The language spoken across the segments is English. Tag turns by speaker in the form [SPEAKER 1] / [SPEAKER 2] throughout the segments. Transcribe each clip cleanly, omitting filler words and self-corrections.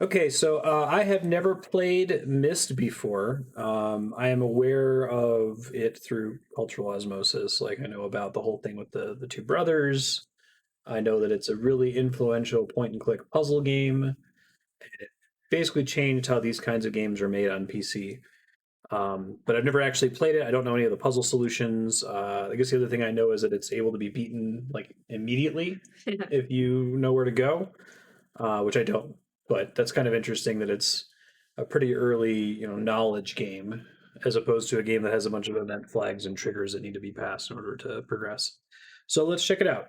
[SPEAKER 1] Okay, so I have never played Myst before. I am aware of it through cultural osmosis. Like I know about the whole thing with the two brothers. I know that it's a really influential point and click puzzle game. It basically changed how these kinds of games are made on PC. But I've never actually played it. I don't know any of the puzzle solutions. I guess the other thing I know is that it's able to be beaten like immediately if you know where to go, which I don't. But that's kind of interesting that it's a pretty early, knowledge game as opposed to a game that has a bunch of event flags and triggers that need to be passed in order to progress. So let's check it out.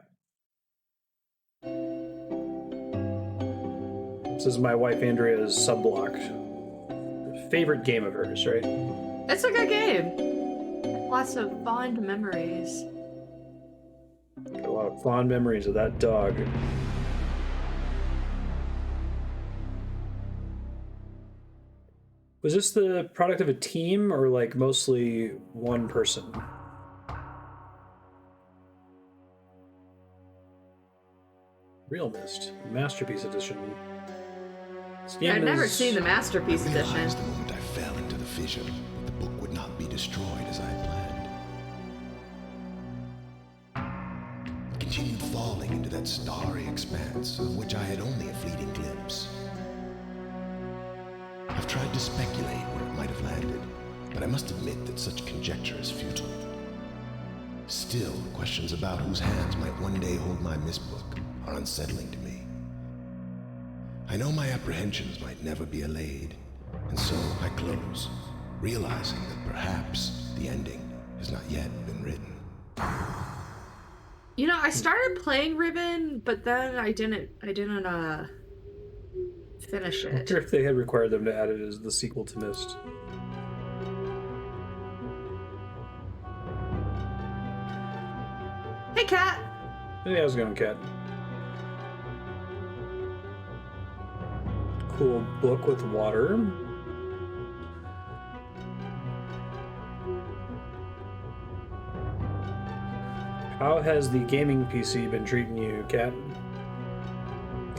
[SPEAKER 1] This is my wife Andrea's subblocked favorite game of hers, right?
[SPEAKER 2] It's a good game. Lots of fond memories.
[SPEAKER 1] Got a lot of fond memories of that dog. Was this the product of a team or like mostly one person? Real Myst, Masterpiece Edition.
[SPEAKER 2] I've never seen the Masterpiece
[SPEAKER 3] I
[SPEAKER 2] Edition.
[SPEAKER 3] realized the moment I fell into the fissure that the book would not be destroyed as I had planned. It continued falling into that starry expanse of which I had only a fleeting glimpse. I've tried to speculate where it might have landed, but I must admit that such conjecture is futile. Still, questions about whose hands might one day hold my Myst book are unsettling to me. I know my apprehensions might never be allayed, and so I close, realizing that perhaps the ending has not yet been written.
[SPEAKER 2] You know, I started playing Ribbon, but then I didn't finish
[SPEAKER 1] I
[SPEAKER 2] it.
[SPEAKER 1] wonder if they had required them to add it as the sequel to Myst.
[SPEAKER 2] Hey, Cat!
[SPEAKER 1] Hey, how's it going, Cat? Cool book with water. How has the gaming PC been treating you, Cat?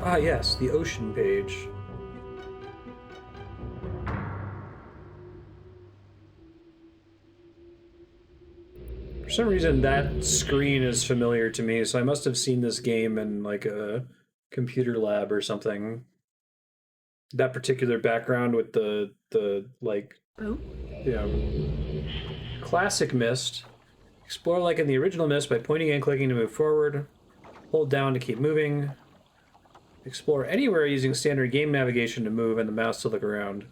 [SPEAKER 1] Ah, yes, the ocean page. For some reason, that screen is familiar to me, so I must have seen this game in like a computer lab or something. That particular background with the like,
[SPEAKER 2] Oh.
[SPEAKER 1] classic Myst. Explore like in the original Myst by pointing and clicking to move forward. Hold down to keep moving. Explore anywhere using standard game navigation to move and the mouse to look around.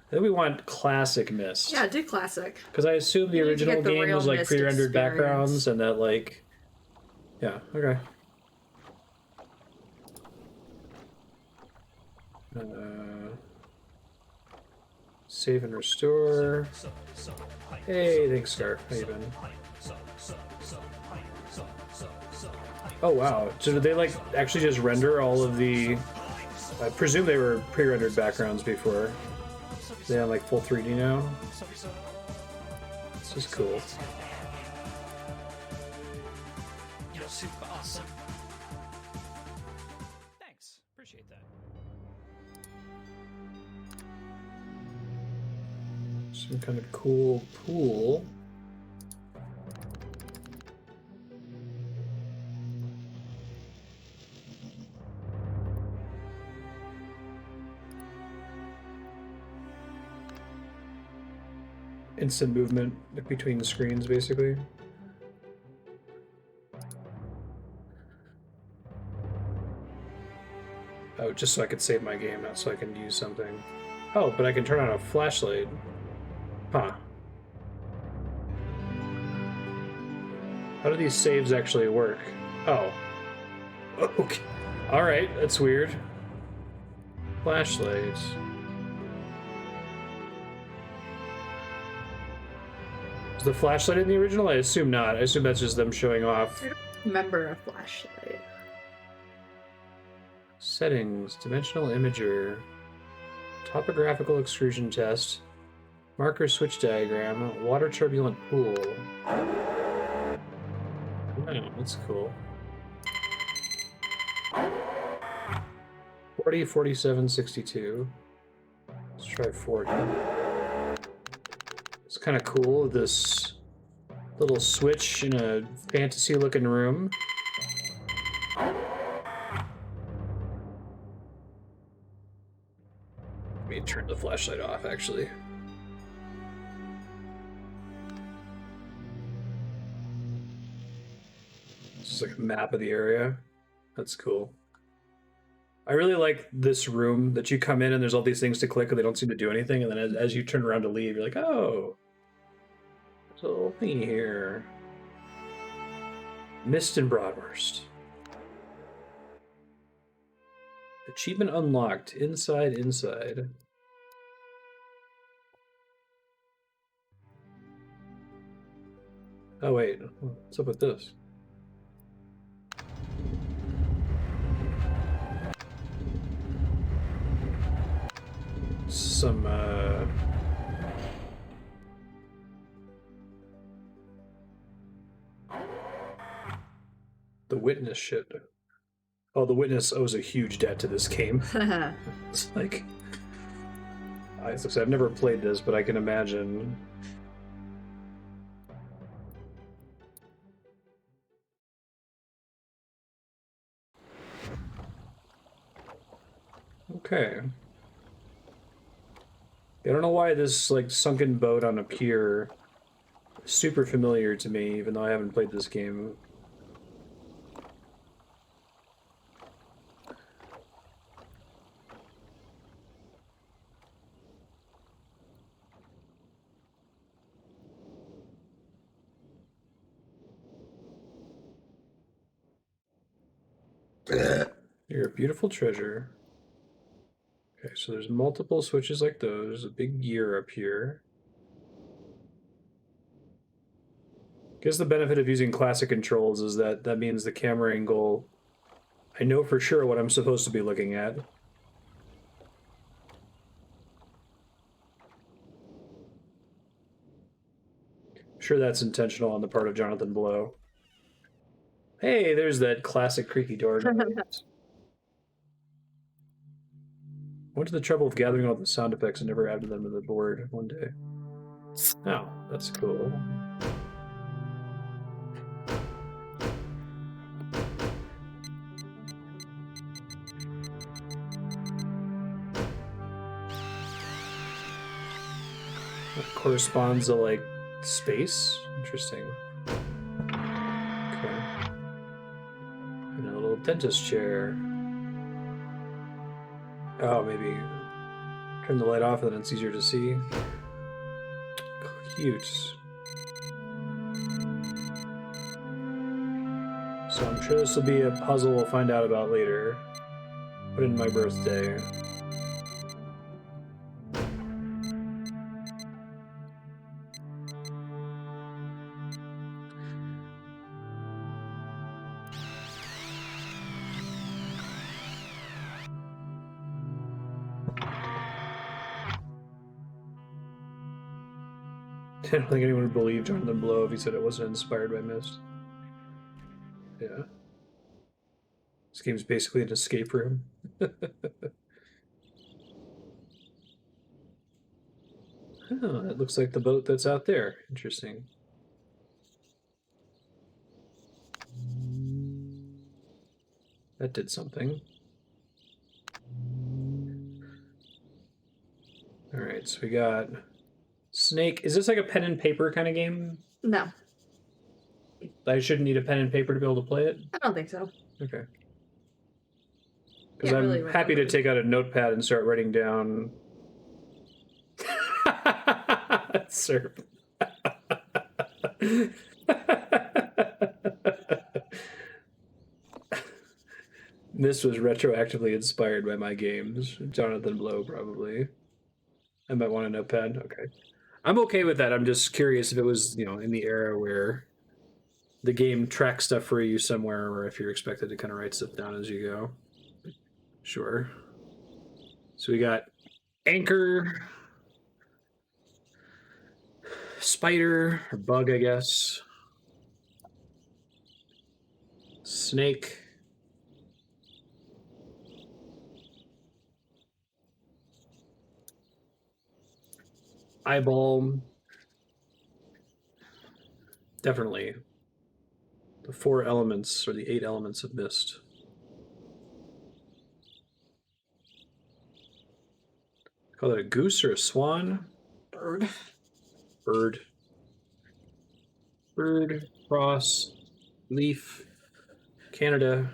[SPEAKER 1] I think we want classic Myst.
[SPEAKER 2] Yeah, do classic.
[SPEAKER 1] Because I assume the
[SPEAKER 2] You need to
[SPEAKER 1] original
[SPEAKER 2] get the
[SPEAKER 1] game
[SPEAKER 2] real
[SPEAKER 1] was like
[SPEAKER 2] Myst
[SPEAKER 1] pre-rendered
[SPEAKER 2] experience.
[SPEAKER 1] backgrounds and that like, yeah, okay. Save and restore. Hey, thanks, Scarf. How you been? Oh wow! So did they like actually just render all of the? I presume they were pre-rendered backgrounds before. They have like full 3D now. This is cool.
[SPEAKER 4] You're super awesome. Thanks. Appreciate that.
[SPEAKER 1] Some kind of cool pool. Instant movement between the screens, basically. Oh, just so I could save my game, not so I can use something. Oh, but I can turn on a flashlight. Huh. How do these saves actually work? Oh. Okay. Alright, that's weird. Flashlights. Is the flashlight in the original? I assume not. I assume that's just them showing off.
[SPEAKER 2] I don't remember a flashlight.
[SPEAKER 1] Settings, dimensional imager, topographical extrusion test, marker switch diagram, water turbulent pool. Oh, that's cool.
[SPEAKER 2] 'Cause, like, I don't remember a flashlight. I don't remember a flashlight.
[SPEAKER 1] Oh, that's cool. 'Cause, like, I don't remember a flashlight in the original. I assume that's just them showing off. Settings, dimensional imager, topographical extrusion test, marker switch diagram, water turbulent pool. Oh, that's cool. 40, 47, 62. Let's try 40. It's kind of cool, this little switch in a fantasy-looking room. Let me turn the flashlight off, actually. It's just like a map of the area. That's cool. I really like this room that you come in and there's all these things to click and they don't seem to do anything, and then as you turn around to leave, you're like, oh, there's a little thingy here. Myst and Broadwurst. Achievement unlocked. Inside. Oh wait, what's up with this? Some the witness shit. Oh, the witness owes a huge debt to this game. It's like, I've never played this, but I can imagine. Okay. I don't know why this like sunken boat on a pier is super familiar to me, even though I haven't played this game. You're a beautiful treasure. Okay, so there's multiple switches like those. A big gear up here. Guess the benefit of using classic controls is that means the camera angle, I know for sure what I'm supposed to be looking at. I'm sure that's intentional on the part of Jonathan Blow. Hey, there's that classic creaky door. Went to the trouble of gathering all the sound effects and never added them to the board one day. Oh, that's cool. That corresponds to, like, space? Interesting. Okay. And a little dentist chair. Oh, maybe turn the light off and then it's easier to see. Cute. So I'm sure this will be a puzzle we'll find out about later. Put in my birthday. I don't think anyone would believe Jonathan Blow if he said it wasn't inspired by Myst. Yeah. This game's basically an escape room. Oh, that looks like the boat that's out there. Interesting. That did something. Alright, so we got Snake. Is this like a pen and paper kind of game?
[SPEAKER 2] No,
[SPEAKER 1] I shouldn't need a pen and paper to be able to play it?
[SPEAKER 2] I don't think so.
[SPEAKER 1] Okay. Because
[SPEAKER 2] Can't
[SPEAKER 1] I'm
[SPEAKER 2] really
[SPEAKER 1] happy to
[SPEAKER 2] remember.
[SPEAKER 1] take out a notepad and start writing down. Sir. This was retroactively inspired by my games. Jonathan Blow, probably. I might want a notepad. Okay. I'm okay with that. I'm just curious if it was, in the era where the game tracks stuff for you somewhere, or if you're expected to kind of write stuff down as you go. Sure. So we got Anchor, Spider, or Bug, I guess. Snake. eyeball. Definitely. The 4 elements, or the 8 elements of Myst. Call that a goose or a swan?
[SPEAKER 2] Bird.
[SPEAKER 1] Bird. Bird, cross, leaf, Canada.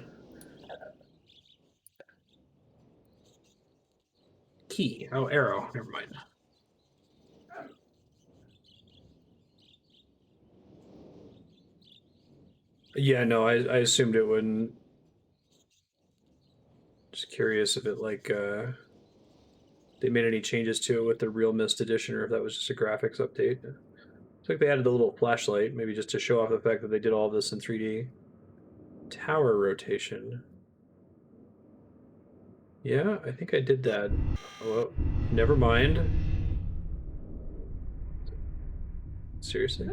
[SPEAKER 1] Key. Oh, arrow. Never mind. Yeah, no, I assumed it wouldn't. Just curious if it, like, they made any changes to it with the real Myst edition, or if that was just a graphics update. Looks like they added the little flashlight, maybe just to show off the fact that they did all of this in 3D. Tower rotation. Yeah, I think I did that. Oh, well, never mind. Seriously?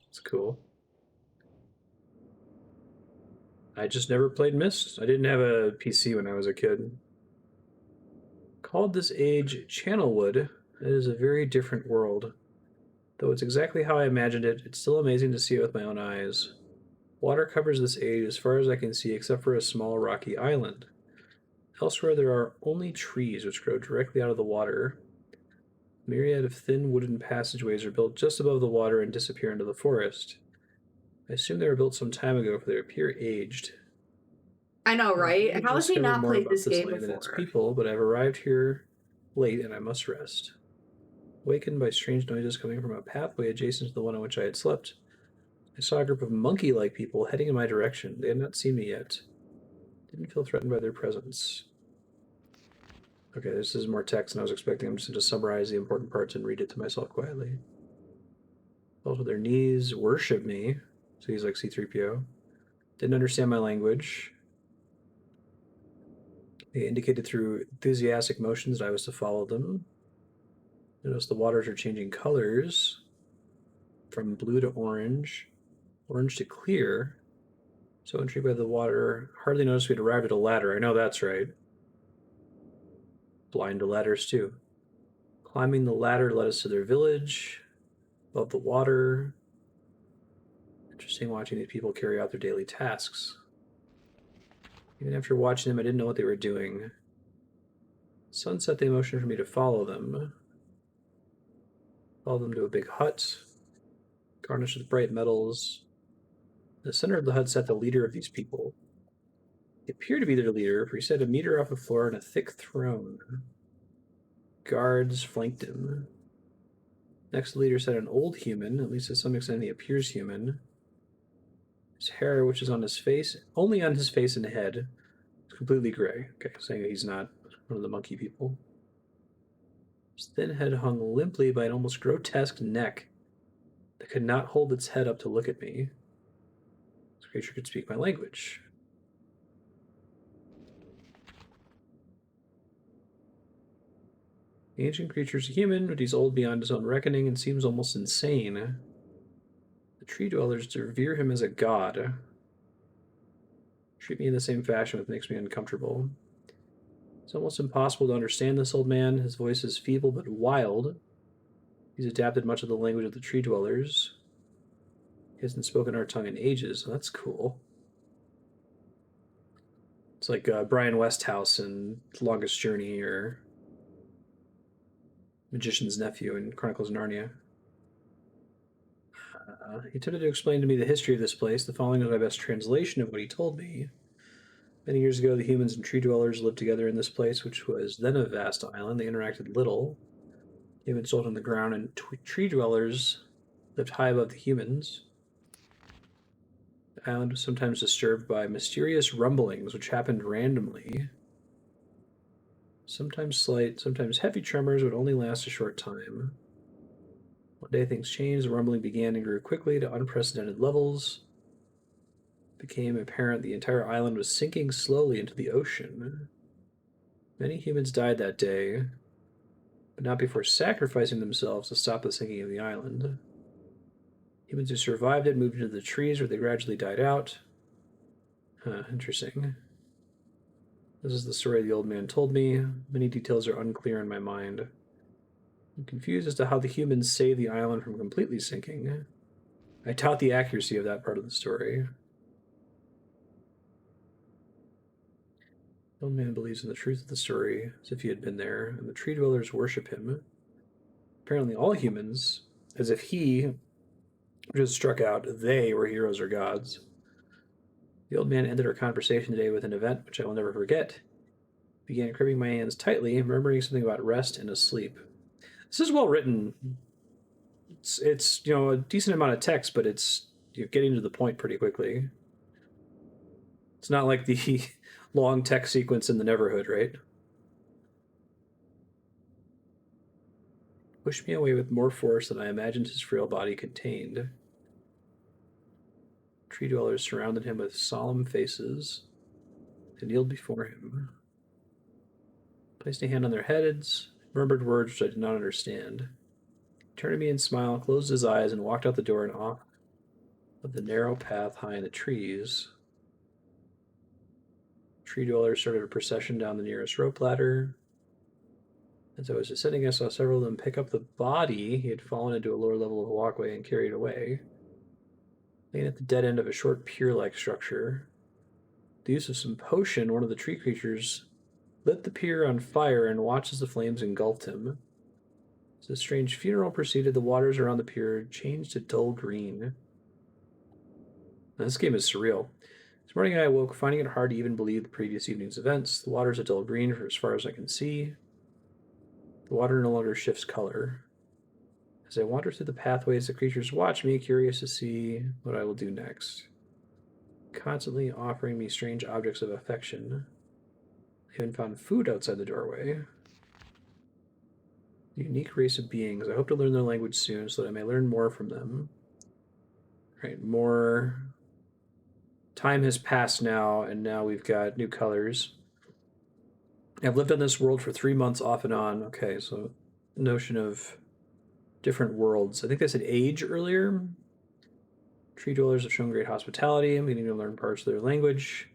[SPEAKER 1] It's cool. I just never played Myst. I didn't have a PC when I was a kid. Called this age Channelwood. It is a very different world. Though it's exactly how I imagined it, it's still amazing to see it with my own eyes. Water covers this age as far as I can see, except for a small rocky island. Elsewhere, there are only trees which grow directly out of the water. A myriad of thin wooden passageways are built just above the water and disappear into the forest. I assume they were built some time ago, for they appear aged.
[SPEAKER 2] I know, right?
[SPEAKER 1] I've
[SPEAKER 2] How has he
[SPEAKER 1] discovered
[SPEAKER 2] not
[SPEAKER 1] more
[SPEAKER 2] played
[SPEAKER 1] about
[SPEAKER 2] this game
[SPEAKER 1] land and its
[SPEAKER 2] before?
[SPEAKER 1] people, but I've arrived here late and I must rest. Awakened by strange noises coming from a pathway adjacent to the one on which I had slept, I saw a group of monkey-like people heading in my direction. They had not seen me yet. Didn't feel threatened by their presence. Okay, this is more text than I was expecting. I'm just going to summarize the important parts and read it to myself quietly. Fell to their knees, worship me. So he's like C-3PO. Didn't understand my language. They indicated through enthusiastic motions that I was to follow them. Notice the waters are changing colors from blue to orange, orange to clear. So intrigued by the water, hardly noticed we'd arrived at a ladder. I know that's right. Blind to ladders too. Climbing the ladder led us to their village, above the water. Interesting watching these people carry out their daily tasks. Even after watching them, I didn't know what they were doing. Sunset, they motioned for me to follow them. Followed them to a big hut, garnished with bright metals. In the center of the hut sat the leader of these people. He appeared to be their leader, for he sat a meter off the floor on a thick throne. Guards flanked him. Next to the leader sat an old human, at least to some extent he appears human. His hair, which is on his face, only on his face and head, is completely gray. Okay, saying that he's not one of the monkey people. His thin head hung limply by an almost grotesque neck that could not hold its head up to look at me. This creature could speak my language. The ancient creature is a human, but he's old beyond his own reckoning and seems almost insane. The tree dwellers revere him as a god. Treat me in the same fashion, which makes me uncomfortable. It's almost impossible to understand this old man. His voice is feeble but wild. He's adapted much of the language of the tree dwellers. He hasn't spoken our tongue in ages, so that's cool. It's like Brian Westhouse in Longest Journey, or Magician's Nephew in Chronicles of Narnia. He attempted to explain to me the history of this place. The following is my best translation of what he told me. Many years ago, the humans and tree dwellers lived together in this place, which was then a vast island. They interacted little. Humans dwelt on the ground, and tree dwellers lived high above the humans. The island was sometimes disturbed by mysterious rumblings, which happened randomly. Sometimes slight, sometimes heavy tremors would only last a short time. One day things changed. The rumbling began and grew quickly to unprecedented levels. It became apparent the entire island was sinking slowly into the ocean. Many humans died that day, but not before sacrificing themselves to stop the sinking of the island. Humans who survived it moved into the trees, where they gradually died out. Interesting. This is the story the old man told me. Many details are unclear in my mind. I'm confused as to how the humans saved the island from completely sinking. I doubt the accuracy of that part of the story. The old man believes in the truth of the story, as if he had been there, and the tree dwellers worship him. Apparently all humans, as if he just struck out, they were heroes or gods. The old man ended our conversation today with an event which I will never forget. He began gripping my hands tightly, murmuring something about rest and asleep. This is well written. It's a decent amount of text, but it's getting to the point pretty quickly. It's not like the long text sequence in the Neverhood, right? Pushed me away with more force than I imagined his frail body contained. Tree dwellers surrounded him with solemn faces. They kneeled before him, placed a hand on their heads, murmured words which I did not understand. He turned to me and smiled, closed his eyes, and walked out the door and off of the narrow path high in the trees. Tree dwellers started a procession down the nearest rope ladder. As I was descending, I saw several of them pick up the body he had fallen into a lower level of the walkway and carried away. Laying at the dead end of a short pier-like structure, the use of some potion, one of the tree creatures lit the pier on fire and watched as the flames engulfed him. As the strange funeral proceeded, the waters around the pier changed to dull green. Now, this game is surreal. This morning I awoke, finding it hard to even believe the previous evening's events. The water's a dull green for as far as I can see. The water no longer shifts color. As I wander through the pathways, the creatures watch me, curious to see what I will do next. Constantly offering me strange objects of affection. I even found food outside the doorway. A unique race of beings. I hope to learn their language soon so that I may learn more from them. Right, more time has passed now, and now we've got new colors. I've lived on this world for 3 months off and on. Okay, so the notion of different worlds. I think they said age earlier. Tree dwellers have shown great hospitality. I'm beginning to learn parts of their language.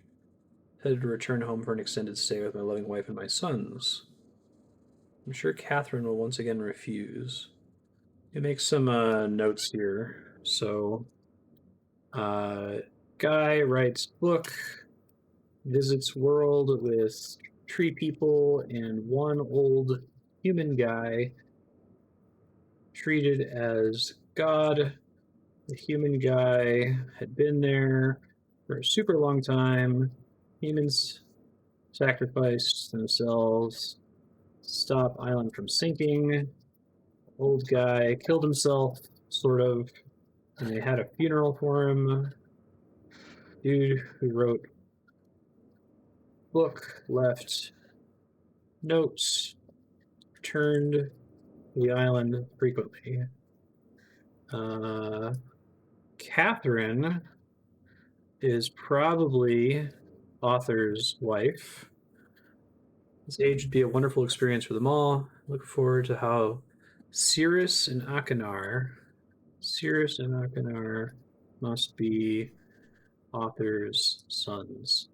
[SPEAKER 1] Headed to return home for an extended stay with my loving wife and my sons. I'm sure Catherine will once again refuse. It makes some notes here. So, guy writes book, visits world with tree people and one old human guy treated as God. The human guy had been there for a super long time. Humans sacrificed themselves to stop island from sinking. Old guy killed himself, sort of, and they had a funeral for him. Dude who wrote book left notes, returned to the island frequently. Catherine is probably author's wife. This age would be a wonderful experience for them all. Look forward to how Sirrus and Achenar must be author's sons.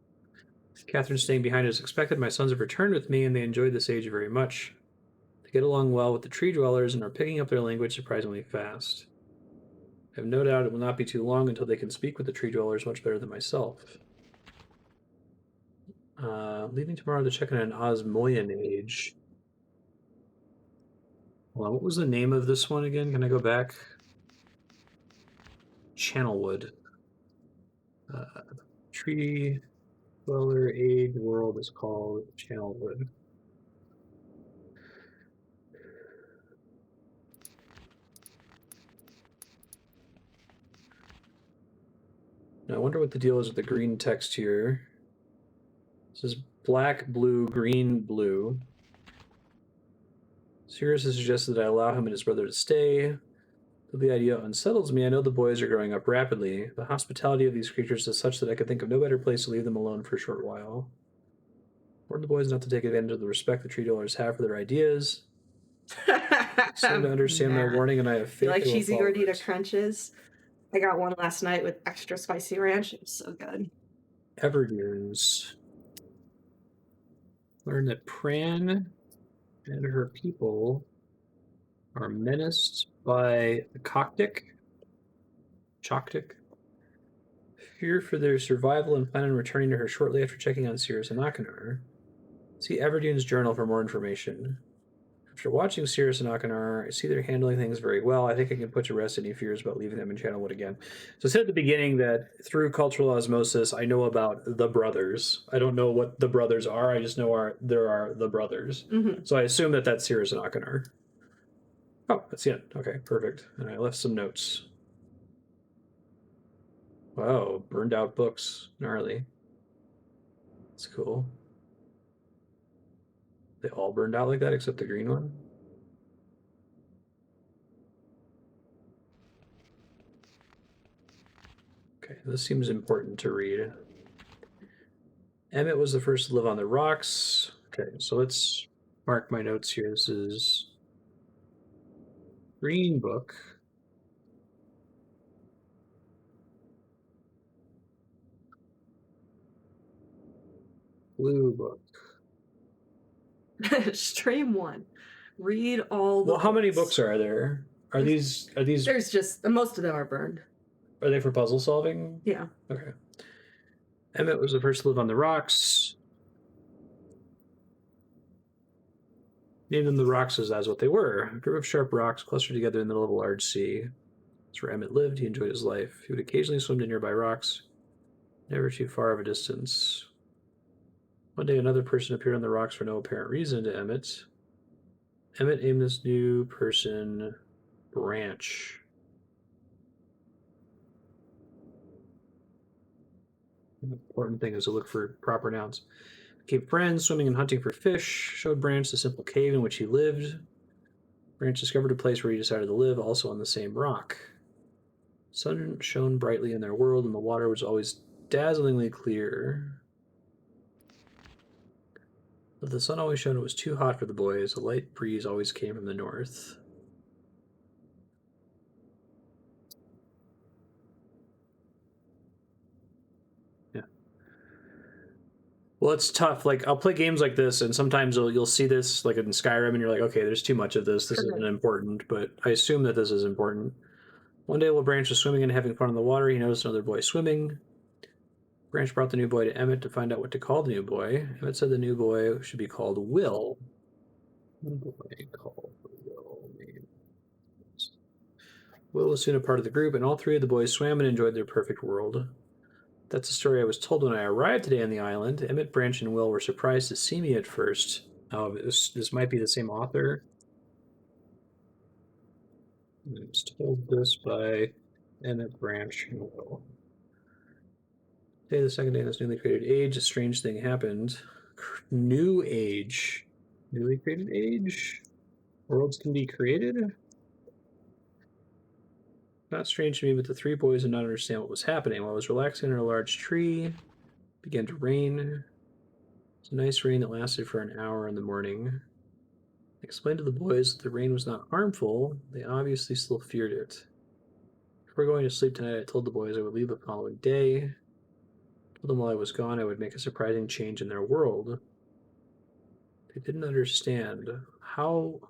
[SPEAKER 1] Catherine staying behind as expected. My sons have returned with me, and they enjoyed this age very much. They get along well with the tree dwellers and are picking up their language surprisingly fast. I have no doubt it will not be too long until they can speak with the tree dwellers much better than myself. Leaving tomorrow to check on an Osmoian age. Hold on, what was the name of this one again? Can I go back? Channelwood. Tree dweller age world is called Channelwood. Now, I wonder what the deal is with the green text here. This is black, blue, green, blue. Sirrus has suggested that I allow him and his brother to stay. Though the idea unsettles me, I know the boys are growing up rapidly. The hospitality of these creatures is such that I could think of no better place to leave them alone for a short while. Warn the boys not to take advantage of the respect the tree dwellers have for their ideas. So to understand my warning, and I have faith.
[SPEAKER 5] You like
[SPEAKER 1] they will
[SPEAKER 5] cheesy
[SPEAKER 1] follow
[SPEAKER 5] gordita
[SPEAKER 1] it.
[SPEAKER 5] crunches? I got one last night with extra spicy ranch. It was so good.
[SPEAKER 1] Everdeers. Learn that Pran and her people are menaced by the Choctic. Fear for their survival and plan on returning to her shortly after checking on Sirrus and Achenar. See Everdune's journal for more information. After watching Sirrus and Achenar, I see they're handling things very well. I think I can put to rest any fears about leaving them in Channelwood again. So I said at the beginning that through cultural osmosis, I know about the brothers. I don't know what the brothers are. I just know there are the brothers.
[SPEAKER 5] Mm-hmm.
[SPEAKER 1] So I assume that that's Sirrus and Achenar. Oh, that's it. Okay, perfect. And I left some notes. Wow, burned out books. Gnarly. That's cool. They all burned out like that except the green one? Okay, this seems important to read. Emmett was the first to live on the rocks. Okay, so let's mark my notes here. This is green book. Blue book.
[SPEAKER 5] Stream 1. Read all the
[SPEAKER 1] Well, how many books are there? Are these
[SPEAKER 5] There's just most of them are burned.
[SPEAKER 1] are they for puzzle solving?
[SPEAKER 5] Yeah.
[SPEAKER 1] Okay. Emmett was the first to live on the rocks. Named them the rocks as that's what they were. A group of sharp rocks clustered together in the middle of a large sea. That's where Emmett lived. He enjoyed his life. He would occasionally swim to nearby rocks, never too far of a distance. One day, another person appeared on the rocks for no apparent reason to Emmett. Emmett named this new person Branch. The important thing is to look for proper nouns. Became friends, swimming and hunting for fish. Showed Branch the simple cave in which he lived. Branch discovered a place where he decided to live, also on the same rock. Sun shone brightly in their world, and the water was always dazzlingly clear. But the sun always shone, it was too hot for the boys. A light breeze always came from the north. Yeah. Well, it's tough. Like, I'll play games like this, and sometimes you'll see this, like in Skyrim, and you're like, okay, there's too much of this. This isn't important, but I assume that this is important. One day, while Branch was swimming and having fun in the water, he noticed another boy swimming. Branch brought the new boy to Emmett to find out what to call the new boy. Emmett said the new boy should be called Will. New boy called Will. Will was soon a part of the group, and all three of the boys swam and enjoyed their perfect world. That's the story I was told when I arrived today on the island. Emmett, Branch, and Will were surprised to see me at first. Oh, this might be the same author. I was told this by Emmett, Branch, and Will. Today, the second day in this newly created age, a strange thing happened. New age. Newly created age? Worlds can be created? Not strange to me, but the three boys did not understand what was happening. While I was relaxing under a large tree, it began to rain. It was a nice rain that lasted for an hour in the morning. I explained to the boys that the rain was not harmful. They obviously still feared it. Before going to sleep tonight, I told the boys I would leave the following day. Told them while I was gone, I would make a surprising change in their world. They didn't understand how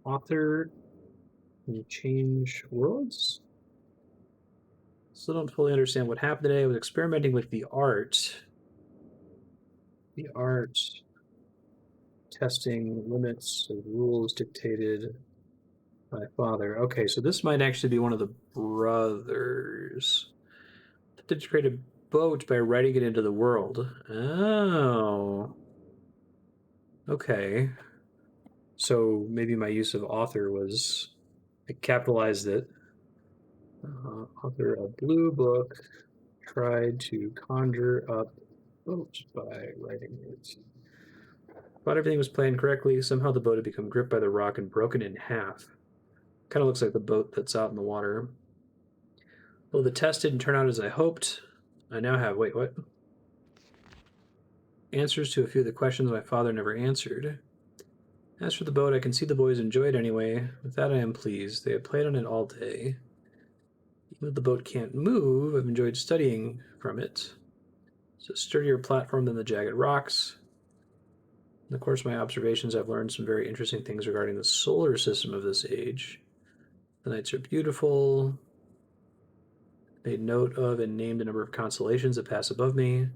[SPEAKER 1] author can you change worlds? Still don't fully understand what happened today. I was experimenting with the art. The art testing limits of rules dictated by father. Okay, so this might actually be one of the brothers. They create a boat by writing it into the world. Oh. Okay. So maybe my use of author was, I capitalized it. Author of Blue Book tried to conjure up boat by writing it. Thought everything was planned correctly. Somehow the boat had become gripped by the rock and broken in half. Kind of looks like the boat that's out in the water. Though the test didn't turn out as I hoped, I now have, wait, what? Answers to a few of the questions my father never answered. As for the boat, I can see the boys enjoy it anyway. With that, I am pleased. They have played on it all day. Even though the boat can't move, I've enjoyed studying from it. It's a sturdier platform than the jagged rocks. In the course of my observations, I've learned some very interesting things regarding the solar system of this age. The nights are beautiful. Made note of and named a number of constellations that pass above me.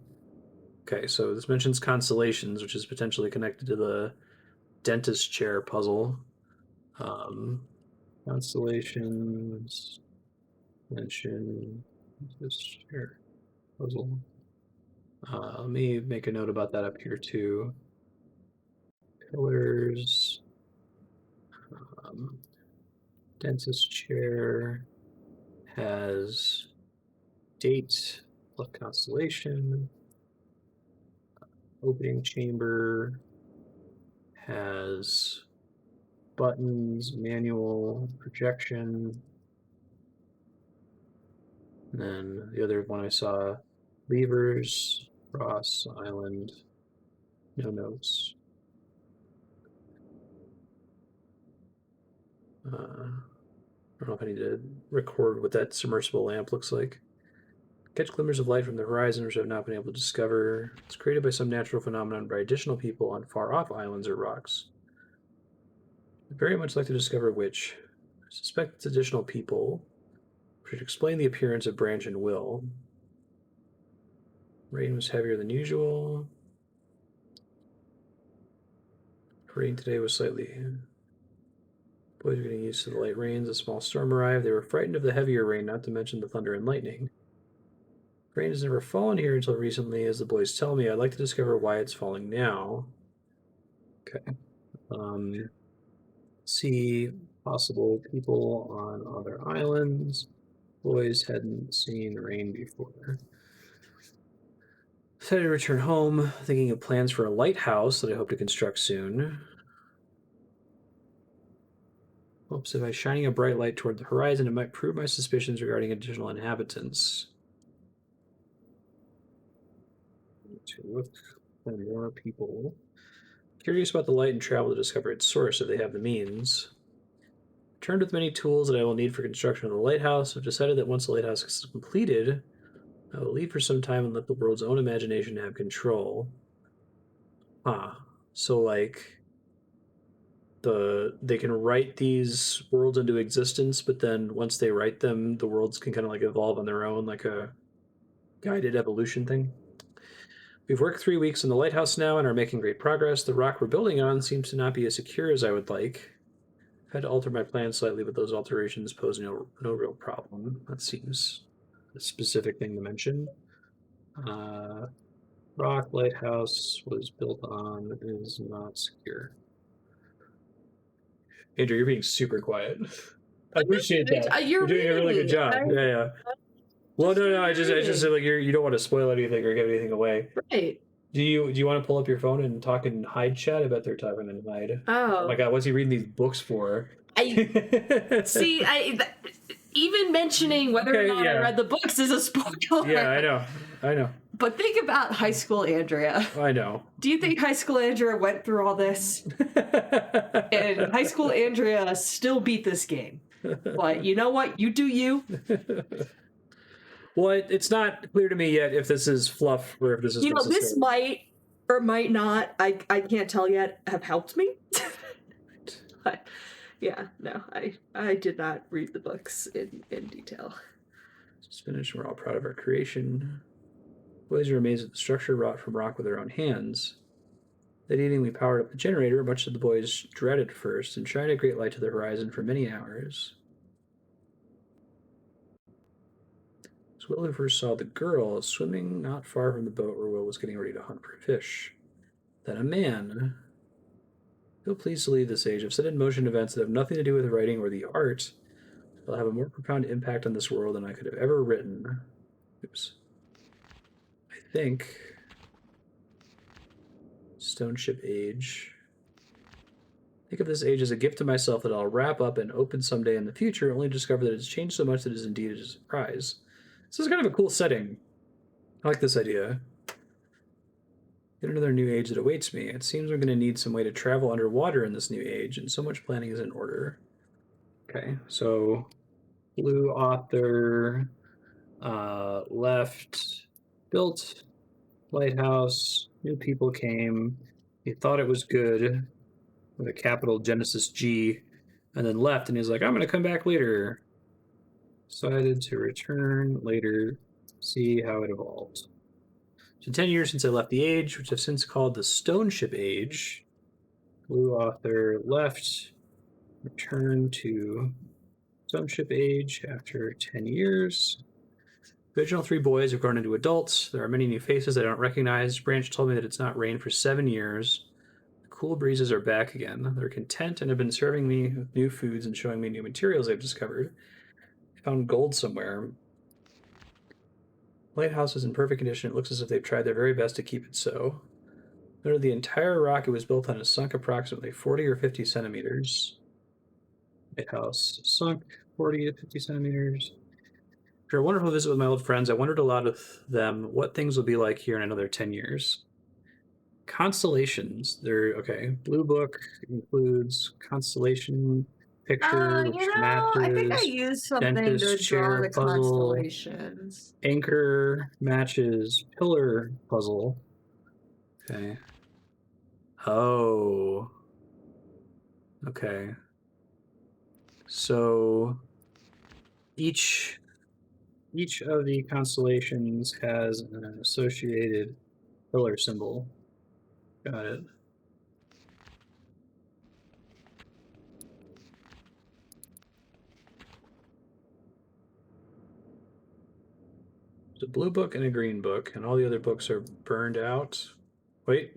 [SPEAKER 1] Okay, so this mentions constellations, which is potentially connected to the dentist chair puzzle. Constellations mention dentist chair puzzle. Let me make a note about that up here too. Pillars. Dentist chair has date plus constellation. Opening chamber has buttons, manual, projection. And then the other one I saw, levers, Ross Island, no notes. I don't know if I need to record what that submersible lamp looks like. Catch glimmers of light from the horizon, which I've not been able to discover. It's created by some natural phenomenon by additional people on far-off islands or rocks. I'd very much like to discover which. I suspect it's additional people, which should explain the appearance of Branch and Will. Rain was heavier than usual. Rain today was slightly... Boys were getting used to the light rains. A small storm arrived. They were frightened of the heavier rain, not to mention the thunder and lightning. Rain has never fallen here until recently, as the boys tell me. I'd like to discover why it's falling now. Okay. See possible people on other islands. Boys hadn't seen rain before. Decided to return home, thinking of plans for a lighthouse that I hope to construct soon. Hopes if by shining a bright light toward the horizon, it might prove my suspicions regarding additional inhabitants. To look for more people. Curious about the light and travel to discover its source if they have the means. Returned with many tools that I will need for construction of the lighthouse. I've decided that once the lighthouse is completed, I will leave for some time and let the world's own imagination have control. So like they can write these worlds into existence, but then once they write them, the worlds can kind of like evolve on their own, like a guided evolution thing. We've worked 3 weeks in the lighthouse now and are making great progress. The rock we're building on seems to not be as secure as I would like. I've had to alter my plan slightly, but those alterations pose no real problem. That seems a specific thing to mention. Rock lighthouse was built on is not secure. Andrew, you're being super quiet. I appreciate that. You're doing a really good job. Yeah. Well, no. I just said like you don't want to spoil anything or give anything away.
[SPEAKER 5] Right.
[SPEAKER 1] Do you want to pull up your phone and talk in Hyde chat? I bet they're talking in Hyde.
[SPEAKER 5] Oh
[SPEAKER 1] my God, what's he reading these books for?
[SPEAKER 5] Even mentioning whether or not I read the books is a spoiler.
[SPEAKER 1] Yeah, I know.
[SPEAKER 5] But think about high school Andrea.
[SPEAKER 1] I know.
[SPEAKER 5] Do you think high school Andrea went through all this? And high school Andrea still beat this game. But you know what? You do you.
[SPEAKER 1] Well, it's not clear to me yet if this is fluff or if this is...
[SPEAKER 5] this might or might not, I can't tell yet, have helped me. But yeah, no, I did not read the books in detail.
[SPEAKER 1] Just finished. We're all proud of our creation. Boys are amazed at the structure wrought from rock with their own hands. That evening we powered up the generator, much that the boys dreaded first, and shined a great light to the horizon for many hours. As Will first saw the girl swimming not far from the boat where Will was getting ready to hunt for fish. Then a man. Feel pleased to leave this age. I've set in motion events that have nothing to do with the writing or the art. They'll have a more profound impact on this world than I could have ever written. Oops. I think Stoneship age. Think of this age as a gift to myself that I'll wrap up and open someday in the future, only to discover that it's changed so much that it is indeed a surprise. This is kind of a cool setting. I like this idea. Yet another new age that awaits me. It seems I'm going to need some way to travel underwater in this new age, and so much planning is in order. Okay, so blue author, left, built lighthouse, new people came, He thought it was good with a capital Genesis G, and then left, and he's like, I'm going to come back later. Decided to return later, see how it evolved. So 10 years since I left the age, which I've since called the Stoneship age. Blue author left, returned to Stoneship age after 10 years. The original 3 boys have grown into adults. There are many new faces I don't recognize. Branch told me that it's not rained for 7 years. The cool breezes are back again. They're content and have been serving me with new foods and showing me new materials they've discovered. I found gold somewhere. The lighthouse is in perfect condition. It looks as if they've tried their very best to keep it so. Under the entire rock, it was built on a sunk approximately 40 or 50 centimeters. Lighthouse sunk 40 to 50 centimeters. After a wonderful visit with my old friends, I wondered a lot of them what things will be like here in another 10 years. Constellations. They're okay. Blue book includes constellation picture, which
[SPEAKER 5] I think I
[SPEAKER 1] matches
[SPEAKER 5] used something
[SPEAKER 1] dentist
[SPEAKER 5] to draw
[SPEAKER 1] chair
[SPEAKER 5] the
[SPEAKER 1] puzzle.
[SPEAKER 5] constellations.
[SPEAKER 1] Anchor matches pillar puzzle. Okay. Oh. Okay. So each of the constellations has an associated pillar symbol. Got it. There's a blue book and a green book, and all the other books are burned out. Wait.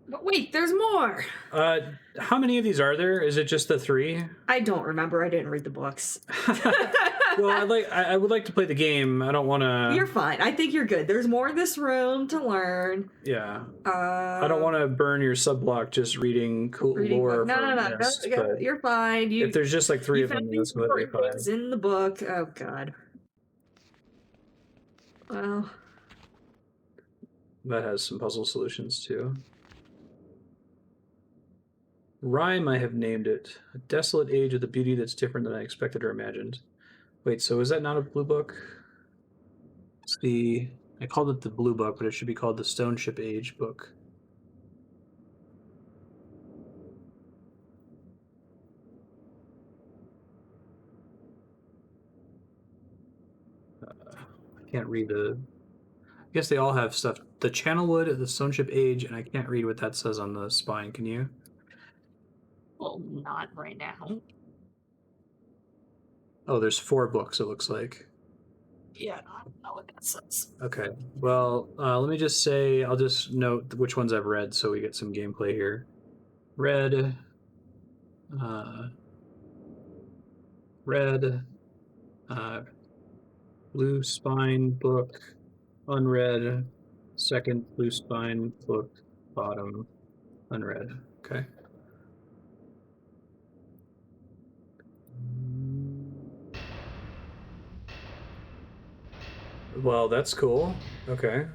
[SPEAKER 5] But wait, there's more!
[SPEAKER 1] How many of these are there? Is it just the 3?
[SPEAKER 5] I don't remember. I didn't read the books.
[SPEAKER 1] Well, I would like to play the game. I don't want to.
[SPEAKER 5] You're fine. I think you're good. There's more in this room to learn.
[SPEAKER 1] Yeah. I don't want to burn your subblock just reading cool lore.
[SPEAKER 5] No. You're fine.
[SPEAKER 1] If there's just like 3 of them, that's completely fine.
[SPEAKER 5] Things in the book. Oh God. Well.
[SPEAKER 1] That has some puzzle solutions too. Rime, I have named it. A desolate age with a beauty that's different than I expected or imagined. Wait, so is that not a blue book? It's I called it the blue book, but it should be called the Stoneship Age book. I can't read I guess they all have stuff. The Channelwood, the Stoneship Age, and I can't read what that says on the spine. Can you?
[SPEAKER 2] Well, not right now.
[SPEAKER 1] Oh, there's 4 books, it looks like.
[SPEAKER 2] Yeah, I don't know what that says.
[SPEAKER 1] Okay. Well, let me just say, I'll just note which ones I've read so we get some gameplay here. Red. Blue spine book. Unread. Second blue spine book. Bottom. Unread. Okay. Well, that's cool. Okay.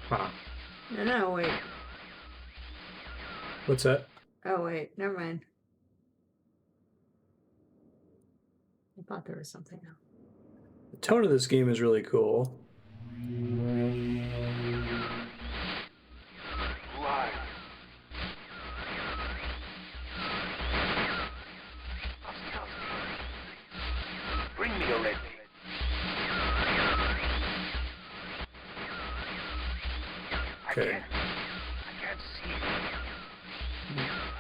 [SPEAKER 1] Huh.
[SPEAKER 5] No, wait.
[SPEAKER 1] What's that?
[SPEAKER 5] Oh, wait. Never mind. I thought there was something else.
[SPEAKER 1] The tone of this game is really cool.
[SPEAKER 6] Bring me a red.
[SPEAKER 1] Okay.
[SPEAKER 6] I can't see.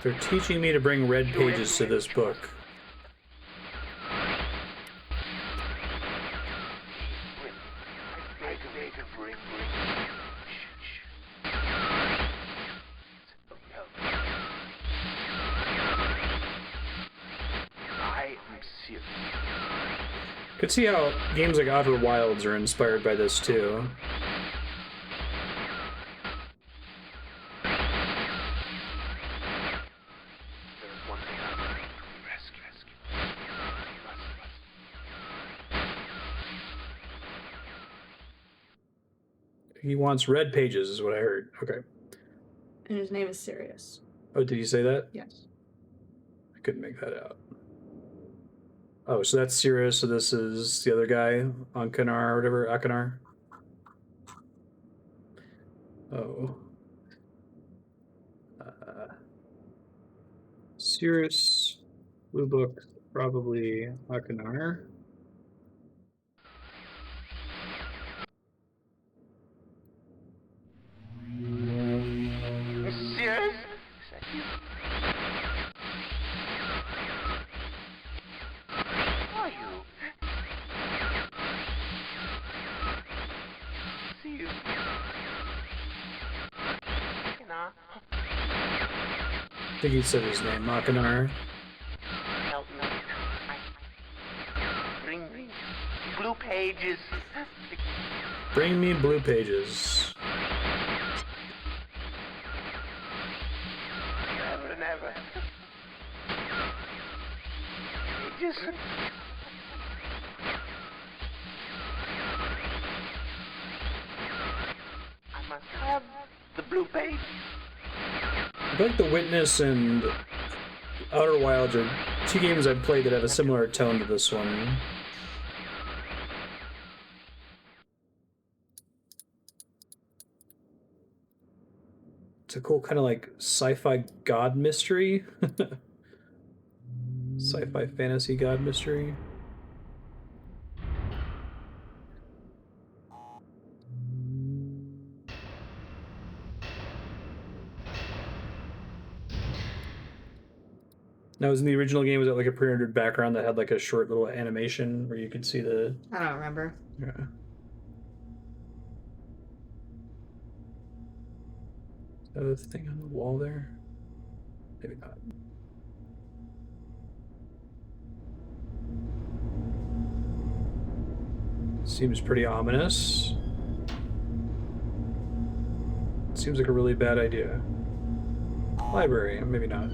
[SPEAKER 1] They're teaching me to bring red pages to this book. Could see how games like Outer Wilds are inspired by this too. He wants red pages, is what I heard. Okay.
[SPEAKER 5] And his name is Sirrus.
[SPEAKER 1] Oh, did you say that?
[SPEAKER 5] Yes.
[SPEAKER 1] I couldn't make that out. Oh, so that's Sirrus, so this is the other guy, Achenar or whatever, Achenar. Oh. Sirrus, Blue Book, probably Achenar.
[SPEAKER 6] Sirrus? Who are you? See you. Achenar,
[SPEAKER 1] I think he said his name, Achenar.
[SPEAKER 6] help me. Bring me blue pages.
[SPEAKER 1] Bring me blue pages.
[SPEAKER 6] Forever and ever. Pages. I must have the blue page.
[SPEAKER 1] I feel like The Witness and Outer Wilds are two games I've played that have a similar tone to this one. It's a cool kind of like sci-fi god mystery. Sci-fi fantasy god mystery. Now, was in the original game, was it like a pre-rendered background that had like a short little animation where you could see the...
[SPEAKER 5] I don't remember.
[SPEAKER 1] Yeah. Is that a thing on the wall there? Maybe not. Seems pretty ominous. Seems like a really bad idea. Library, maybe not.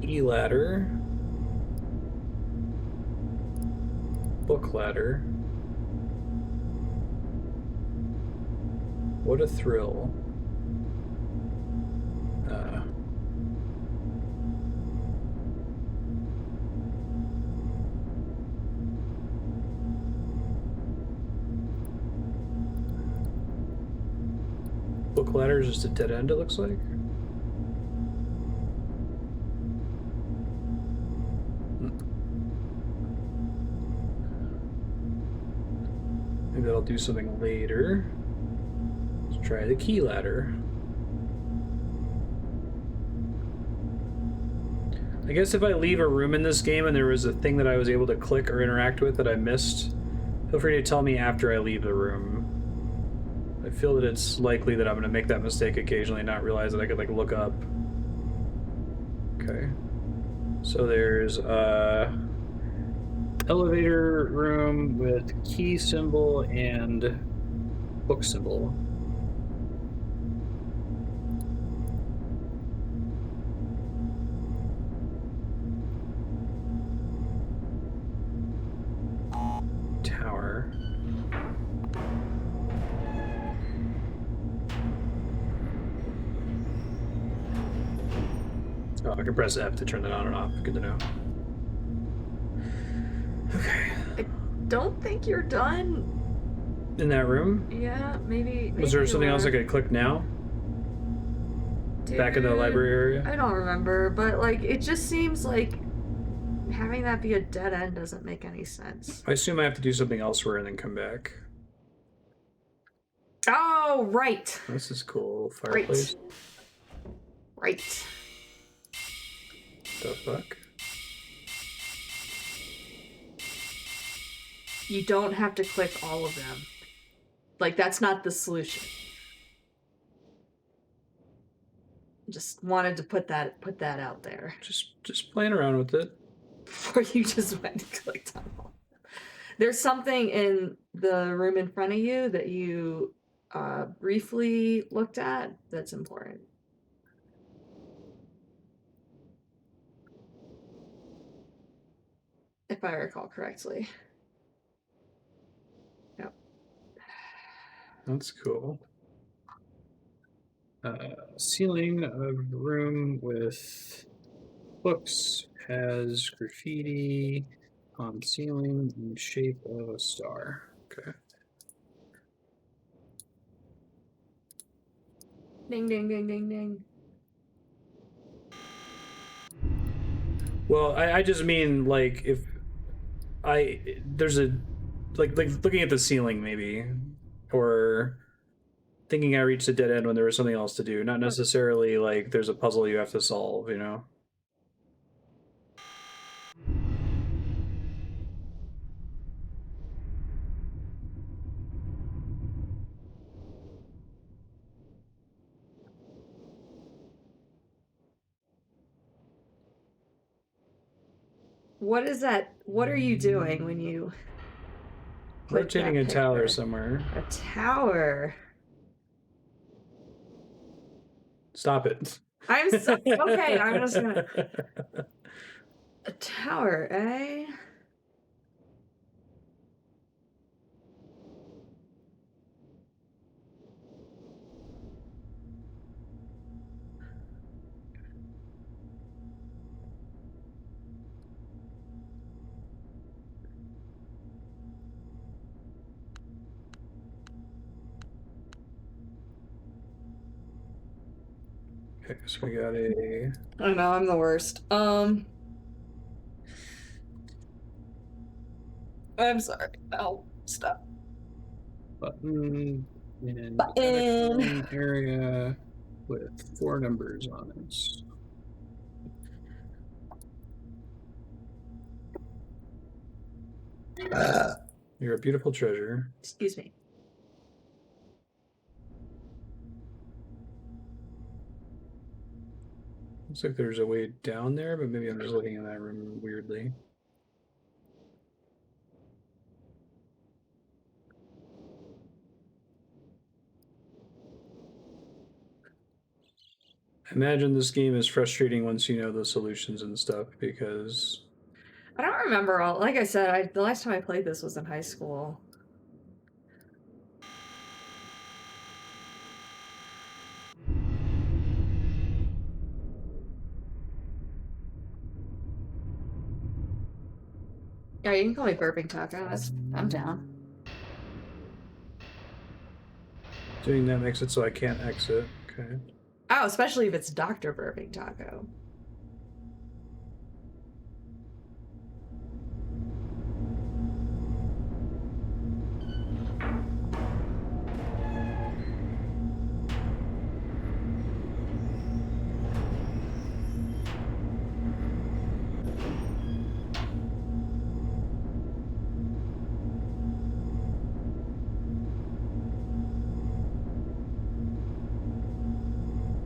[SPEAKER 1] E-ladder. Book ladder. What a thrill. Book ladder is just a dead end, it looks like. Maybe that'll do something later. Let's try the key ladder. I guess if I leave a room in this game and there was a thing that I was able to click or interact with that I missed, feel free to tell me after I leave the room. I feel that it's likely that I'm going to make that mistake occasionally and not realize that I could like look up. Okay. So there's elevator room with key symbol and book symbol. Tower. Oh, I can press F to turn that on and off. Good to know. Okay.
[SPEAKER 5] I don't think you're done.
[SPEAKER 1] In that room?
[SPEAKER 5] Yeah, maybe.
[SPEAKER 1] Was there
[SPEAKER 5] maybe
[SPEAKER 1] something
[SPEAKER 5] you
[SPEAKER 1] else I
[SPEAKER 5] are.
[SPEAKER 1] could click now? Back in the
[SPEAKER 5] Dude,
[SPEAKER 1] library area?
[SPEAKER 5] I don't remember, but like it just seems like having that be a dead end doesn't make any sense.
[SPEAKER 1] I assume I have to do something elsewhere and then come back.
[SPEAKER 5] Oh, right.
[SPEAKER 1] This is cool. Fireplace.
[SPEAKER 5] Right.
[SPEAKER 1] The fuck?
[SPEAKER 5] You don't have to click all of them. Like that's not the solution. Just wanted to put that out there.
[SPEAKER 1] Just playing around with it.
[SPEAKER 5] Before you just went and clicked on all. There's something in the room in front of you that you briefly looked at that's important. if I recall correctly. Yep.
[SPEAKER 1] That's cool. Ceiling of room with books has graffiti on ceiling in the shape of a star. Okay.
[SPEAKER 5] Ding, ding, ding, ding, ding.
[SPEAKER 1] Well, I just mean like if there's a like looking at the ceiling maybe, or thinking I reached a dead end when there was something else to do, not necessarily like there's a puzzle you have to solve, you know?
[SPEAKER 5] What is that? What are you doing when you click
[SPEAKER 1] Rotating
[SPEAKER 5] that
[SPEAKER 1] a tower
[SPEAKER 5] picture?
[SPEAKER 1] somewhere.
[SPEAKER 5] A tower.
[SPEAKER 1] Stop it.
[SPEAKER 5] I'm so okay. I'm just gonna a tower, eh?
[SPEAKER 1] Okay, so we got a
[SPEAKER 5] I know I'm the worst. I'm sorry. Oh, stop.
[SPEAKER 1] button and
[SPEAKER 5] Button.
[SPEAKER 1] catacomb area with 4 numbers on it. You're a beautiful treasure.
[SPEAKER 5] Excuse me.
[SPEAKER 1] Looks like there's a way down there, but maybe I'm just looking in that room weirdly. I imagine this game is frustrating once you know the solutions and stuff because
[SPEAKER 5] I don't remember all. Like I said, the last time I played this was in high school. Yeah, you can call me Burping Taco. I'm down.
[SPEAKER 1] doing that makes it so I can't exit. Okay.
[SPEAKER 5] Oh, especially if it's Dr. Burping Taco.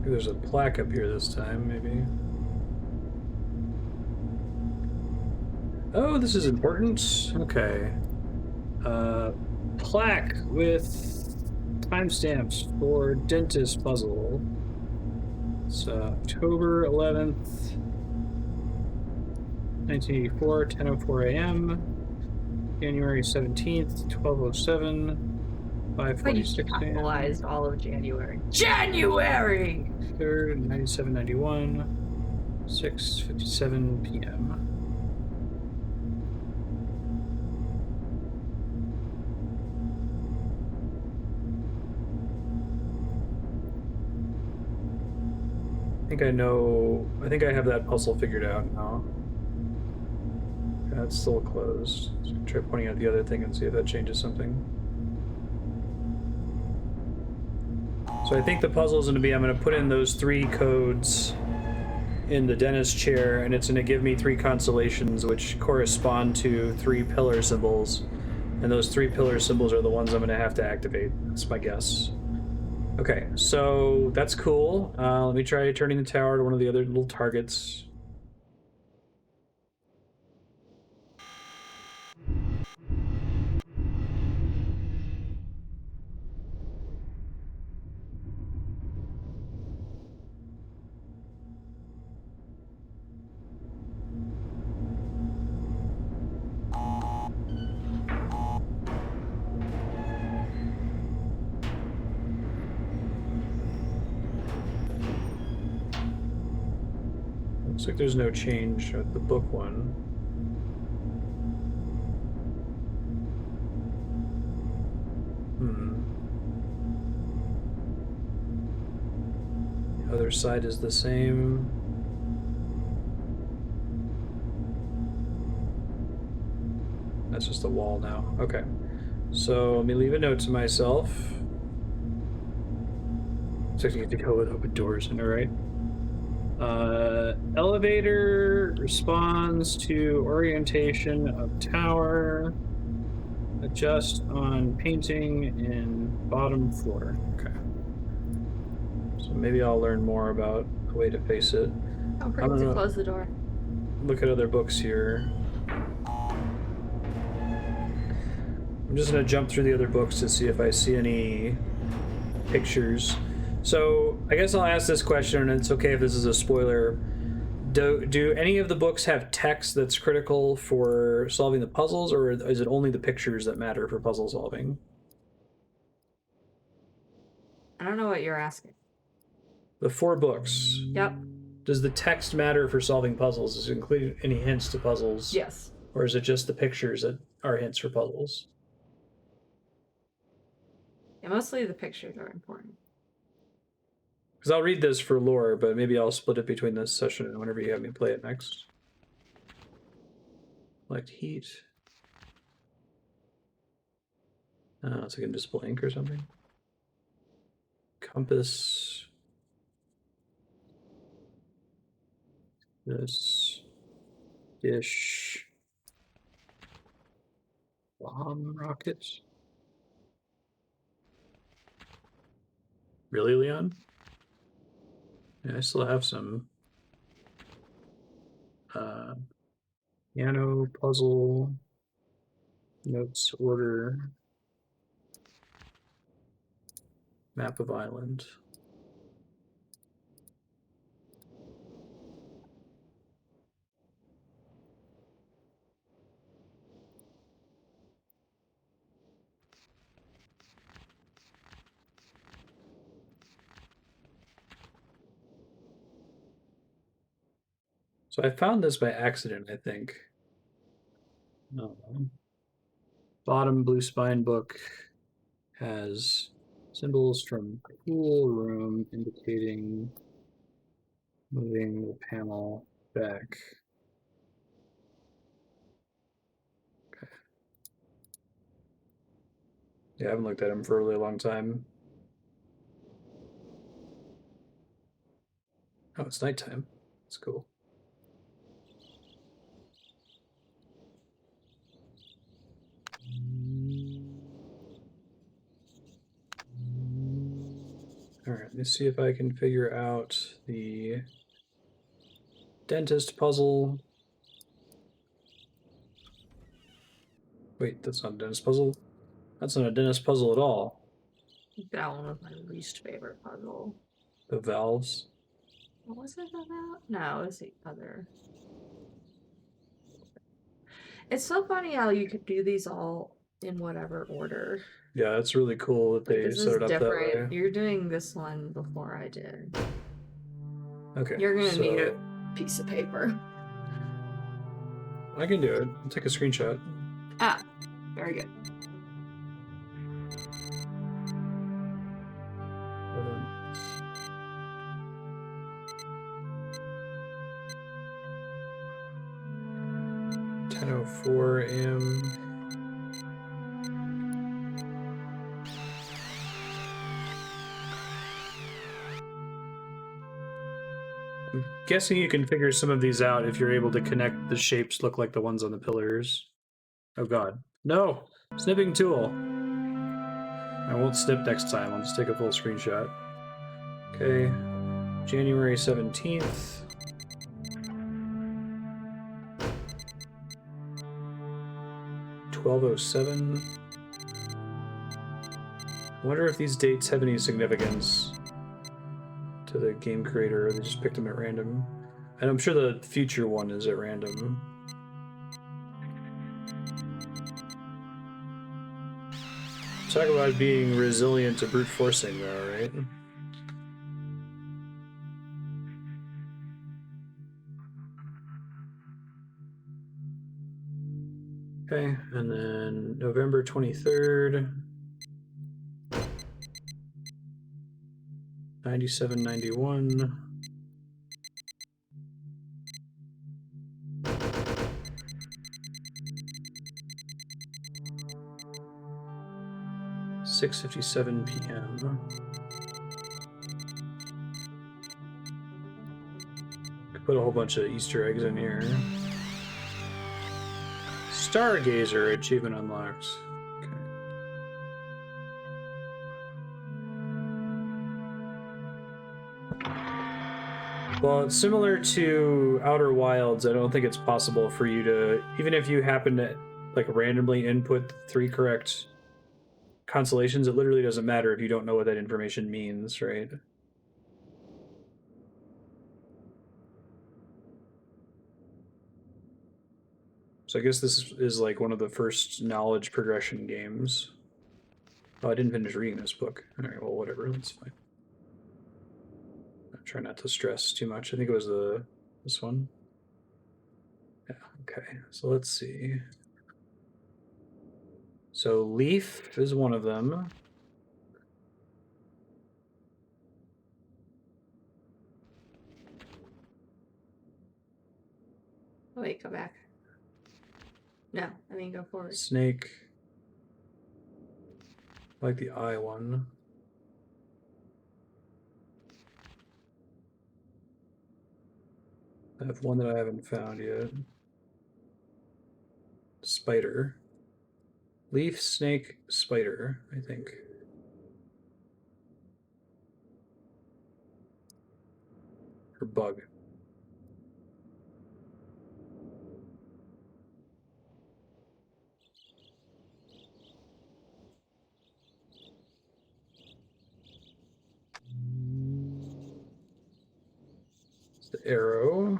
[SPEAKER 1] There's a plaque up here this time, maybe. Oh, this is important. Okay. Plaque with timestamps for dentist puzzle. It's October 11th, 1984, 10:04 a.m. January 17th, 12:07, 5:46 a.m.
[SPEAKER 5] Capitalized all of January. January!
[SPEAKER 1] 3rd, 9791, 6:57 p.m. I think I have that puzzle figured out now. That's still closed. So try pointing out the other thing and see if that changes something. So I think the puzzle is going to be I'm going to put in those 3 codes in the dentist chair, and it's going to give me 3 constellations which correspond to 3 pillar symbols. And those 3 pillar symbols are the ones I'm going to have to activate. That's my guess. Okay, so that's cool. Let me try turning the tower to one of the other little targets. Looks like there's no change with the book one. The other side is the same. That's just a wall now. Okay. So let me leave a note to myself. Expecting it to go with open doors, and alright. Elevator responds to orientation of tower. Adjust on painting in bottom floor. Okay. So maybe I'll learn more about the way to face it.
[SPEAKER 2] Don't forget to close the door.
[SPEAKER 1] Look at other books here. I'm just gonna jump through the other books to see if I see any pictures. So I guess I'll ask this question, and it's okay if this is a spoiler. Do any of the books have text that's critical for solving the puzzles, or is it only the pictures that matter for puzzle solving?
[SPEAKER 2] I don't know what you're asking.
[SPEAKER 1] The 4 books.
[SPEAKER 2] Yep.
[SPEAKER 1] Does the text matter for solving puzzles? Does it include any hints to puzzles?
[SPEAKER 2] Yes.
[SPEAKER 1] Or is it just the pictures that are hints for puzzles?
[SPEAKER 2] Yeah, mostly the pictures are important.
[SPEAKER 1] Because I'll read this for lore, but maybe I'll split it between this session and whenever you have me play it next. Select heat. It's like invisible ink or something. Compass. This. Dish. Bomb rocket. Really, Leon? Yeah, I still have some. Piano, puzzle, notes, order, map of island. So I found this by accident, I think. Bottom blue spine book has symbols from cool room indicating moving the panel back. Okay. Yeah, I haven't looked at them for a really long time. Oh, it's nighttime. That's cool. All right, let's see if I can figure out the dentist puzzle. Wait, that's not a dentist puzzle. That's not a dentist puzzle at all.
[SPEAKER 2] That one was my least favorite puzzle.
[SPEAKER 1] The valves.
[SPEAKER 2] What was it about? No, it was the other. It's so funny how you could do these all in whatever order.
[SPEAKER 1] Yeah, it's really cool that they
[SPEAKER 2] This
[SPEAKER 1] set
[SPEAKER 2] is
[SPEAKER 1] it up that way.
[SPEAKER 2] different. You're doing this one before I did.
[SPEAKER 1] Okay.
[SPEAKER 2] You're gonna
[SPEAKER 1] so
[SPEAKER 2] need a piece of paper.
[SPEAKER 1] I can do it. I'll take a screenshot.
[SPEAKER 2] Ah, very good.
[SPEAKER 1] Hold on. .10:04 a.m. I'm guessing you can figure some of these out if you're able to connect the shapes look like the ones on the pillars. Oh god. No! Snipping tool! I won't snip next time, I'll just take a full screenshot. Okay. January 17th. .1207. I wonder if these dates have any significance to the game creator, or they just picked them at random. And I'm sure the future one is at random. Talk about being resilient to brute forcing, though, right? Okay, and then November 23rd. 9791. $6:57 p.m. Could put a whole bunch of Easter eggs in here. Stargazer achievement unlocked. Okay. Well, similar to Outer Wilds, I don't think it's possible for you to, even if you happen to like randomly input 3 correct constellations, it literally doesn't matter if you don't know what that information means, right? So I guess this is like one of the first knowledge progression games. Oh, I didn't finish reading this book. All right, well, whatever, that's fine. I'll try not to stress too much. I think it was this one. Yeah, okay, so let's see. So Leaf is one of them.
[SPEAKER 2] Oh, wait, go back. No, I mean go forward.
[SPEAKER 1] Snake. I like the eye one. I have one that I haven't found yet. Spider. Leaf, snake, spider, I think. Or bug. It's the arrow.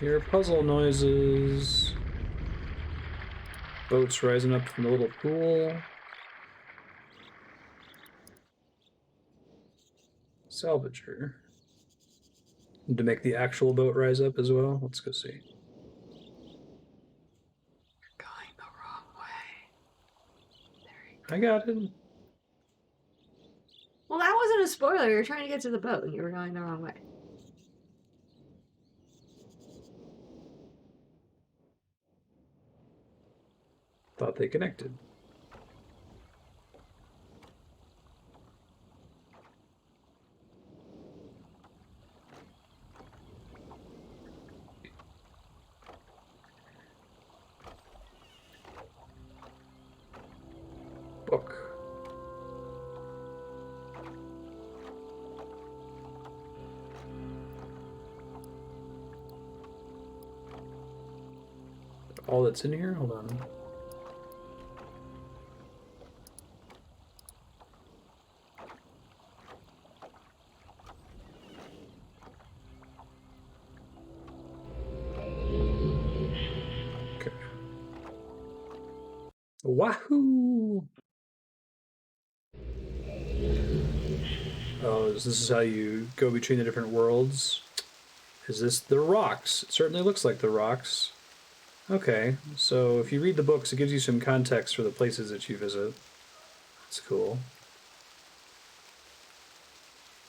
[SPEAKER 1] Hear puzzle noises. Boats rising up from the little pool. Salvager. And to make the actual boat rise up as well. Let's go see.
[SPEAKER 2] You're going the wrong way. There you go.
[SPEAKER 1] I got it.
[SPEAKER 2] Well, that wasn't a spoiler. You're trying to get to the boat and you were going the wrong way.
[SPEAKER 1] Thought they connected. Book. All that's in here? Hold on. Wahoo! Oh, this is how you go between the different worlds. Is this the rocks? It certainly looks like the rocks. Okay, so if you read the books, it gives you some context for the places that you visit. That's cool.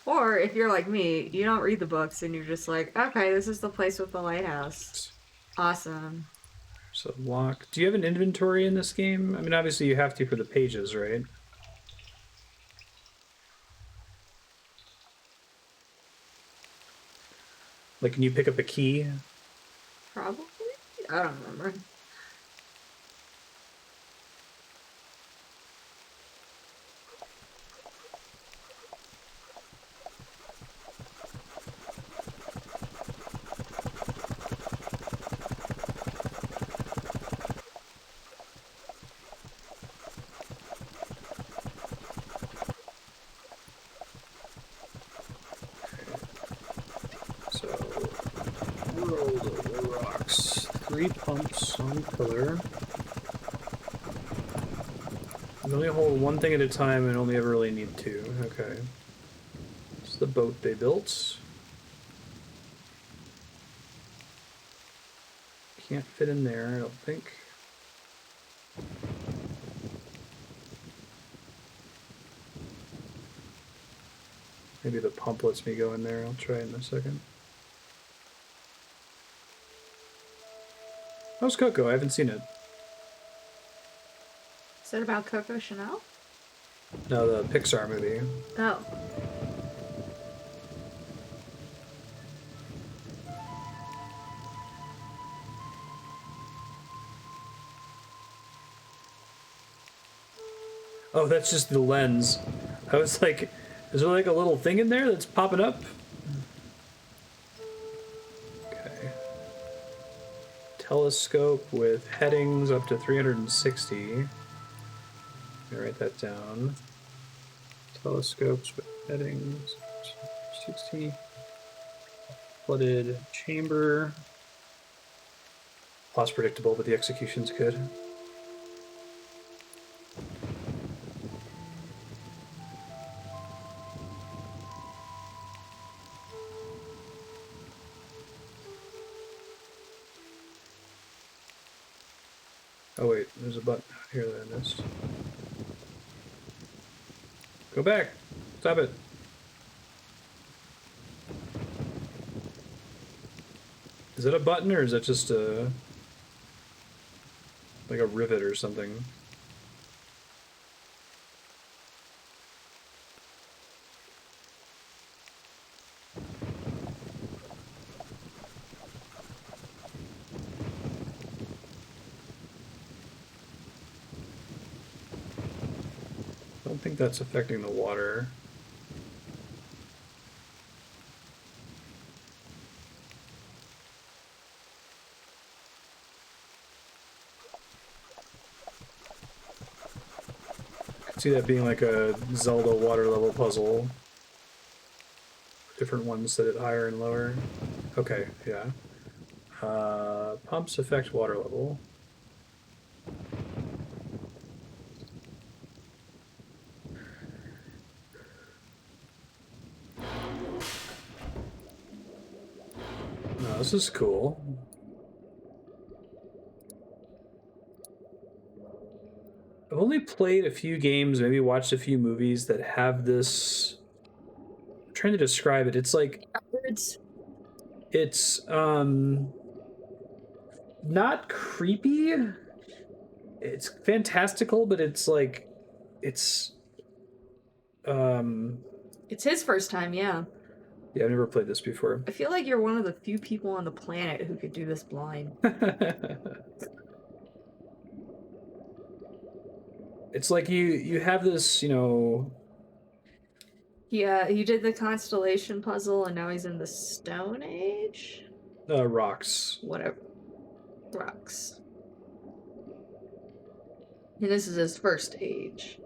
[SPEAKER 2] Or if you're like me, you don't read the books and you're just like, okay, this is the place with the lighthouse. Awesome.
[SPEAKER 1] So lock. Do you have an inventory in this game? I mean, obviously you have to for the pages, right? Like, can you pick up a key?
[SPEAKER 2] Probably? I don't remember.
[SPEAKER 1] So, world of the rocks. 3 pumps on pillar. You only hold one thing at a time and only ever really need two. Okay. It's the boat they built. Can't fit in there, I don't think. Maybe the pump lets me go in there. I'll try it in a second. How's Coco? I haven't seen it.
[SPEAKER 2] Is it about Coco Chanel?
[SPEAKER 1] No, the Pixar movie.
[SPEAKER 2] Oh.
[SPEAKER 1] Oh, that's just the lens. I was like, is there like a little thing in there that's popping up? Okay. Telescope with headings up to 360. Let me write that down. Telescopes with headings 60. Flooded chamber. Lots predictable, but the execution's good. Oh wait, there's a button out here that I missed. Go back! Stop it! Is that a button or is that just a... like a rivet or something? I don't think that's affecting the water. I could see that being like a Zelda water level puzzle. Different ones set it higher and lower. Okay, yeah. Pumps affect water level. Oh, this is cool. I've only played a few games, maybe watched a few movies that have this. I'm trying to describe it. It's like
[SPEAKER 5] Birds.
[SPEAKER 1] it's not creepy. It's fantastical, but it's like it's
[SPEAKER 2] It's his first time, yeah.
[SPEAKER 1] yeah, I've never played this before.
[SPEAKER 2] I feel like you're one of the few people on the planet who could do this blind.
[SPEAKER 1] It's like you have this, you know.
[SPEAKER 2] Yeah, he did the constellation puzzle and now he's in the Stone Age?
[SPEAKER 1] Rocks.
[SPEAKER 2] Whatever. Rocks. And this is his first age.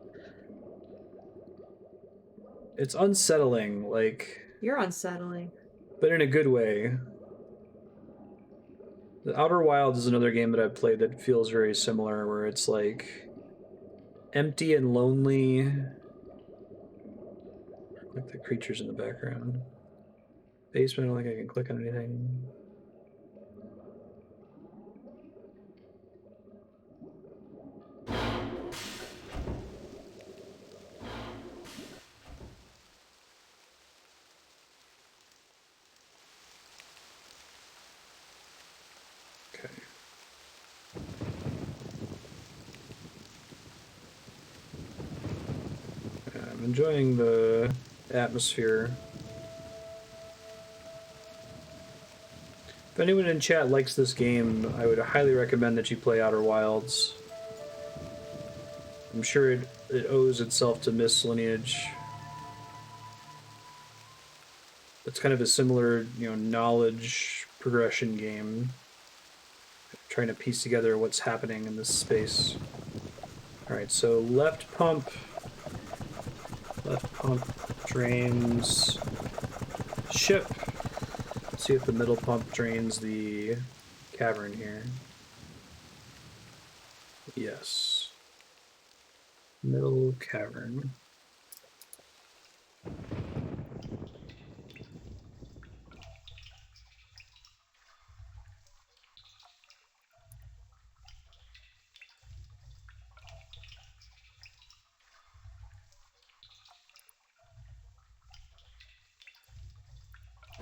[SPEAKER 1] It's unsettling, like,
[SPEAKER 2] You're unsettling.
[SPEAKER 1] but in a good way. The Outer Wilds is another game that I've played that feels very similar, where it's like empty and lonely. Like the creatures in the background. Basement, I don't think I can click on anything. Okay. I'm enjoying the atmosphere. If anyone in chat likes this game, I would highly recommend that you play Outer Wilds. I'm sure it owes itself to Myst lineage. It's kind of a similar, you know, knowledge progression game. Trying to piece together what's happening in this space. Alright, so left pump drains ship. Let's see if the middle pump drains the cavern here. Yes. Middle cavern.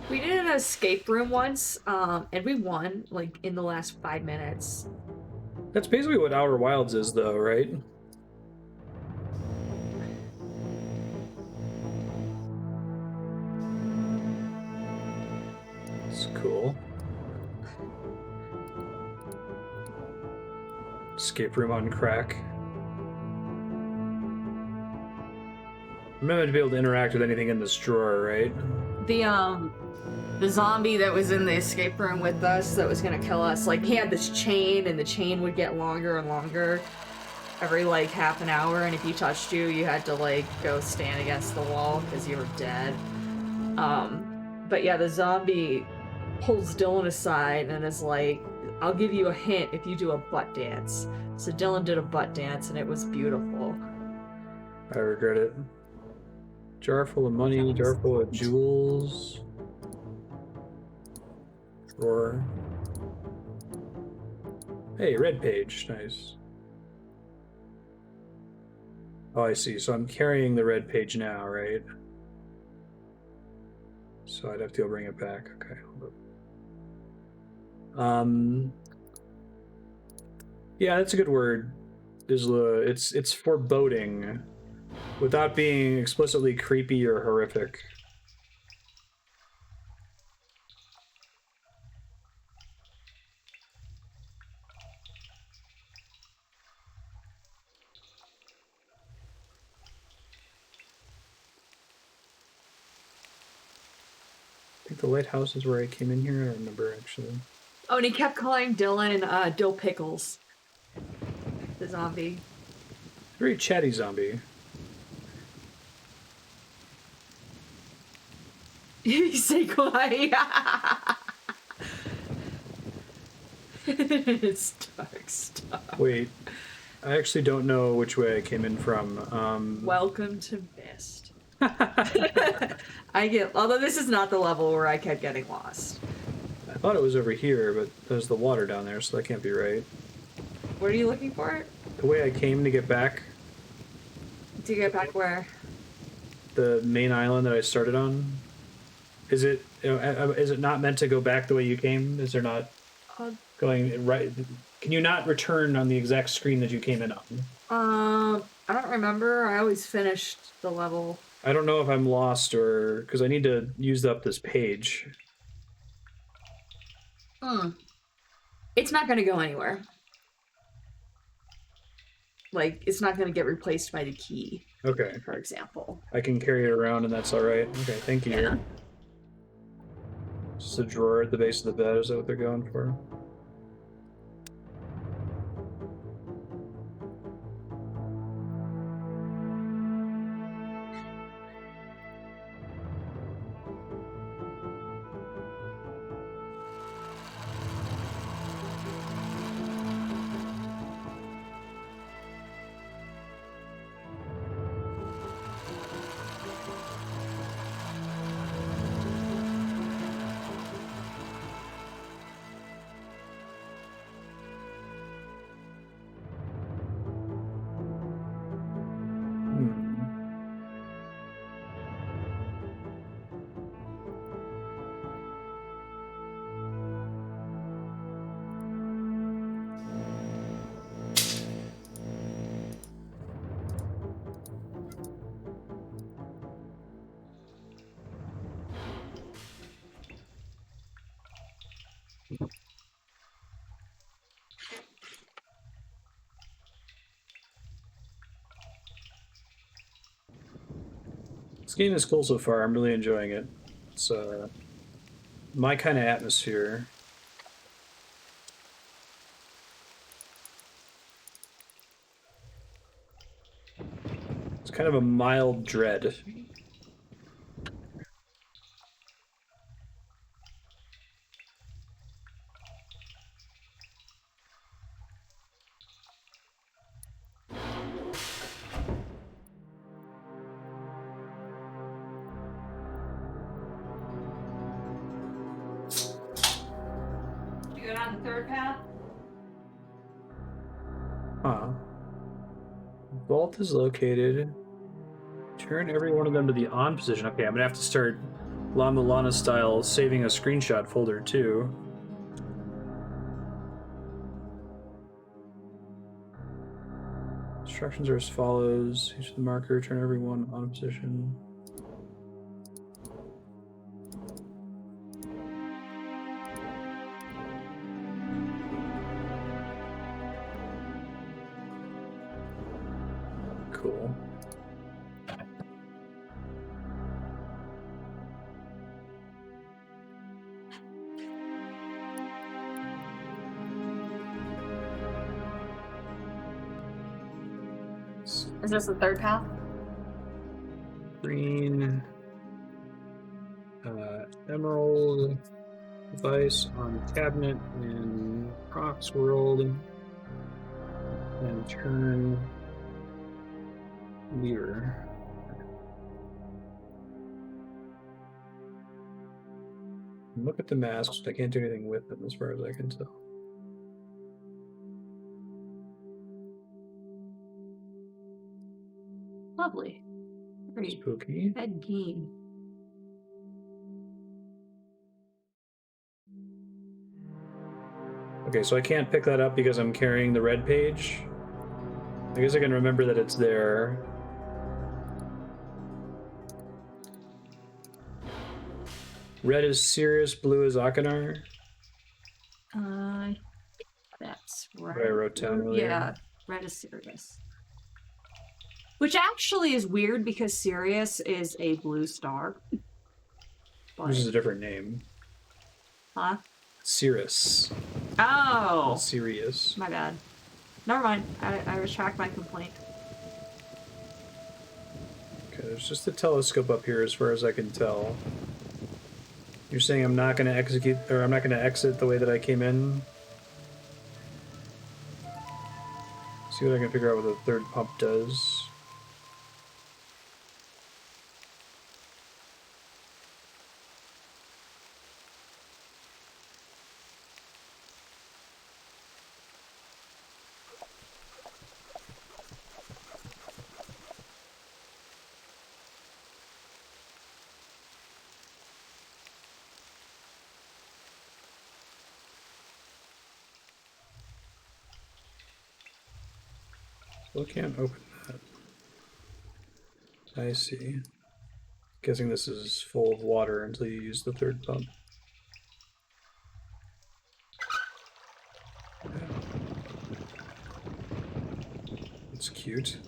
[SPEAKER 5] We did an escape room once, and we won, like, in the last 5 minutes.
[SPEAKER 1] That's basically what Outer Wilds is, though, right? It's cool. Escape room on crack. I'm not going to be able to interact with anything in this drawer, right?
[SPEAKER 5] The zombie that was in the escape room with us that was gonna kill us, like, he had this chain, and the chain would get longer and longer every, like, half an hour, and if you touched you had to, like, go stand against the wall because you were dead. But yeah, the zombie pulls Dylan aside and is like, I'll give you a hint if you do a butt dance. So Dylan did a butt dance, and it was beautiful.
[SPEAKER 1] I regret it. Jar full of money, jar full of jewels. Drawer. Hey, red page. Nice. Oh, I see. So I'm carrying the red page now, right? So I'd have to go bring it back. Okay. Yeah, that's a good word. It's foreboding, without being explicitly creepy or horrific. I think the lighthouse is where I came in here. I don't remember, actually.
[SPEAKER 5] Oh, and he kept calling Dylan Dill Pickles. The zombie.
[SPEAKER 1] Very chatty zombie.
[SPEAKER 5] Say quiet. It's dark stuff.
[SPEAKER 1] Wait, I actually don't know which way I came in from.
[SPEAKER 5] Welcome to Myst. Although this is not the level where I kept getting lost.
[SPEAKER 1] I thought it was over here, but there's the water down there, so that can't be right.
[SPEAKER 5] What are you looking for?
[SPEAKER 1] The way I came to get back,
[SPEAKER 5] To get back where?
[SPEAKER 1] the main island that I started on, is it not meant to go back the way you came? Is there not going right? Can you not return on the exact screen that you came in on?
[SPEAKER 5] I don't remember. I always finished the level.
[SPEAKER 1] I don't know if I'm lost or because I need to use up this page.
[SPEAKER 5] It's not going to go anywhere. Like, it's not going to get replaced by the key,
[SPEAKER 1] Okay,
[SPEAKER 5] for example.
[SPEAKER 1] I can carry it around and that's all right. Okay, thank you.
[SPEAKER 5] Yeah.
[SPEAKER 1] Just a drawer at the base of the bed. Is that what they're going for? This game is cool so far. I'm really enjoying it. It's my kind of atmosphere. It's kind of a mild dread. Huh. Vault is located. Turn every one of them to the on position. Okay, I'm gonna have to start La Mulana style saving a screenshot folder too. Instructions are as follows. Use the marker, turn everyone on position. Cool.
[SPEAKER 5] Is this the third path?
[SPEAKER 1] Green. Emerald. Device on cabinet in Prox World. And turn lever. Look at the masks. I can't do anything with them as far as I can tell.
[SPEAKER 5] Lovely. Very
[SPEAKER 1] Spooky.
[SPEAKER 5] head game.
[SPEAKER 1] Okay, so I can't pick that up because I'm carrying the red page. I guess I can remember that it's there. Red is Sirrus, blue is Achenar.
[SPEAKER 5] That's right.
[SPEAKER 1] What I wrote down earlier.
[SPEAKER 5] Yeah, red is Sirius. Which actually is weird because Sirius is a blue star. But...
[SPEAKER 1] Which is a different name.
[SPEAKER 5] Huh?
[SPEAKER 1] Sirrus.
[SPEAKER 5] Oh!
[SPEAKER 1] Sirius.
[SPEAKER 5] My bad. Never mind. I retract my complaint.
[SPEAKER 1] Okay, there's just a telescope up here as far as I can tell. You're saying I'm not going to execute, or I'm not going to exit the way that I came in? See what I can figure out what the third pump does. Still can't open that. I see. Guessing this is full of water until you use the third pump. It's cute.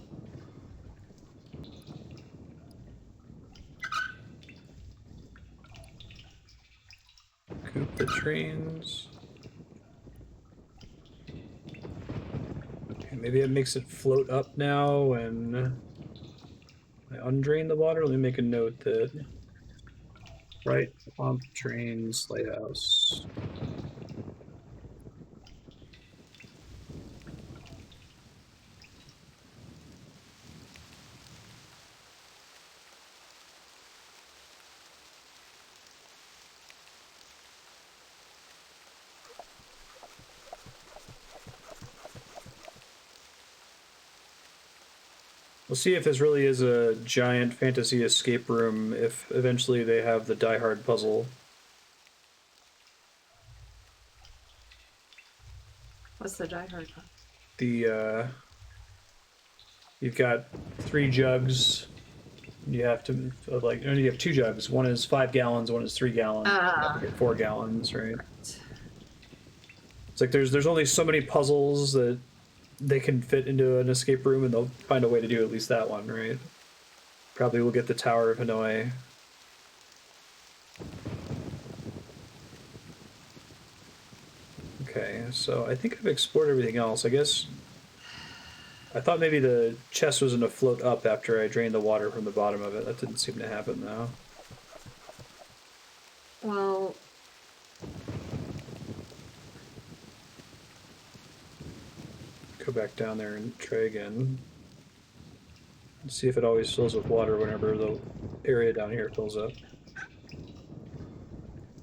[SPEAKER 1] Coop the trains. Okay, maybe it makes it float up now and I undrain the water. Let me make a note that right pump trains lighthouse. We'll see if this really is a giant fantasy escape room, if eventually they have the Die Hard puzzle.
[SPEAKER 5] What's the Die Hard one?
[SPEAKER 1] The, you've got 3 jugs. You have to, like, no, you have 2 jugs. One is 5 gallons, one is 3 gallons. You have to get 4 gallons, right? It's like there's only so many puzzles that they can fit into an escape room, and they'll find a way to do at least that one, right? Probably we'll get the Tower of Hanoi. Okay, so I think I've explored everything else. I guess I thought maybe the chest was going to float up after I drained the water from the bottom of it. That didn't seem to happen, though.
[SPEAKER 5] Well...
[SPEAKER 1] Go back down there and try again. And see if it always fills with water whenever the area down here fills up.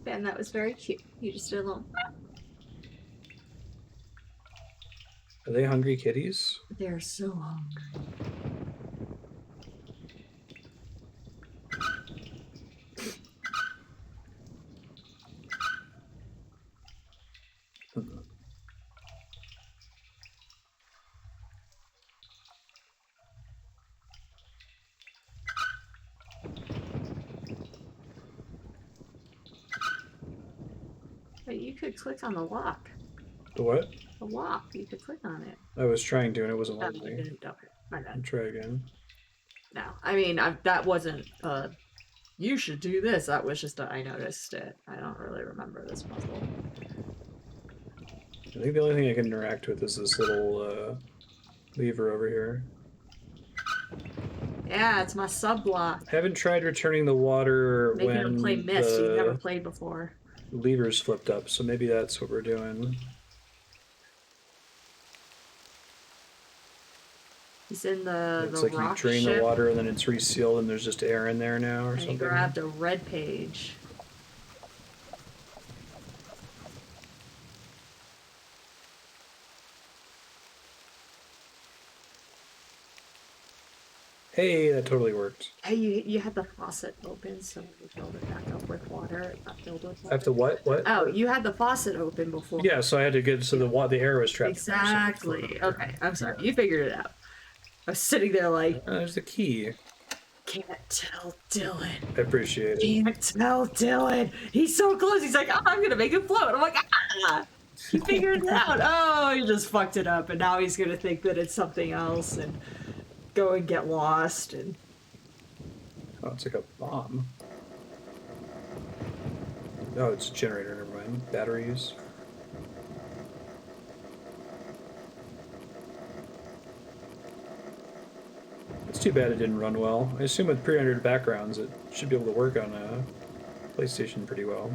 [SPEAKER 5] Ben, that was very cute. You just did a little...
[SPEAKER 1] Are they hungry kitties?
[SPEAKER 5] They're so hungry. But you could click on the lock.
[SPEAKER 1] The what?
[SPEAKER 5] The lock. You could click on it.
[SPEAKER 1] I was trying to and it wasn't
[SPEAKER 5] Oh,
[SPEAKER 1] letting
[SPEAKER 5] you
[SPEAKER 1] me.
[SPEAKER 5] didn't. Okay. My
[SPEAKER 1] I'll
[SPEAKER 5] bad.
[SPEAKER 1] try again.
[SPEAKER 5] No. I mean, that wasn't, you should do this. That was just I noticed it. I don't really remember this puzzle.
[SPEAKER 1] I think the only thing I can interact with is this little lever over here.
[SPEAKER 5] Yeah, it's my sub block.
[SPEAKER 1] I haven't tried returning the water
[SPEAKER 5] Making
[SPEAKER 1] when
[SPEAKER 5] him play Myst. He's never
[SPEAKER 1] the
[SPEAKER 5] played before.
[SPEAKER 1] levers flipped up, so maybe that's what we're doing.
[SPEAKER 5] He's in the
[SPEAKER 1] It's like you
[SPEAKER 5] rock
[SPEAKER 1] drain
[SPEAKER 5] ship,
[SPEAKER 1] the water and then it's resealed and there's just air in there now or
[SPEAKER 5] and he
[SPEAKER 1] something.
[SPEAKER 5] grabbed a red page.
[SPEAKER 1] Hey, that totally worked.
[SPEAKER 5] Hey, you had the faucet open, so you filled it back up with water. It's not filled with
[SPEAKER 1] I
[SPEAKER 5] water.
[SPEAKER 1] have to what? What?
[SPEAKER 5] Oh, you had the faucet open before.
[SPEAKER 1] Yeah, so I had to get so the air was trapped.
[SPEAKER 5] Exactly. Okay, I'm sorry. You figured it out. I was sitting there like,
[SPEAKER 1] There's the key.
[SPEAKER 5] can't tell Dylan.
[SPEAKER 1] I appreciate it.
[SPEAKER 5] Can't tell Dylan. He's so close. He's like, oh, I'm gonna make it float. I'm like, ah. He figured it out. Oh, he just fucked it up, and now he's gonna think that it's something else and go and get lost. And
[SPEAKER 1] Oh, it's like a bomb. Oh, it's a generator. Never mind. Batteries. It's too bad it didn't run well. I assume with pre-rendered backgrounds, it should be able to work on a PlayStation pretty well.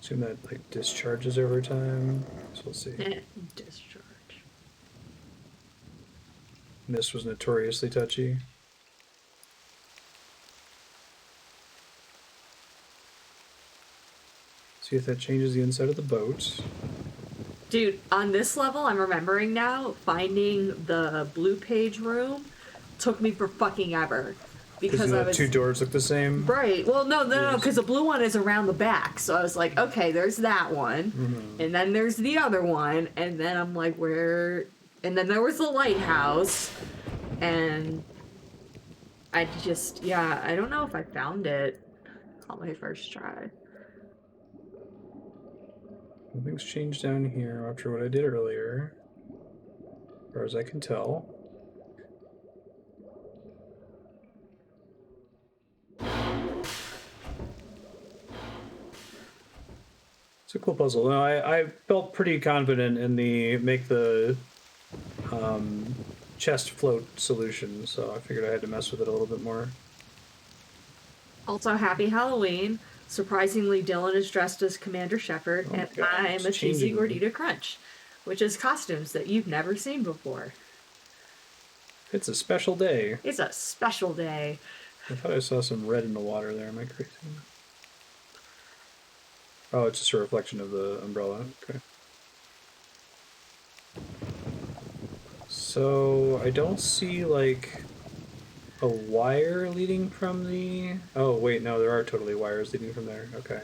[SPEAKER 1] Assume that like discharges over time. So we'll see.
[SPEAKER 5] discharge.
[SPEAKER 1] Myst was notoriously touchy. See if that changes the inside of the boat.
[SPEAKER 5] Dude, on this level, I'm remembering now, finding the blue page room took me for fucking ever. Because
[SPEAKER 1] the
[SPEAKER 5] I was...
[SPEAKER 1] two doors look the same.
[SPEAKER 5] Right. Well, no, because the blue one is around the back. So I was like, okay, there's that one. And then there's the other one. And then I'm like, where... And then there was the lighthouse. And I just... Yeah, I don't know if I found it on my first try.
[SPEAKER 1] Nothing's changed down here after what I did earlier. As far as I can tell. It's a cool puzzle. No, I felt pretty confident in the make the chest float solution, so I figured I had to mess with it a little bit more.
[SPEAKER 5] Also, happy Halloween. Surprisingly, Dylan is dressed as Commander Shepard,
[SPEAKER 1] Oh my
[SPEAKER 5] and
[SPEAKER 1] God,
[SPEAKER 5] I'm
[SPEAKER 1] it's
[SPEAKER 5] a cheesy
[SPEAKER 1] changing.
[SPEAKER 5] gordita crunch, which is costumes that you've never seen before.
[SPEAKER 1] It's a special day.
[SPEAKER 5] It's a special day.
[SPEAKER 1] I thought I saw some red in the water there. Am I crazy? Oh, it's just a reflection of the umbrella. Okay. So I don't see like a wire leading from the... Oh, wait, no, there are totally wires leading from there. Okay.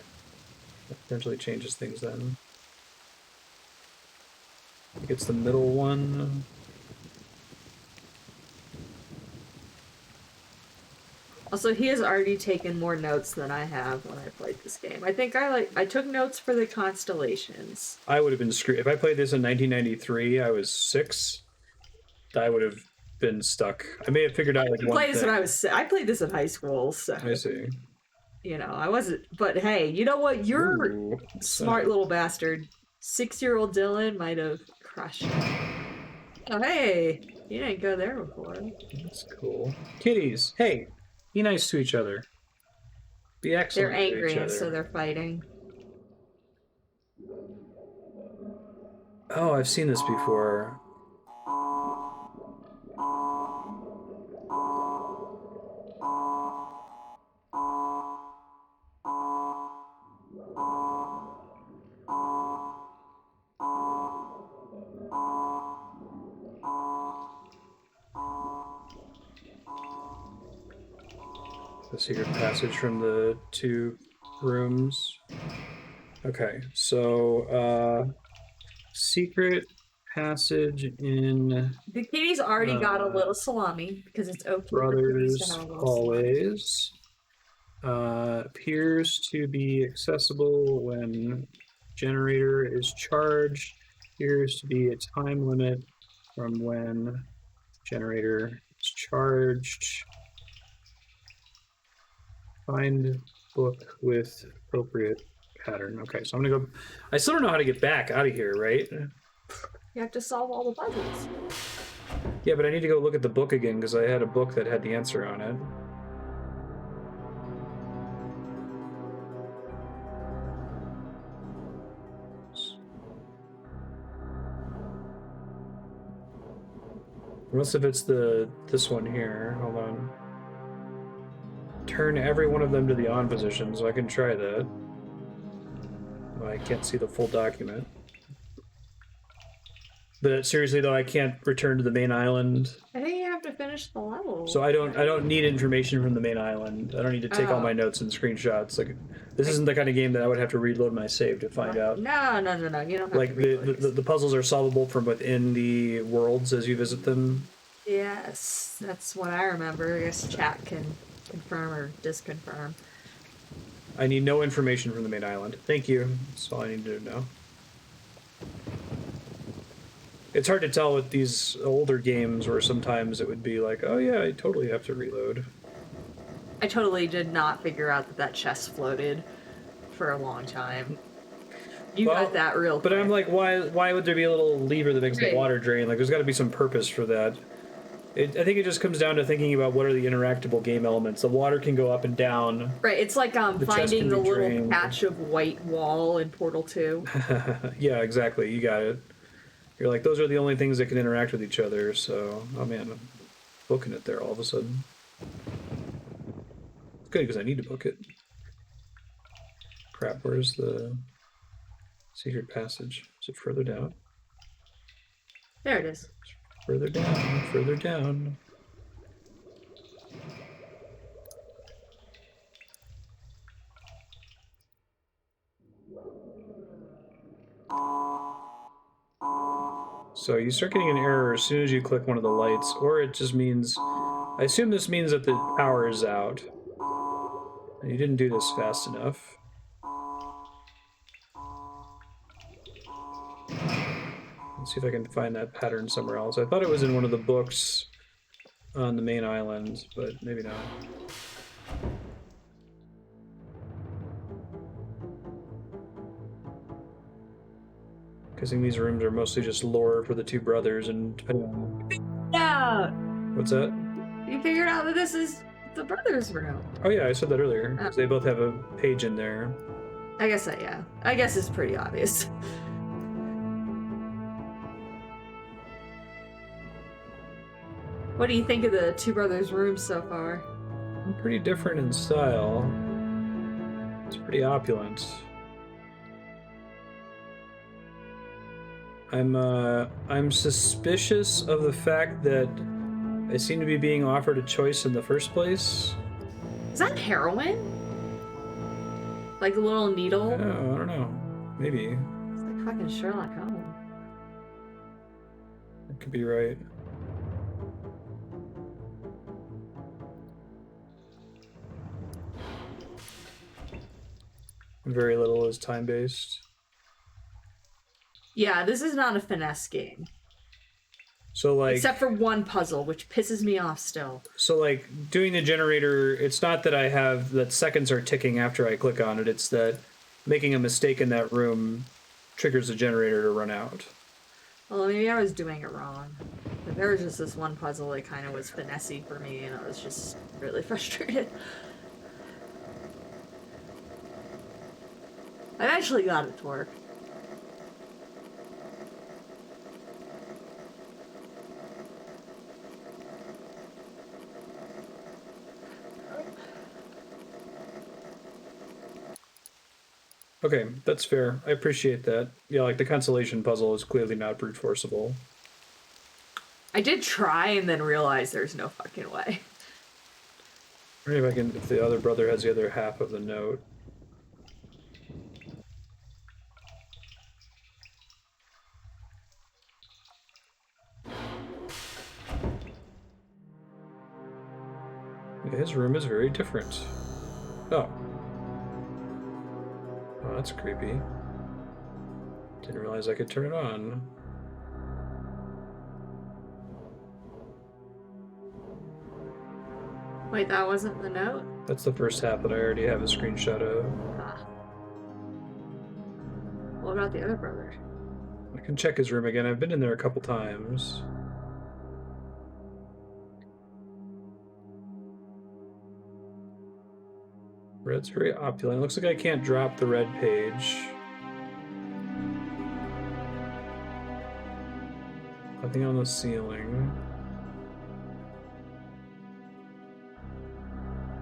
[SPEAKER 1] That potentially changes things then. I think it's the middle one.
[SPEAKER 5] Also, he has already taken more notes than I have when I played this game. I think I took notes for the constellations.
[SPEAKER 1] I would have been screwed. If I played this in 1993, I was 6. I would have been stuck. I may have figured out like one
[SPEAKER 5] Played this
[SPEAKER 1] thing.
[SPEAKER 5] when I played this in high school, so
[SPEAKER 1] I see.
[SPEAKER 5] you know I wasn't. But hey, you know what? You're
[SPEAKER 1] Ooh, what's
[SPEAKER 5] smart
[SPEAKER 1] that?
[SPEAKER 5] little bastard. 6-year-old Dylan might have crushed it. Oh hey, you didn't go there before.
[SPEAKER 1] That's cool. Kitties, hey, be nice to each other. Be excellent
[SPEAKER 5] They're angry,
[SPEAKER 1] to each
[SPEAKER 5] and
[SPEAKER 1] other.
[SPEAKER 5] so they're fighting.
[SPEAKER 1] Oh, I've seen this before. The secret passage from the 2 rooms. Okay, so secret passage in
[SPEAKER 5] The kitty's already got a little salami because it's okay for kitties to
[SPEAKER 1] Brothers
[SPEAKER 5] have a little salami.
[SPEAKER 1] hallways. Appears to be accessible when generator is charged. Appears to be a time limit from when generator is charged. Find book with appropriate pattern. Okay, so I'm gonna go. I still don't know how to get back out of here, right?
[SPEAKER 5] You have to solve all the puzzles.
[SPEAKER 1] Yeah, but I need to go look at the book again because I had a book that had the answer on it. Unless if it's this one here. Hold on. Turn every one of them to the on position, so I can try that. Well, I can't see the full document. But seriously though, I can't return to the main island.
[SPEAKER 5] I think you have to finish the level.
[SPEAKER 1] So I don't need information from the main island. I don't need to take all
[SPEAKER 5] Oh.
[SPEAKER 1] my notes and screenshots. Like, this isn't the kind of game that I would have to reload my save to find out.
[SPEAKER 5] No. You don't have
[SPEAKER 1] Like
[SPEAKER 5] to reload it.
[SPEAKER 1] the puzzles are solvable from within the worlds as you visit them.
[SPEAKER 5] Yes, that's what I remember. I guess chat can confirm or disconfirm.
[SPEAKER 1] I need no information from the main island. Thank you. That's all I need to know. It's hard to tell with these older games where sometimes it would be like, oh yeah, I totally have to reload.
[SPEAKER 5] I totally did not figure out that chest floated for a long time. You
[SPEAKER 1] Well,
[SPEAKER 5] got that real quick.
[SPEAKER 1] But I'm like, why would there be a little lever that makes the
[SPEAKER 5] Right.
[SPEAKER 1] water drain? Like, there's got to be some purpose for that. I think it just comes down to thinking about what are the interactable game elements. The water can go up and down.
[SPEAKER 5] Right, it's like
[SPEAKER 1] chest
[SPEAKER 5] finding
[SPEAKER 1] can
[SPEAKER 5] the
[SPEAKER 1] be
[SPEAKER 5] little
[SPEAKER 1] drained.
[SPEAKER 5] patch of white wall in Portal 2.
[SPEAKER 1] Yeah, exactly. You got it. You're like, those are the only things that can interact with each other. So, oh man, I'm booking it there all of a sudden. It's good because I need to book it. Crap, where's the secret passage? Is it further down?
[SPEAKER 5] There it is.
[SPEAKER 1] Further down, further down. So you start getting an error as soon as you click one of the lights, or it just means, I assume this means that the power is out. And you didn't do this fast enough. Let's see if I can find that pattern somewhere else. I thought it was in one of the books on the main island, but maybe not. Guessing these rooms are mostly just lore for the 2 brothers, and depending on...
[SPEAKER 5] Yeah!
[SPEAKER 1] What's that?
[SPEAKER 5] You figured out that this is the brothers' room.
[SPEAKER 1] Oh yeah, I said that earlier. 'Cause they both have a page in there.
[SPEAKER 5] I guess yeah. I guess it's pretty obvious. What do you think of the 2 brothers' rooms so far?
[SPEAKER 1] Pretty different in style. It's pretty opulent. I'm suspicious of the fact that I seem to be being offered a choice in the first place.
[SPEAKER 5] Is that heroin? Like a little needle?
[SPEAKER 1] I don't know. Maybe.
[SPEAKER 5] It's like fucking Sherlock Holmes.
[SPEAKER 1] That could be right. Very little is time-based.
[SPEAKER 5] Yeah, this is not a finesse game.
[SPEAKER 1] So like,
[SPEAKER 5] Except for one puzzle, which pisses me off still.
[SPEAKER 1] so like doing the generator, it's not that I have that seconds are ticking after I click on it. It's that making a mistake in that room triggers the generator to run out.
[SPEAKER 5] Well, maybe I was doing it wrong. But there was just this one puzzle that kind of was finessey for me, and I was just really frustrated. I eventually got it to work.
[SPEAKER 1] Okay, that's fair. I appreciate that. Yeah, like the constellation puzzle is clearly not brute forceable.
[SPEAKER 5] I did try and then realize there's no fucking way.
[SPEAKER 1] Maybe if I can, if the other brother has the other half of the note. His room is very different. Oh. Oh, that's creepy. Didn't realize I could turn it on.
[SPEAKER 2] Wait, that wasn't the note?
[SPEAKER 1] That's the first half that I already have a screenshot of.
[SPEAKER 2] Ah. What about the other brother?
[SPEAKER 1] I can check his room again. I've been in there a couple times. Red's very opulent. Looks like I can't drop the red page. Nothing on the ceiling.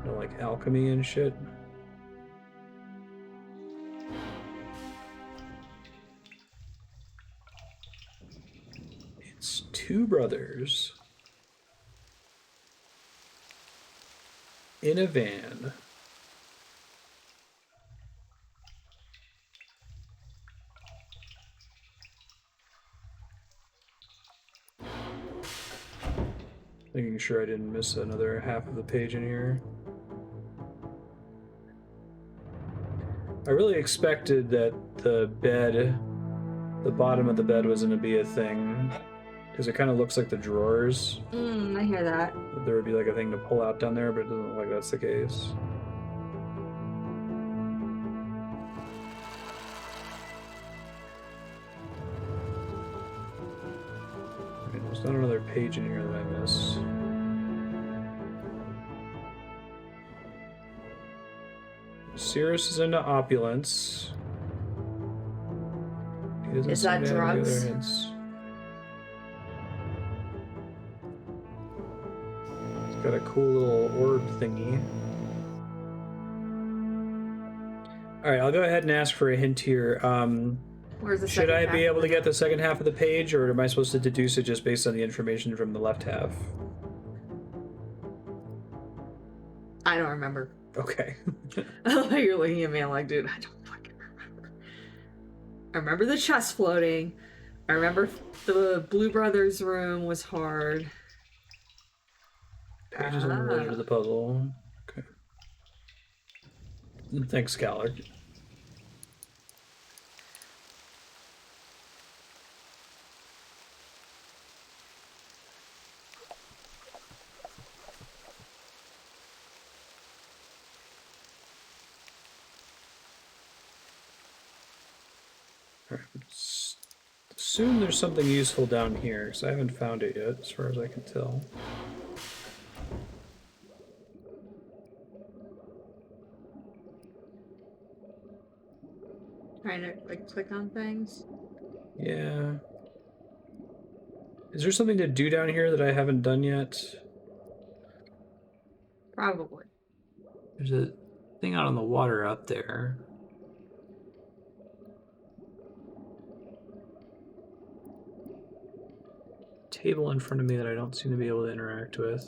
[SPEAKER 1] No, like alchemy and shit. It's two brothers in a van. Making sure I didn't miss another half of the page in here. I really expected that the bed, the bottom of the bed was going to be a thing, because it kind of looks like the drawers.
[SPEAKER 2] I hear that.
[SPEAKER 1] There would be like a thing to pull out down there, but it doesn't look like that's the case. Okay, there's not another page in here that I missed. Sirrus is into opulence. He doesn't
[SPEAKER 2] Is
[SPEAKER 1] seem
[SPEAKER 2] that
[SPEAKER 1] to have any
[SPEAKER 2] drugs?
[SPEAKER 1] other hints. He's got a cool little orb thingy. Alright, I'll go ahead and ask for a hint here.
[SPEAKER 2] Where's the
[SPEAKER 1] Should
[SPEAKER 2] second
[SPEAKER 1] I
[SPEAKER 2] half
[SPEAKER 1] be able
[SPEAKER 2] of
[SPEAKER 1] to
[SPEAKER 2] the
[SPEAKER 1] get the
[SPEAKER 2] note?
[SPEAKER 1] second half of the page, or am I supposed to deduce it just based on the information from the left half?
[SPEAKER 2] I don't remember.
[SPEAKER 1] Okay.
[SPEAKER 2] I love how you're looking at me. I'm like, dude, I don't fucking remember. I remember the chest floating. I remember the Blue Brothers room was hard.
[SPEAKER 1] Pages unrelated to the puzzle. Okay. Thanks, Scalar. Alright, assume there's something useful down here, because I haven't found it yet, as far as I can tell.
[SPEAKER 2] Trying to like click on things.
[SPEAKER 1] Yeah. Is there something to do down here that I haven't done yet?
[SPEAKER 2] Probably.
[SPEAKER 1] There's a thing out on the water out there. Table in front of me that I don't seem to be able to interact with.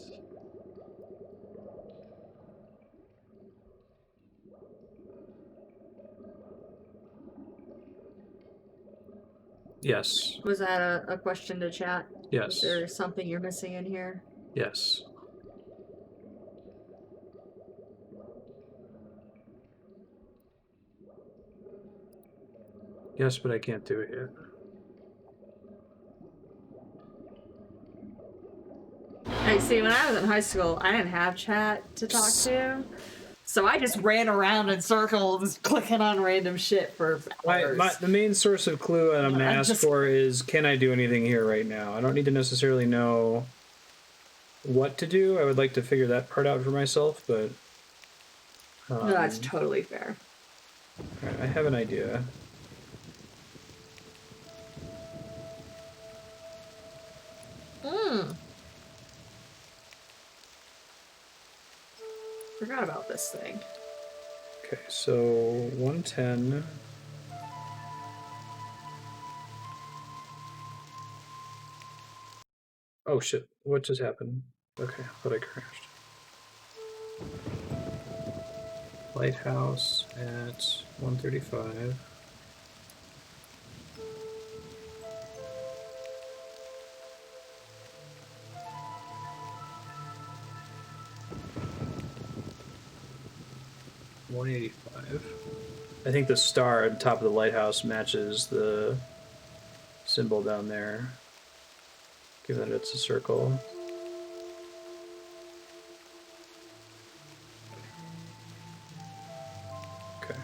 [SPEAKER 1] Yes.
[SPEAKER 2] Was that a question to chat?
[SPEAKER 1] Yes.
[SPEAKER 2] Is there something you're missing in here?
[SPEAKER 1] Yes. Yes, but I can't do it yet.
[SPEAKER 2] Hey, see, when I was in high school, I didn't have chat to talk to. So I just ran around in circles, clicking on random shit for hours.
[SPEAKER 1] The main source of clue that I'm going to
[SPEAKER 2] I
[SPEAKER 1] ask
[SPEAKER 2] just-
[SPEAKER 1] for is, can I do anything here right now? I don't need to necessarily know what to do. I would like to figure that part out for myself, but...
[SPEAKER 2] No, that's totally fair.
[SPEAKER 1] Alright, I have an idea.
[SPEAKER 2] Forgot about this thing.
[SPEAKER 1] Okay, so 110. Oh shit, what just happened? Okay, I thought I crashed. Lighthouse at 135. $185. I think the star at the top of the lighthouse matches the symbol down there, given that it's a circle. Okay.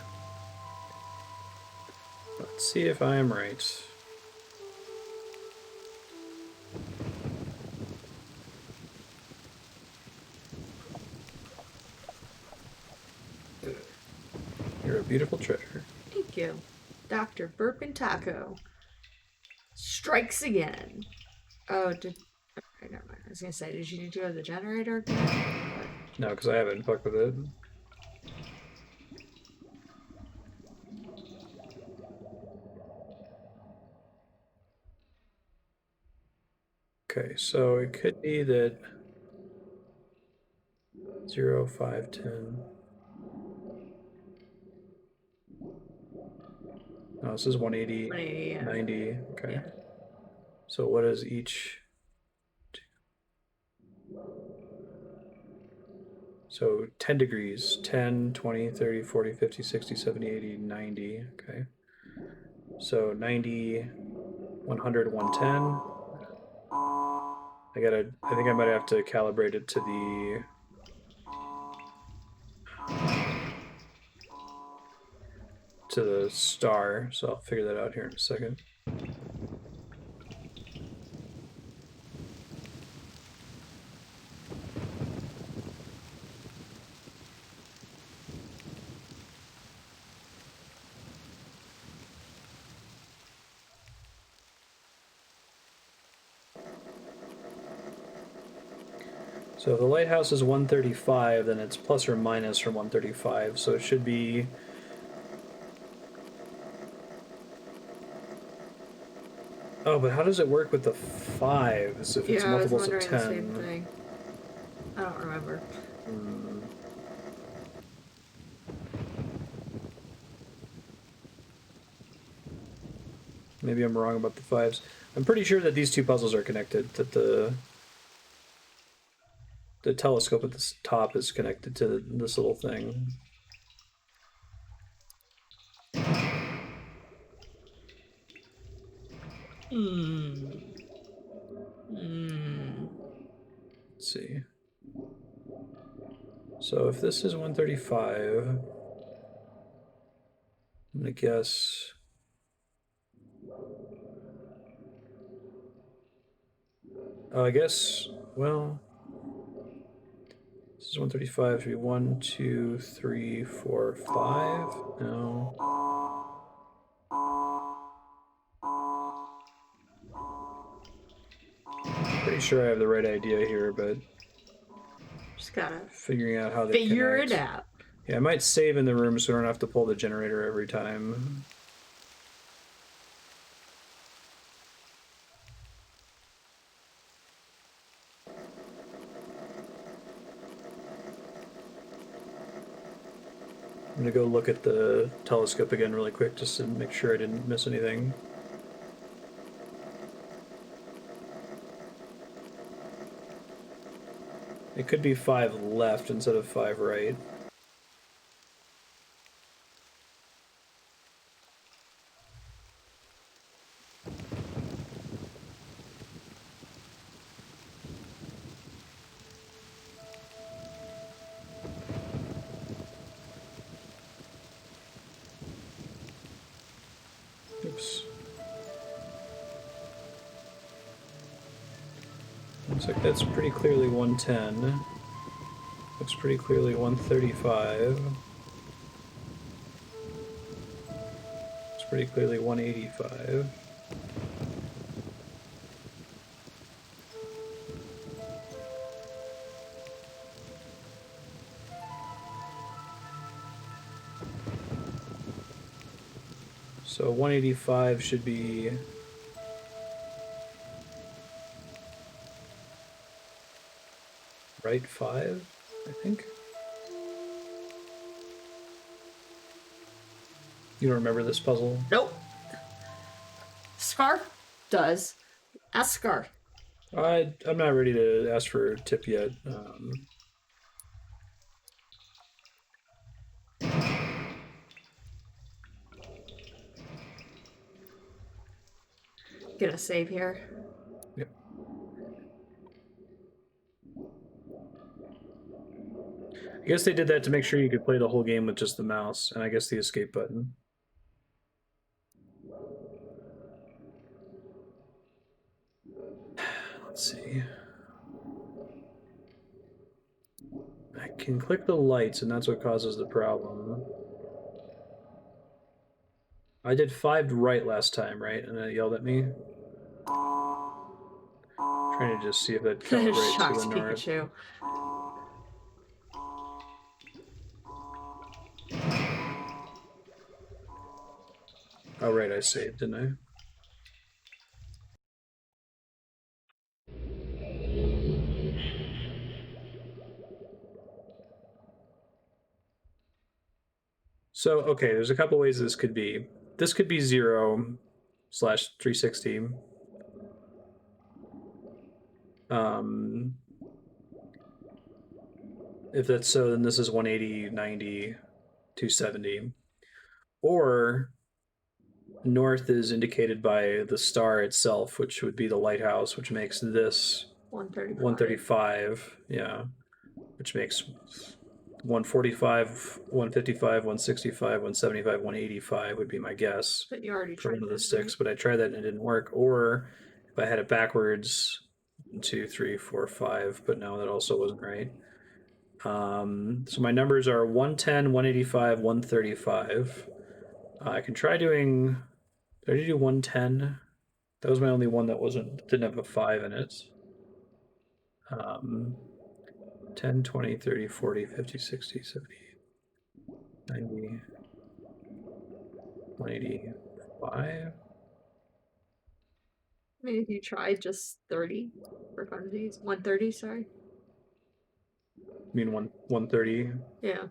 [SPEAKER 1] Let's see if I am right. You're a beautiful treasure.
[SPEAKER 5] Thank you. Dr. Burpin Taco strikes again. Oh, did. Okay, never mind. I was gonna say, did you need to go to the generator again?
[SPEAKER 1] No, because I haven't fucked with it. Okay, so it could be that 0, 5, 10. No, this is 180,
[SPEAKER 5] 180, yeah.
[SPEAKER 1] 90. Okay.
[SPEAKER 5] Yeah.
[SPEAKER 1] So what is each? So 10 degrees, 10, 20, 30, 40, 50, 60, 70, 80, 90. Okay. So 90, 100, 110. I think I might have to calibrate it to the star. So I'll figure that out here in a second. So if the lighthouse is 135, then it's plus or minus from 135. So it should be. Oh, but how does it work with the 5s if it's
[SPEAKER 5] Yeah, I was
[SPEAKER 1] multiples of
[SPEAKER 5] wondering
[SPEAKER 1] 10?
[SPEAKER 5] the same thing. I don't remember.
[SPEAKER 1] Maybe I'm wrong about the 5s. I'm pretty sure that these two puzzles are connected, that the telescope at the top is connected to this little thing. Let's see. So if this is 135, I'm gonna guess. I guess, well, this is 135, should be 1, 2, 3, 4, 5. No. Pretty sure I have the right idea here, but
[SPEAKER 5] Just gotta
[SPEAKER 1] figuring out how they
[SPEAKER 5] figure
[SPEAKER 1] connect.
[SPEAKER 5] it out.
[SPEAKER 1] Yeah, I might save in the room so I don't have to pull the generator every time. I'm gonna go look at the telescope again really quick just to make sure I didn't miss anything. It could be 5 left instead of 5 right. Oops. Looks like that's pretty clearly 110. Looks pretty clearly 135. It's pretty clearly 185. So 185 should be right 5, I think. You don't remember this puzzle?
[SPEAKER 5] Nope. Scar does. Ask Scar.
[SPEAKER 1] I'm not ready to ask for a tip yet.
[SPEAKER 5] Get a save here.
[SPEAKER 1] Yep. I guess they did that to make sure you could play the whole game with just the mouse, and I guess the escape button. Let's see. I can click the lights, and that's what causes the problem. I did 5 right last time, right? And it yelled at me. Trying to just see if it calibrates
[SPEAKER 5] Shocked
[SPEAKER 1] to the north.
[SPEAKER 5] Pikachu.
[SPEAKER 1] Oh, right, I saved, didn't I? So, okay, there's a couple ways this could be. This could be 0/360. If that's so, then this is 180, 90, 270. Or north is indicated by the star itself, which would be the lighthouse, which makes this 135. Yeah, which makes 145, 155, 165, 175, 185 would be my guess.
[SPEAKER 5] But you already
[SPEAKER 1] For
[SPEAKER 5] tried
[SPEAKER 1] one of the
[SPEAKER 5] that,
[SPEAKER 1] 6,
[SPEAKER 5] right?
[SPEAKER 1] but I tried that and it didn't work. Or if I had it backwards, 2, 3, 4, 5, but no, that also wasn't right. So my numbers are 110, 185, 135. I can try doing. Did I do 110? That was my only one that didn't have a 5 in it. 10, 20, 30, 40, 50, 60, 70, 90, 185.
[SPEAKER 5] I mean, if you tried just 30 for funsies, 130, sorry.
[SPEAKER 1] I mean 130.
[SPEAKER 5] Yeah.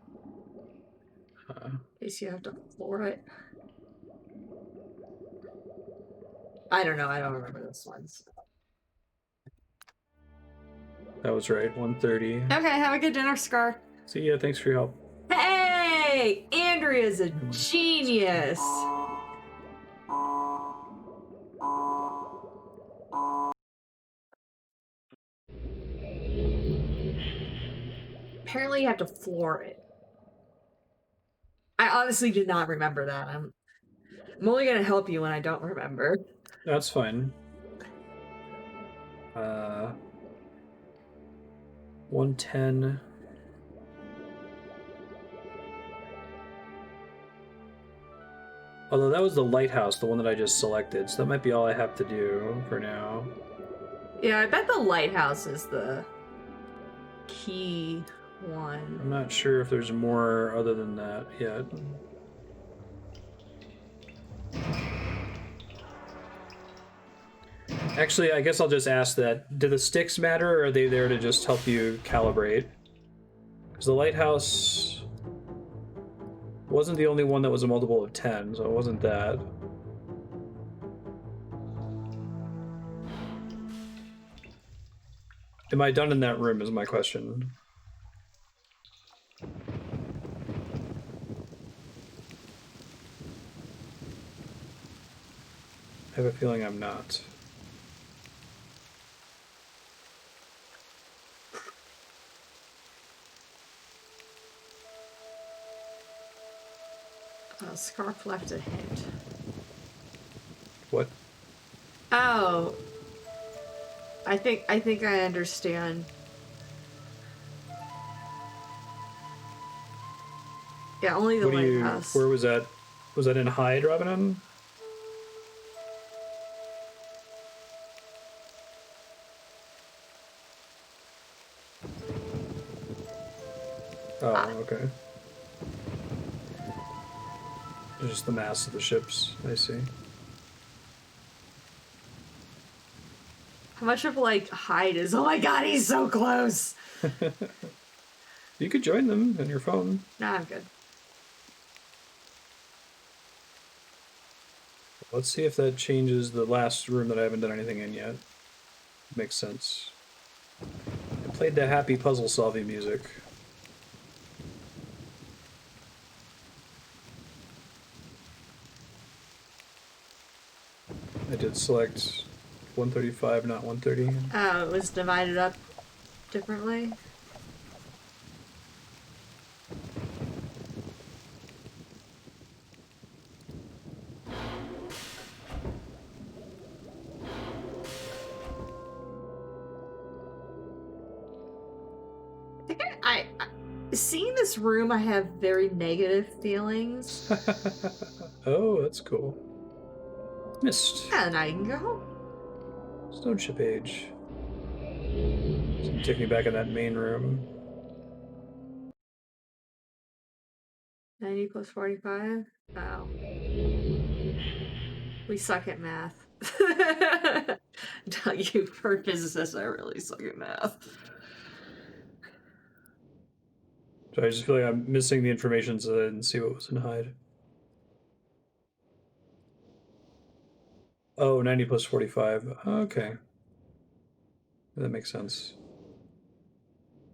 [SPEAKER 5] In case you have to floor it. I don't know. I don't remember those ones.
[SPEAKER 1] That was right, 130.
[SPEAKER 5] Okay, have a good dinner, Scar.
[SPEAKER 1] See ya, thanks for your help.
[SPEAKER 5] Hey! Andrea's a genius! Apparently you have to floor it. I honestly did not remember that. I'm only gonna help you when I don't remember.
[SPEAKER 1] That's fine. 110. Although that was the lighthouse, the one that I just selected, so that might be all I have to do for now.
[SPEAKER 5] Yeah, I bet the lighthouse is the key one.
[SPEAKER 1] I'm not sure if there's more other than that yet. Actually, I guess I'll just ask that. Do the sticks matter, or are they there to just help you calibrate? Because the lighthouse wasn't the only one that was a multiple of 10, so it wasn't that. Am I done in that room is my question. I have a feeling I'm not.
[SPEAKER 5] Scarf left a hint.
[SPEAKER 1] What?
[SPEAKER 5] Oh. I think I understand. Yeah, only the lighthouse.
[SPEAKER 1] Where was that? Was that in Hyde, Robin? Oh, okay. Just the mass of the ships, I see.
[SPEAKER 5] How much of like Hyde is? Oh my god, he's so close.
[SPEAKER 1] You could join them on your phone.
[SPEAKER 5] Nah, I'm good.
[SPEAKER 1] Let's see if that changes the last room that I haven't done anything in yet. Makes sense. I played the happy puzzle solving music. I did select 135, not 130.
[SPEAKER 5] Oh, it was divided up differently? Seeing this room, I have very negative feelings.
[SPEAKER 1] Oh, that's cool. Myst.
[SPEAKER 5] And I can go home.
[SPEAKER 1] Stoneship age. It's gonna take me back in that main room.
[SPEAKER 5] 90 plus 45? Oh. We suck at math. Tell you, for physicists, I really suck at math.
[SPEAKER 1] So I just feel like I'm missing the information, so I didn't see what was in hide. Oh, 90 plus 45. Okay. That makes sense.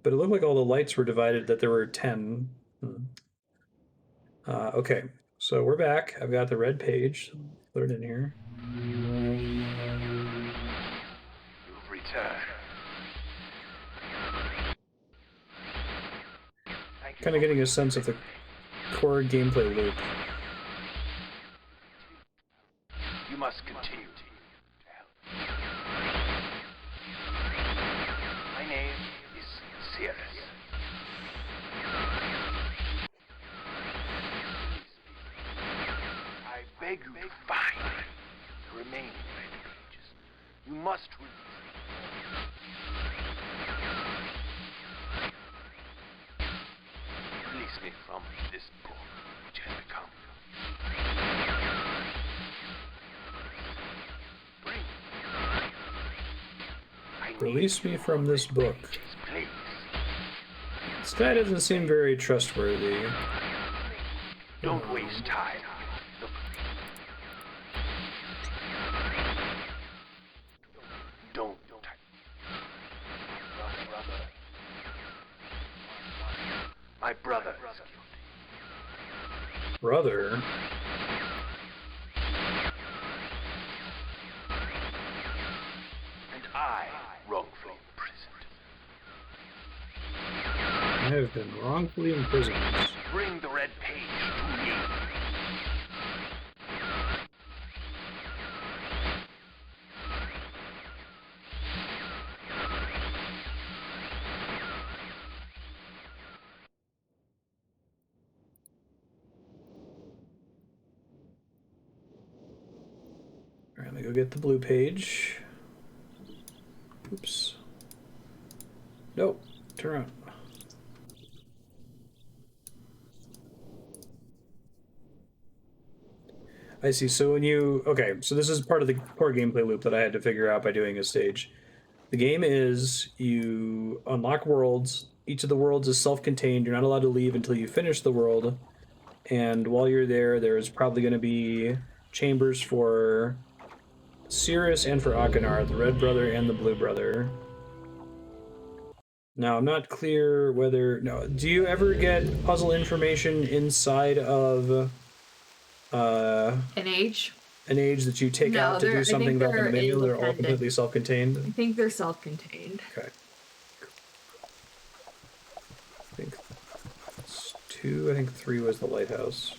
[SPEAKER 1] But it looked like all the lights were divided, that there were 10. Okay, so we're back. I've got the red page. Put it in here.
[SPEAKER 6] You've returned. Thank you
[SPEAKER 1] Kind of getting a sense of the core gameplay loop.
[SPEAKER 6] You must continue to help. My name is Sirrus. I beg you to find the remaining red pages. You must release me from this book which has become
[SPEAKER 1] Release me from this book.
[SPEAKER 6] please.
[SPEAKER 1] This guy doesn't seem very trustworthy.
[SPEAKER 6] Don't waste time. Look. Don't. My brother is guilty.
[SPEAKER 1] Brother?
[SPEAKER 6] And I wrongfully imprisoned.
[SPEAKER 1] I have been wrongfully imprisoned.
[SPEAKER 6] Bring the red page to me.
[SPEAKER 1] Alright, let me go get the blue page. Oops. Nope. Turn around. I see. So when you... Okay, so this is part of the core gameplay loop that I had to figure out by doing a stage. The game is you unlock worlds. Each of the worlds is self-contained. You're not allowed to leave until you finish the world. And while you're there, there's probably going to be chambers for Sirrus and for Achenar, the red brother and the blue brother. Now, I'm not clear whether... No, do you ever get puzzle information inside of...
[SPEAKER 5] An age?
[SPEAKER 1] an age that you take
[SPEAKER 5] No,
[SPEAKER 1] out to
[SPEAKER 5] they're-
[SPEAKER 1] do
[SPEAKER 5] I
[SPEAKER 1] something
[SPEAKER 5] think
[SPEAKER 1] about in the
[SPEAKER 5] they're
[SPEAKER 1] menu? They're all
[SPEAKER 5] independent.
[SPEAKER 1] completely self-contained?
[SPEAKER 5] I think they're self-contained.
[SPEAKER 1] Okay. I think it's 2, I think 3 was the lighthouse.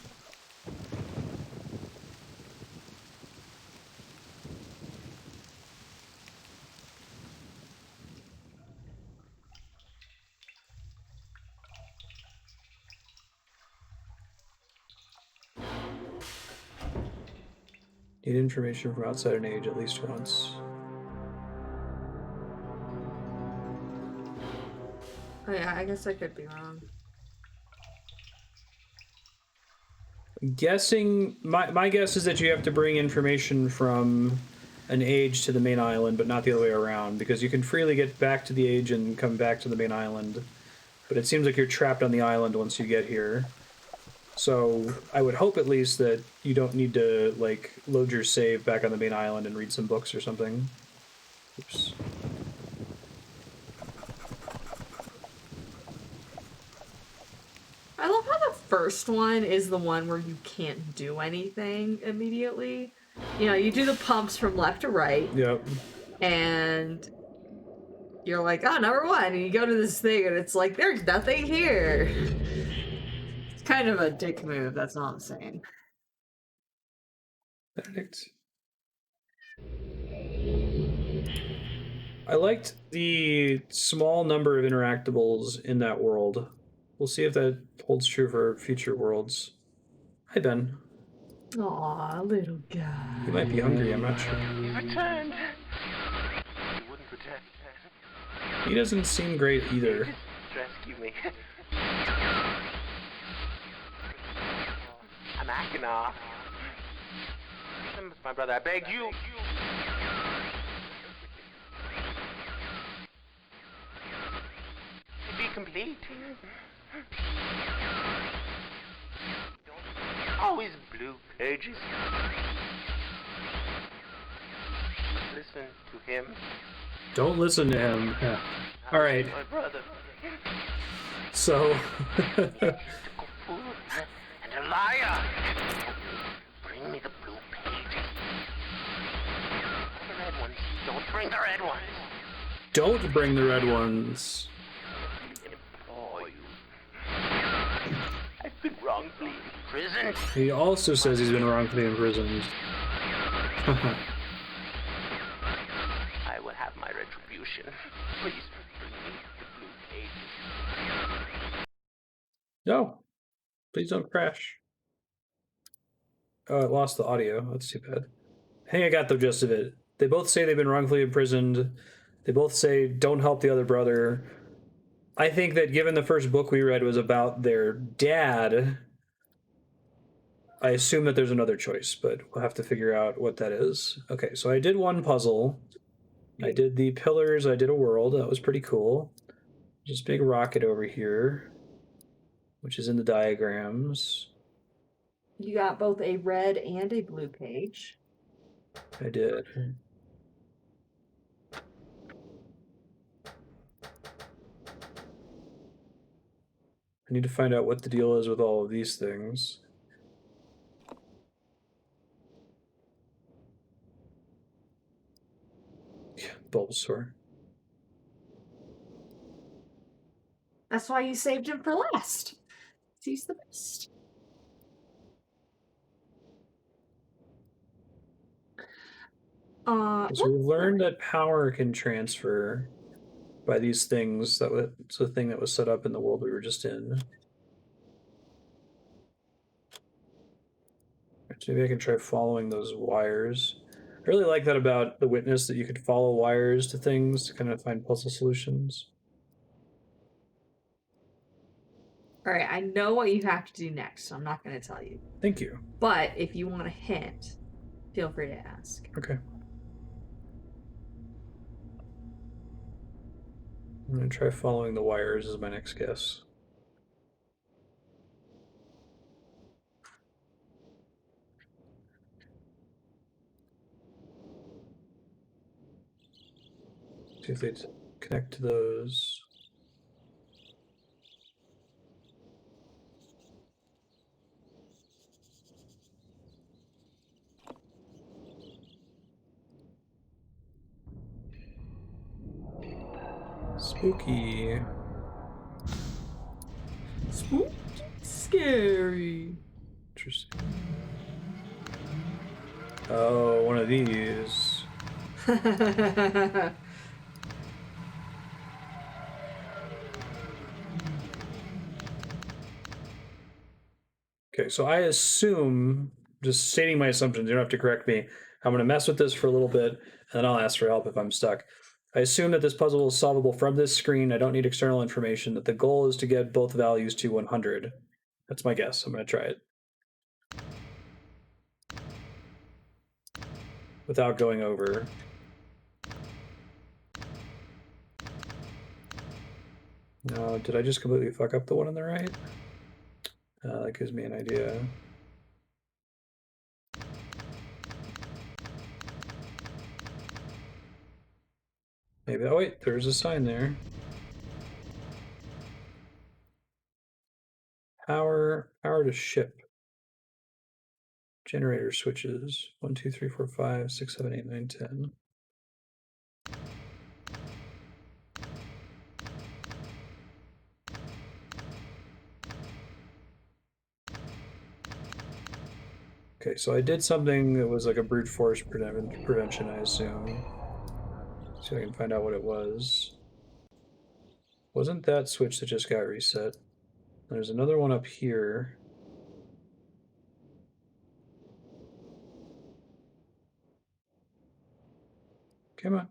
[SPEAKER 1] Need information from outside an age at least once.
[SPEAKER 5] Oh yeah, I guess I could be wrong.
[SPEAKER 1] Guessing, my guess is that you have to bring information from an age to the main island, but not the other way around, because you can freely get back to the age and come back to the main island. But it seems like you're trapped on the island once you get here. So I would hope at least that you don't need to like load your save back on the main island and read some books or something. Oops.
[SPEAKER 2] I love how the first one is the one where you can't do anything immediately. You know, you do the pumps from left to right,
[SPEAKER 1] Yep.
[SPEAKER 2] and you're like, oh, number one, and you go to this thing, and it's like, there's nothing here. It's kind of a dick move, that's all I'm saying.
[SPEAKER 1] Benedict. I liked the small number of interactables in that world. We'll see if that holds true for future worlds. Hi, Ben.
[SPEAKER 2] Aw, little guy.
[SPEAKER 1] He might be hungry, I'm not sure.
[SPEAKER 6] You returned. You wouldn't return.
[SPEAKER 1] He doesn't seem great either.
[SPEAKER 6] Just rescue me. I'm Achenar. My brother, I beg you. To be complete. Always blue pages. Listen to him.
[SPEAKER 1] Don't listen to him. Yeah. All right.
[SPEAKER 6] My brother.
[SPEAKER 1] So,
[SPEAKER 6] Typical fool and a liar. Bring me the blue pages. The red ones. Don't bring the red ones.
[SPEAKER 1] don't bring the red ones.
[SPEAKER 6] Implore you. I've been wrongfully imprisoned.
[SPEAKER 1] He also says he's been wrongfully imprisoned.
[SPEAKER 6] I will have my retribution. Please bring me the blue pages.
[SPEAKER 1] No, please don't crash. Oh, I lost the audio. That's too bad. I think I got the gist of it. They both say they've been wrongfully imprisoned. They both say don't help the other brother. I think that given the first book we read was about their dad, I assume that there's another choice, but we'll have to figure out what that is. Okay, so I did one puzzle. I did the pillars. I did a world. That was pretty cool. Just big rocket over here, which is in the diagrams.
[SPEAKER 2] You got both a red and a blue page.
[SPEAKER 1] I did. I need to find out what the deal is with all of these things. Yeah, Bulbasaur.
[SPEAKER 2] That's why you saved him for last. He's the best.
[SPEAKER 1] So we've learned that power can transfer by these things. That was the thing that was set up in the world we were just in. So maybe I can try following those wires. I really like that about the Witness, that you could follow wires to things to kind of find puzzle solutions.
[SPEAKER 2] All right, I know what you have to do next, so I'm not going to tell you.
[SPEAKER 1] Thank you.
[SPEAKER 2] But if you want a hint, feel free to ask.
[SPEAKER 1] Okay. I'm going to try following the wires as my next guess. See if they connect to those. Spooky.
[SPEAKER 2] Spooky, scary.
[SPEAKER 1] Interesting. Oh, one of these. Okay, so I assume, just stating my assumptions, you don't have to correct me. I'm going to mess with this for a little bit, and then I'll ask for help if I'm stuck. I assume that this puzzle is solvable from this screen. I don't need external information, that the goal is to get both values to 100. That's my guess. I'm going to try it. Without going over. No, did I just completely fuck up the one on the right? That gives me an idea. Maybe. Oh wait, there's a sign there. Power to ship. Generator switches. 1, 2, 3, 4, 5, 6, 7, 8, 9, 10. Okay, so I did something that was like a brute force prevention, I assume. See if I can find out what it was. Wasn't that switch that just got reset? There's another one up here. Come on.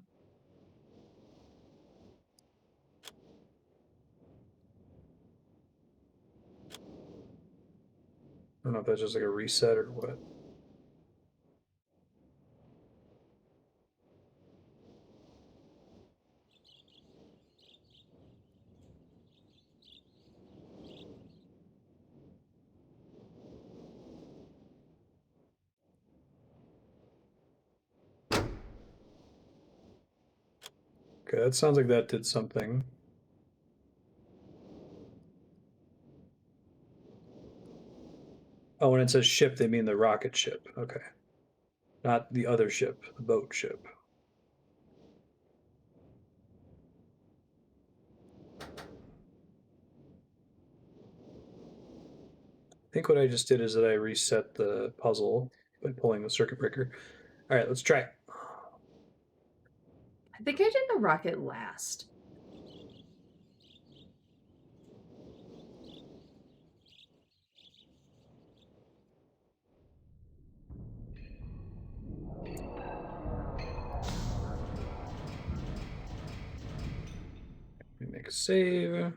[SPEAKER 1] I don't know if that's just like a reset or what. Okay, that sounds like that did something. Oh, when it says ship, they mean the rocket ship. Okay. Not the other ship, the boat ship. I think what I just did is that I reset the puzzle by pulling the circuit breaker. All right, let's try it.
[SPEAKER 5] I think I did the rocket last.
[SPEAKER 1] Let me make a save.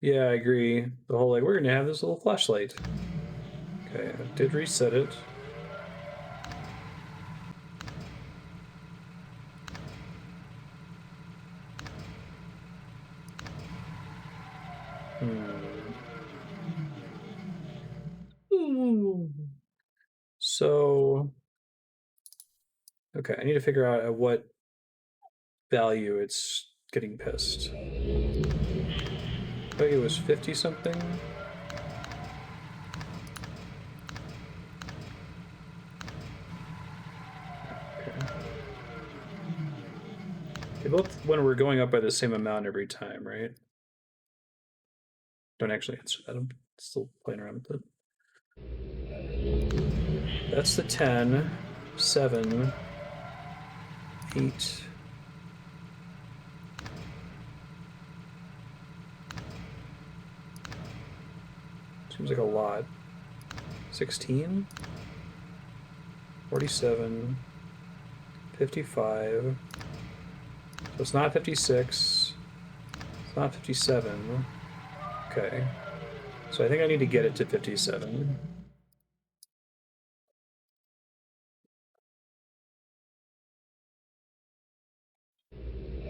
[SPEAKER 1] Yeah, I agree. The whole like, we're gonna have this little flashlight. Okay, I did reset it. So, okay, I need to figure out at what value it's getting pissed. I think it was 50 something. Okay. They both, when we're going up by the same amount every time, right? Don't actually answer that. I'm still playing around with it. That's the 10, 7, 8. Seems like a lot. 16, 47, 55. So it's not 56. It's not 57. Okay. So I think I need to get it to 57.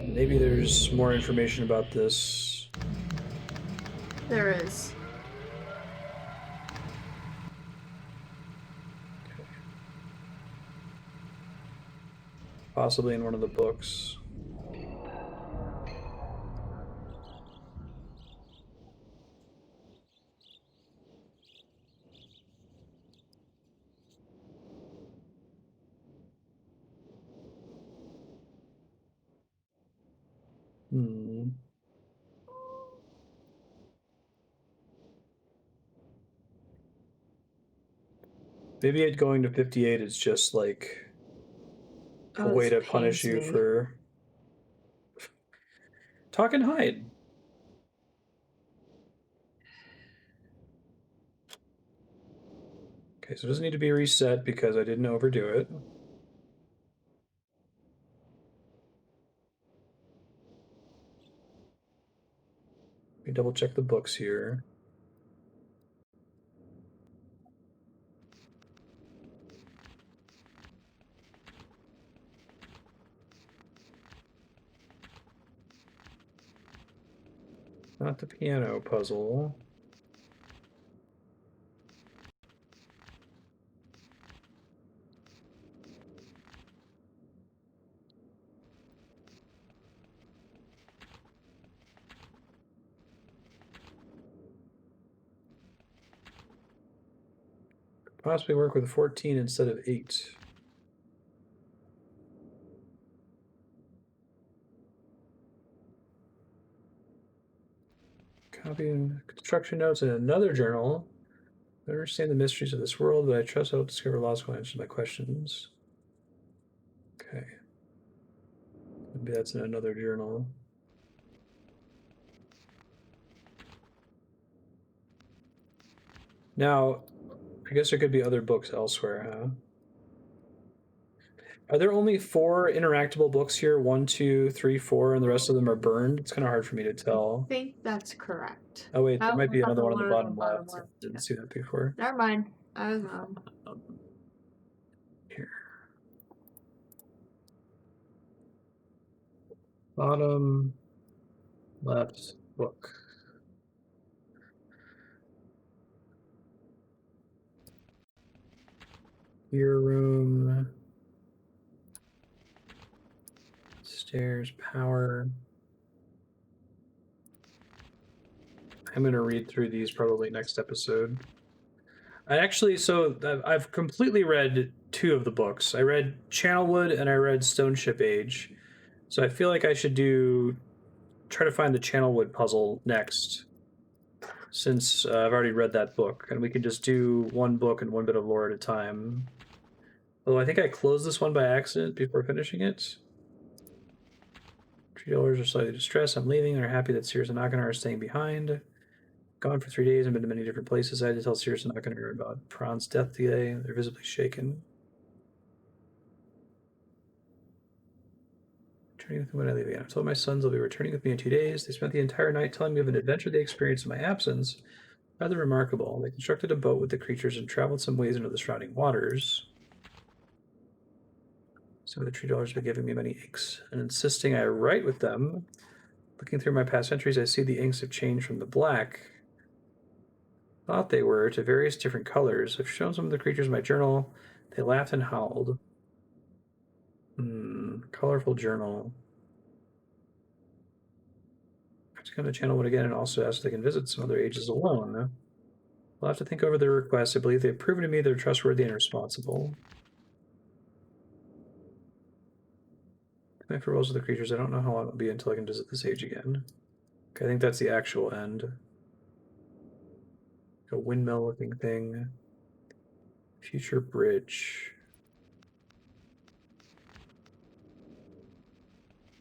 [SPEAKER 1] Maybe there's more information about this.
[SPEAKER 5] There is.
[SPEAKER 1] Okay. Possibly in one of the books. Maybe it going to 58 is just like a way to punish you for talk and hide. Okay, so it doesn't need to be reset because I didn't overdo it. Let me double check the books here. Not the piano puzzle. Possibly work with 14 instead of 8. Copying construction notes in another journal. I understand the mysteries of this world, but I trust I'll discover logical answers to my questions. Okay. Maybe that's in another journal. Now, I guess there could be other books elsewhere, huh? Are there only 4 interactable books here? 1, 2, 3, 4, and the rest of them are burned? It's kind of hard for me to
[SPEAKER 5] I
[SPEAKER 1] tell.
[SPEAKER 5] think that's correct.
[SPEAKER 1] Oh wait, there might be another one on the bottom
[SPEAKER 5] left.
[SPEAKER 1] left. Didn't see that before.
[SPEAKER 5] Never mind. I was wrong.
[SPEAKER 1] Here. Bottom left book. Gear room. Stairs, power. I'm going to read through these probably next episode. I've completely read 2 of the books. I read Channelwood and I read Stoneship Age. So I feel like I should try to find the Channelwood puzzle next, since I've already read that book, and we can just do one book and one bit of lore at a time. Although I think I closed this one by accident before finishing it. Tree dwellers are slightly distressed. I'm leaving. They're happy that Sirrus and Achenar are staying behind. Gone for 3 days and been to many different places. I had to tell Sirrus and Achenar about Prawn's death today. They're visibly shaken. Returning with me when I leave again. I've told my sons they'll be returning with me in 2 days. They spent the entire night telling me of an adventure they experienced in my absence. Rather remarkable. They constructed a boat with the creatures and traveled some ways into the surrounding waters. So the tree dwellers have been giving me many inks and insisting I write with them. Looking through my past entries, I see the inks have changed from the black thought they were to various different colors. I've shown some of the creatures in my journal. They laughed and howled. Colorful journal. I have to come to Channelwood again and also ask if they can visit some other ages alone. I'll have to think over their requests. I believe they've proven to me they're trustworthy and responsible. For roles of the creatures, I don't know how long it'll be until I can visit this age again. Okay, I think that's the actual end. A windmill looking thing. Future bridge.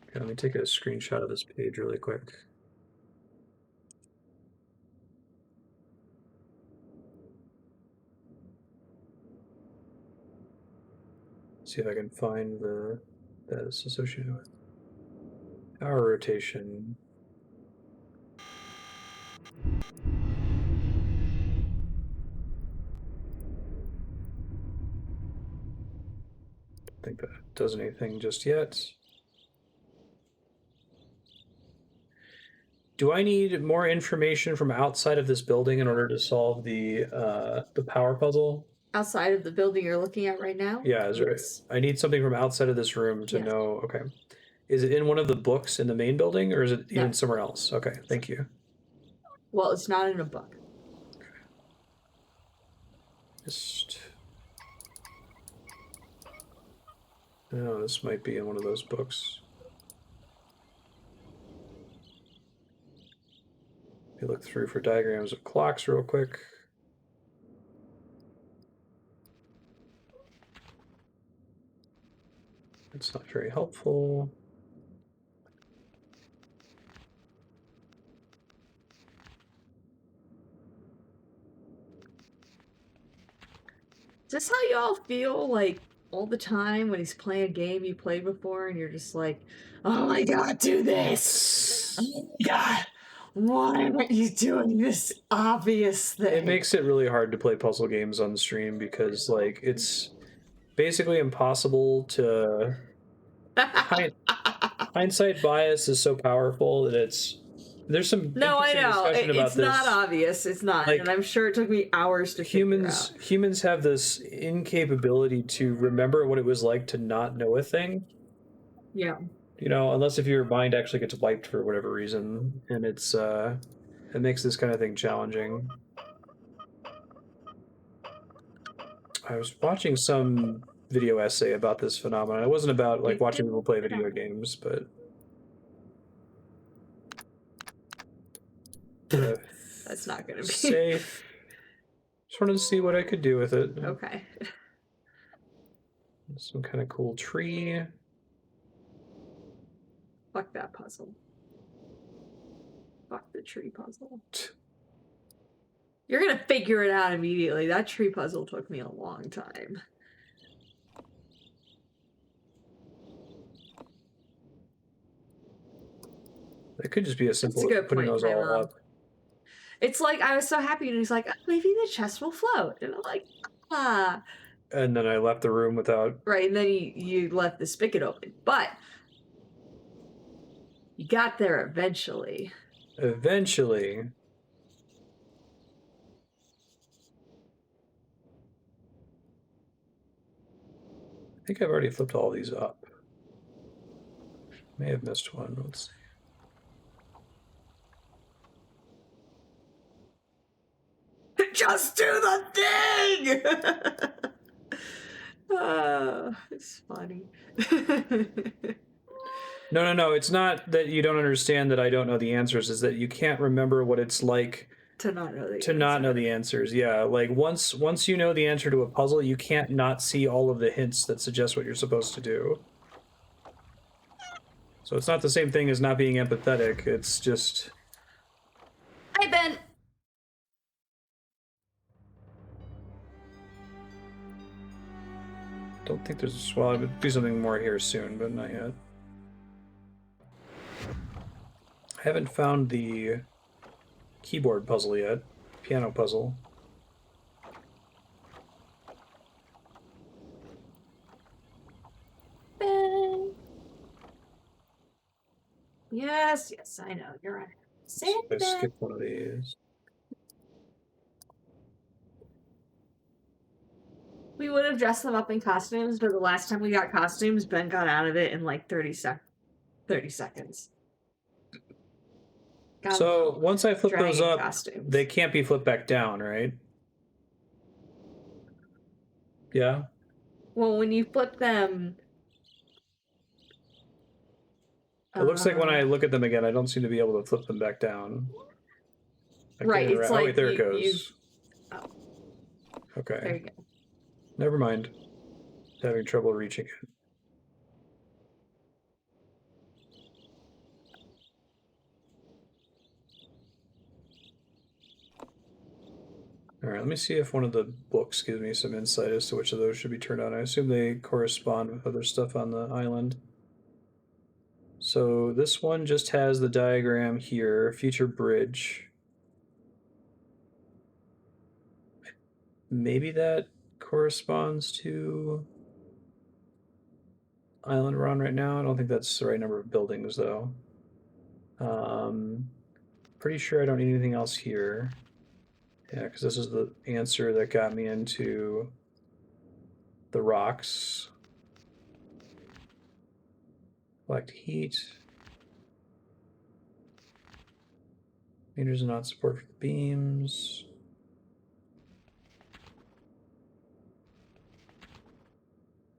[SPEAKER 1] Okay, let me take a screenshot of this page really quick. See if I can find that it's associated with power rotation. I think that does anything just yet. Do I need more information from outside of this building in order to solve the power puzzle?
[SPEAKER 5] Outside of the building you're looking at right now?
[SPEAKER 1] Yeah, is right. I need something from outside of this room to know. Okay. Is it in one of the books in the main building, or is it even somewhere else? Okay, thank you.
[SPEAKER 5] Well, it's not in a book.
[SPEAKER 1] Just... Oh, this might be in one of those books. Let me look through for diagrams of clocks real quick. It's not very helpful.
[SPEAKER 5] Is this how y'all feel like all the time when he's playing a game you played before and you're just like, oh my god, do this! Oh my god, why aren't you doing this obvious thing?
[SPEAKER 1] It makes it really hard to play puzzle games on stream because, like, it's basically impossible to... Hindsight bias is so powerful that it's There's some
[SPEAKER 5] No, I
[SPEAKER 1] interesting
[SPEAKER 5] know.
[SPEAKER 1] discussion about
[SPEAKER 5] It's
[SPEAKER 1] this.
[SPEAKER 5] not obvious. It's not.
[SPEAKER 1] Like,
[SPEAKER 5] and I'm sure it took me hours to figure out.
[SPEAKER 1] Humans have this incapability to remember what it was like to not know a thing.
[SPEAKER 5] Yeah.
[SPEAKER 1] You know, unless if your mind actually gets wiped for whatever reason, and it makes this kind of thing challenging. I was watching some video essay about this phenomenon. It wasn't about like watching people play video games, but
[SPEAKER 5] That's not going to be
[SPEAKER 1] safe. Just wanted to see what I could do with it.
[SPEAKER 5] Okay.
[SPEAKER 1] Some kind of cool tree.
[SPEAKER 5] Fuck that puzzle. Fuck the tree puzzle. You're going to figure it out immediately. That tree puzzle took me a long time.
[SPEAKER 1] It could just be as simple
[SPEAKER 5] That's a
[SPEAKER 1] as
[SPEAKER 5] good
[SPEAKER 1] putting
[SPEAKER 5] point,
[SPEAKER 1] those all
[SPEAKER 5] Tyrone.
[SPEAKER 1] up.
[SPEAKER 5] It's like, I was so happy, and he's like, oh, maybe the chest will float. And I'm like, ah.
[SPEAKER 1] And then I left the room without...
[SPEAKER 5] Right, and then you left the spigot open. But you got there eventually.
[SPEAKER 1] Eventually. I think I've already flipped all these up. May have missed one. Let's see.
[SPEAKER 5] Just do the thing! It's funny.
[SPEAKER 1] No. It's not that you don't understand that I don't know the answers. It's that you can't remember what it's like
[SPEAKER 5] to not know the
[SPEAKER 1] to not know the answers. Yeah, like once you know the answer to a puzzle, you can't not see all of the hints that suggest what you're supposed to do. So it's not the same thing as not being empathetic. It's just...
[SPEAKER 5] Hi, Ben!
[SPEAKER 1] Don't think there's... Well, I would do something more here soon, but not yet. I haven't found the keyboard puzzle yet. Piano puzzle.
[SPEAKER 5] Ben! Yes, I know. You're right.
[SPEAKER 1] I skipped one of these.
[SPEAKER 5] We would have dressed them up in costumes, but the last time we got costumes, Ben got out of it in like 30 seconds. Got
[SPEAKER 1] So once I flip those
[SPEAKER 5] dragon
[SPEAKER 1] up,
[SPEAKER 5] costumes.
[SPEAKER 1] they can't be flipped back down, right? Yeah?
[SPEAKER 5] Well, when you flip them...
[SPEAKER 1] It looks like when I look at them again, I don't seem to be able to flip them back down.
[SPEAKER 5] Right, it's
[SPEAKER 1] oh,
[SPEAKER 5] like
[SPEAKER 1] wait, there it goes.
[SPEAKER 5] Oh.
[SPEAKER 1] Okay.
[SPEAKER 5] There you go.
[SPEAKER 1] Never mind. Having trouble reaching it. Alright, let me see if one of the books gives me some insight as to which of those should be turned on. I assume they correspond with other stuff on the island. So this one just has the diagram here, future bridge. Maybe that corresponds to island we're on right now. I don't think that's the right number of buildings though. Pretty sure I don't need anything else here. Yeah, because this is the answer that got me into the rocks. Collect heat. Meters are not support for the beams.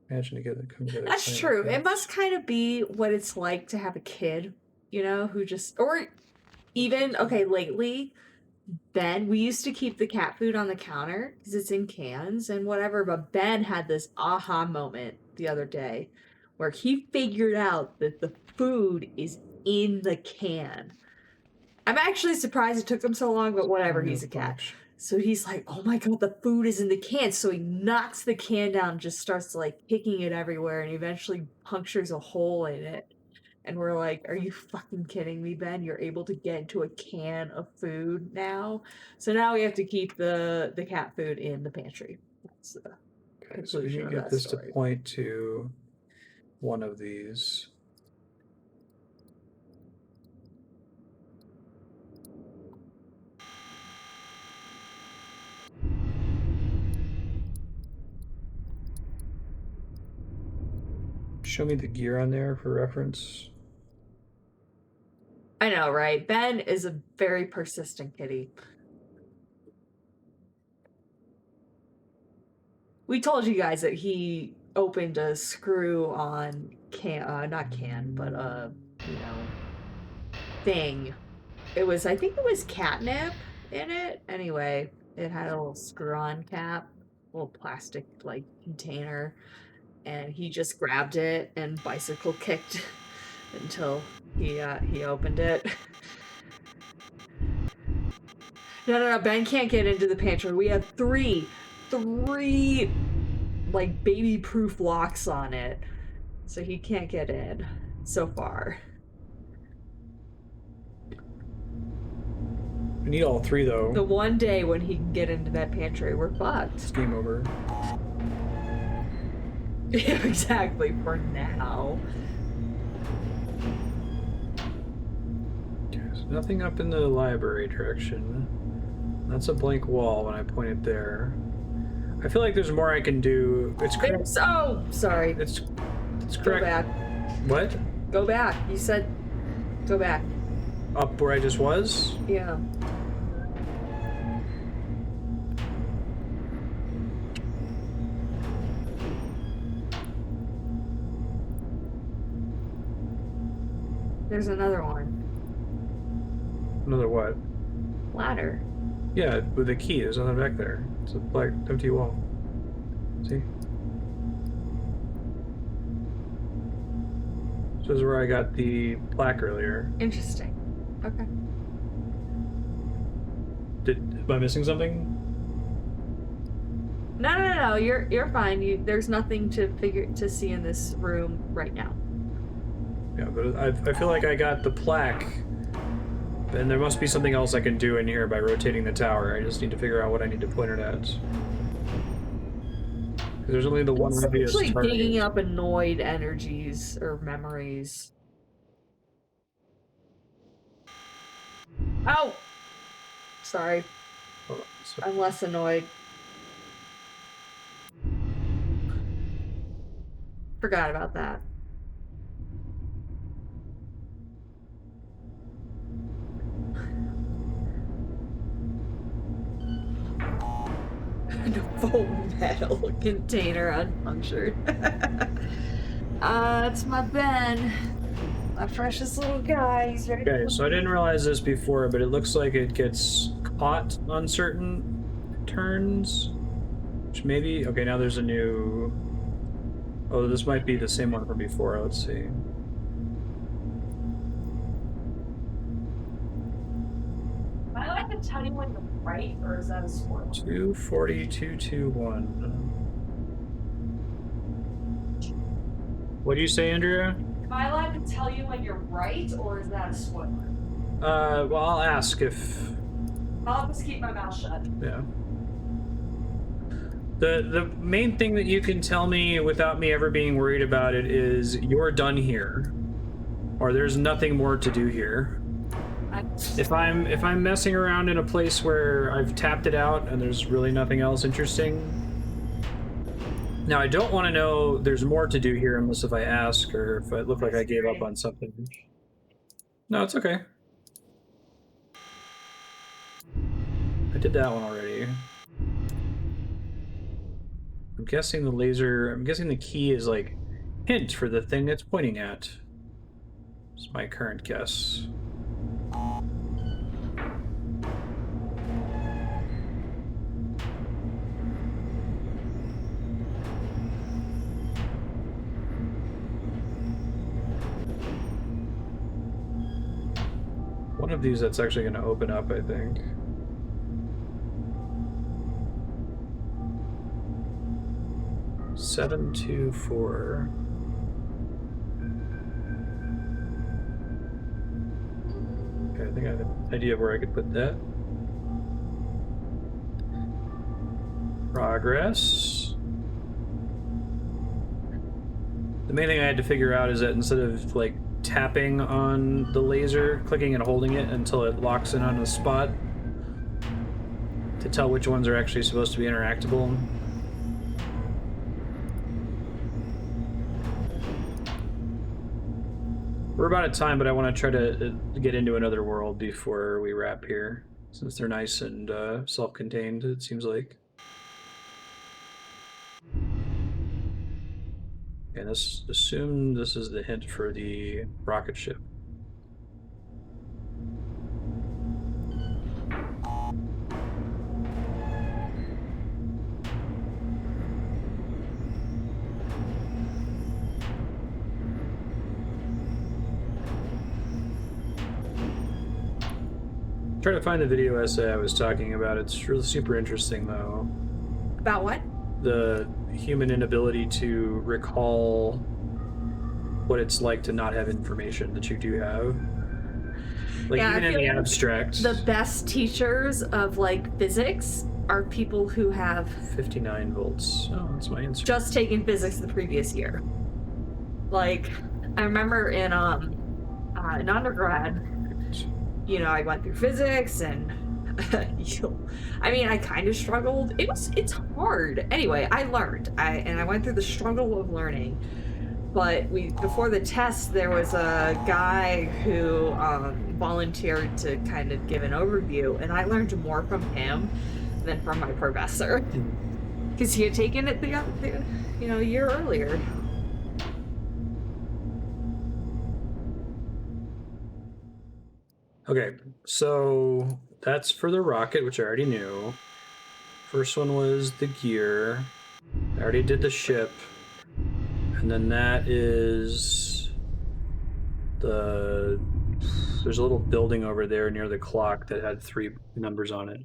[SPEAKER 1] Imagine together, come together.
[SPEAKER 5] That's true. It must kind of be what it's like to have a kid, you know, who just... Or even, okay, lately... Ben, we used to keep the cat food on the counter because it's in cans and whatever, but Ben had this aha moment the other day where he figured out that the food is in the can. I'm actually surprised it took him so long, but whatever, he's a cat. So he's like, oh my god, the food is in the can. So he knocks the can down and just starts like kicking it everywhere and eventually punctures a hole in it. And we're like, are you fucking kidding me, Ben? You're able to get into a can of food now? So now we have to keep the cat food in the pantry. That's the
[SPEAKER 1] okay, so you get this story. To point to one of these. show me the gear on there for reference?
[SPEAKER 5] I know, right? Ben is a very persistent kitty. We told you guys that he opened a screw on thing. I think it was catnip in it. Anyway, it had a little screw-on cap, little plastic like container, and he just grabbed it and bicycle kicked until he opened it. No, Ben can't get into the pantry. We have three like baby-proof locks on it, so he can't get in so far.
[SPEAKER 1] We need all three though.
[SPEAKER 5] The one day when he can get into that pantry, we're fucked.
[SPEAKER 1] It's game over.
[SPEAKER 5] Yeah, exactly, for now.
[SPEAKER 1] There's nothing up in the library direction. That's a blank wall when I point it there. I feel like there's more I can do. It's correct.
[SPEAKER 5] Oh, sorry.
[SPEAKER 1] It's
[SPEAKER 5] Go
[SPEAKER 1] correct.
[SPEAKER 5] back.
[SPEAKER 1] What?
[SPEAKER 5] Go back. You said go back.
[SPEAKER 1] Up where I just was?
[SPEAKER 5] Yeah. There's another one.
[SPEAKER 1] Another what?
[SPEAKER 5] Ladder.
[SPEAKER 1] Yeah, with a key. There's nothing back there. It's a black, empty wall. See? This is where I got the plaque earlier.
[SPEAKER 5] Interesting. Okay.
[SPEAKER 1] Am I missing something?
[SPEAKER 5] No. You're fine. There's nothing to see in this room right now.
[SPEAKER 1] Yeah, but I feel like I got the plaque. And there must be something else I can do in here by rotating the tower. I just need to figure out what I need to point it at. 'Cause there's only the one
[SPEAKER 5] It's
[SPEAKER 1] obvious
[SPEAKER 5] actually
[SPEAKER 1] target.
[SPEAKER 5] digging up annoyed energies or memories. Ow! Sorry,
[SPEAKER 1] Hold on, so-
[SPEAKER 5] I'm less annoyed. Forgot about that. The foam metal container unpunctured. It's my Ben. My precious little guy. He's ready.
[SPEAKER 1] Okay, so I didn't realize this before, but it looks like it gets caught on certain turns. Which maybe... Okay, now there's a new... Oh, this might be the same one from before. Let's see.
[SPEAKER 5] Am I allowed to tell you when you're right, or is that a spoiler?
[SPEAKER 1] 240, 221. What do you say, Andrea?
[SPEAKER 5] Am I allowed to tell you when you're right, or is that a spoiler?
[SPEAKER 1] Well, I'll ask if...
[SPEAKER 5] I'll just keep my mouth shut.
[SPEAKER 1] Yeah. The main thing that you can tell me without me ever being worried about it is you're done here, or there's nothing more to do here. If I'm messing around in a place where I've tapped it out and there's really nothing else interesting. Now I don't want to know there's more to do here unless if I ask or if I look like I gave up on something. No, it's okay. I did that one already. I'm guessing the key is like hint for the thing it's pointing at. It's my current guess. One of these that's actually going to open up, I think. Seven, 2, 4. Okay, I think I have an idea of where I could put that. Progress. The main thing I had to figure out is that instead of like tapping on the laser, clicking and holding it until it locks in on a spot to tell which ones are actually supposed to be interactable. We're about at time, but I want to try to get into another world before we wrap here, since they're nice and self-contained, it seems like. And let's assume this is the hint for the rocket ship. Try to find the video essay I was talking about. It's really super interesting, though.
[SPEAKER 5] About what?
[SPEAKER 1] The human inability to recall what it's like to not have information that you do have. Like,
[SPEAKER 5] Yeah,
[SPEAKER 1] even
[SPEAKER 5] I
[SPEAKER 1] in
[SPEAKER 5] feel
[SPEAKER 1] the
[SPEAKER 5] like
[SPEAKER 1] abstract.
[SPEAKER 5] The best teachers of like physics are people who have
[SPEAKER 1] 59 volts. Oh, that's my answer.
[SPEAKER 5] just taken physics the previous year. Like, I remember in undergrad, you know, I went through physics and I mean, I kind of struggled. It's hard. Anyway, I learned. I went through the struggle of learning. But before the test, there was a guy who volunteered to kind of give an overview, and I learned more from him than from my professor, because he had taken it the a year earlier.
[SPEAKER 1] Okay, so that's for the rocket, which I already knew. First one was the gear. I already did the ship. And then that is there's a little building over there near the clock that had 3 numbers on it.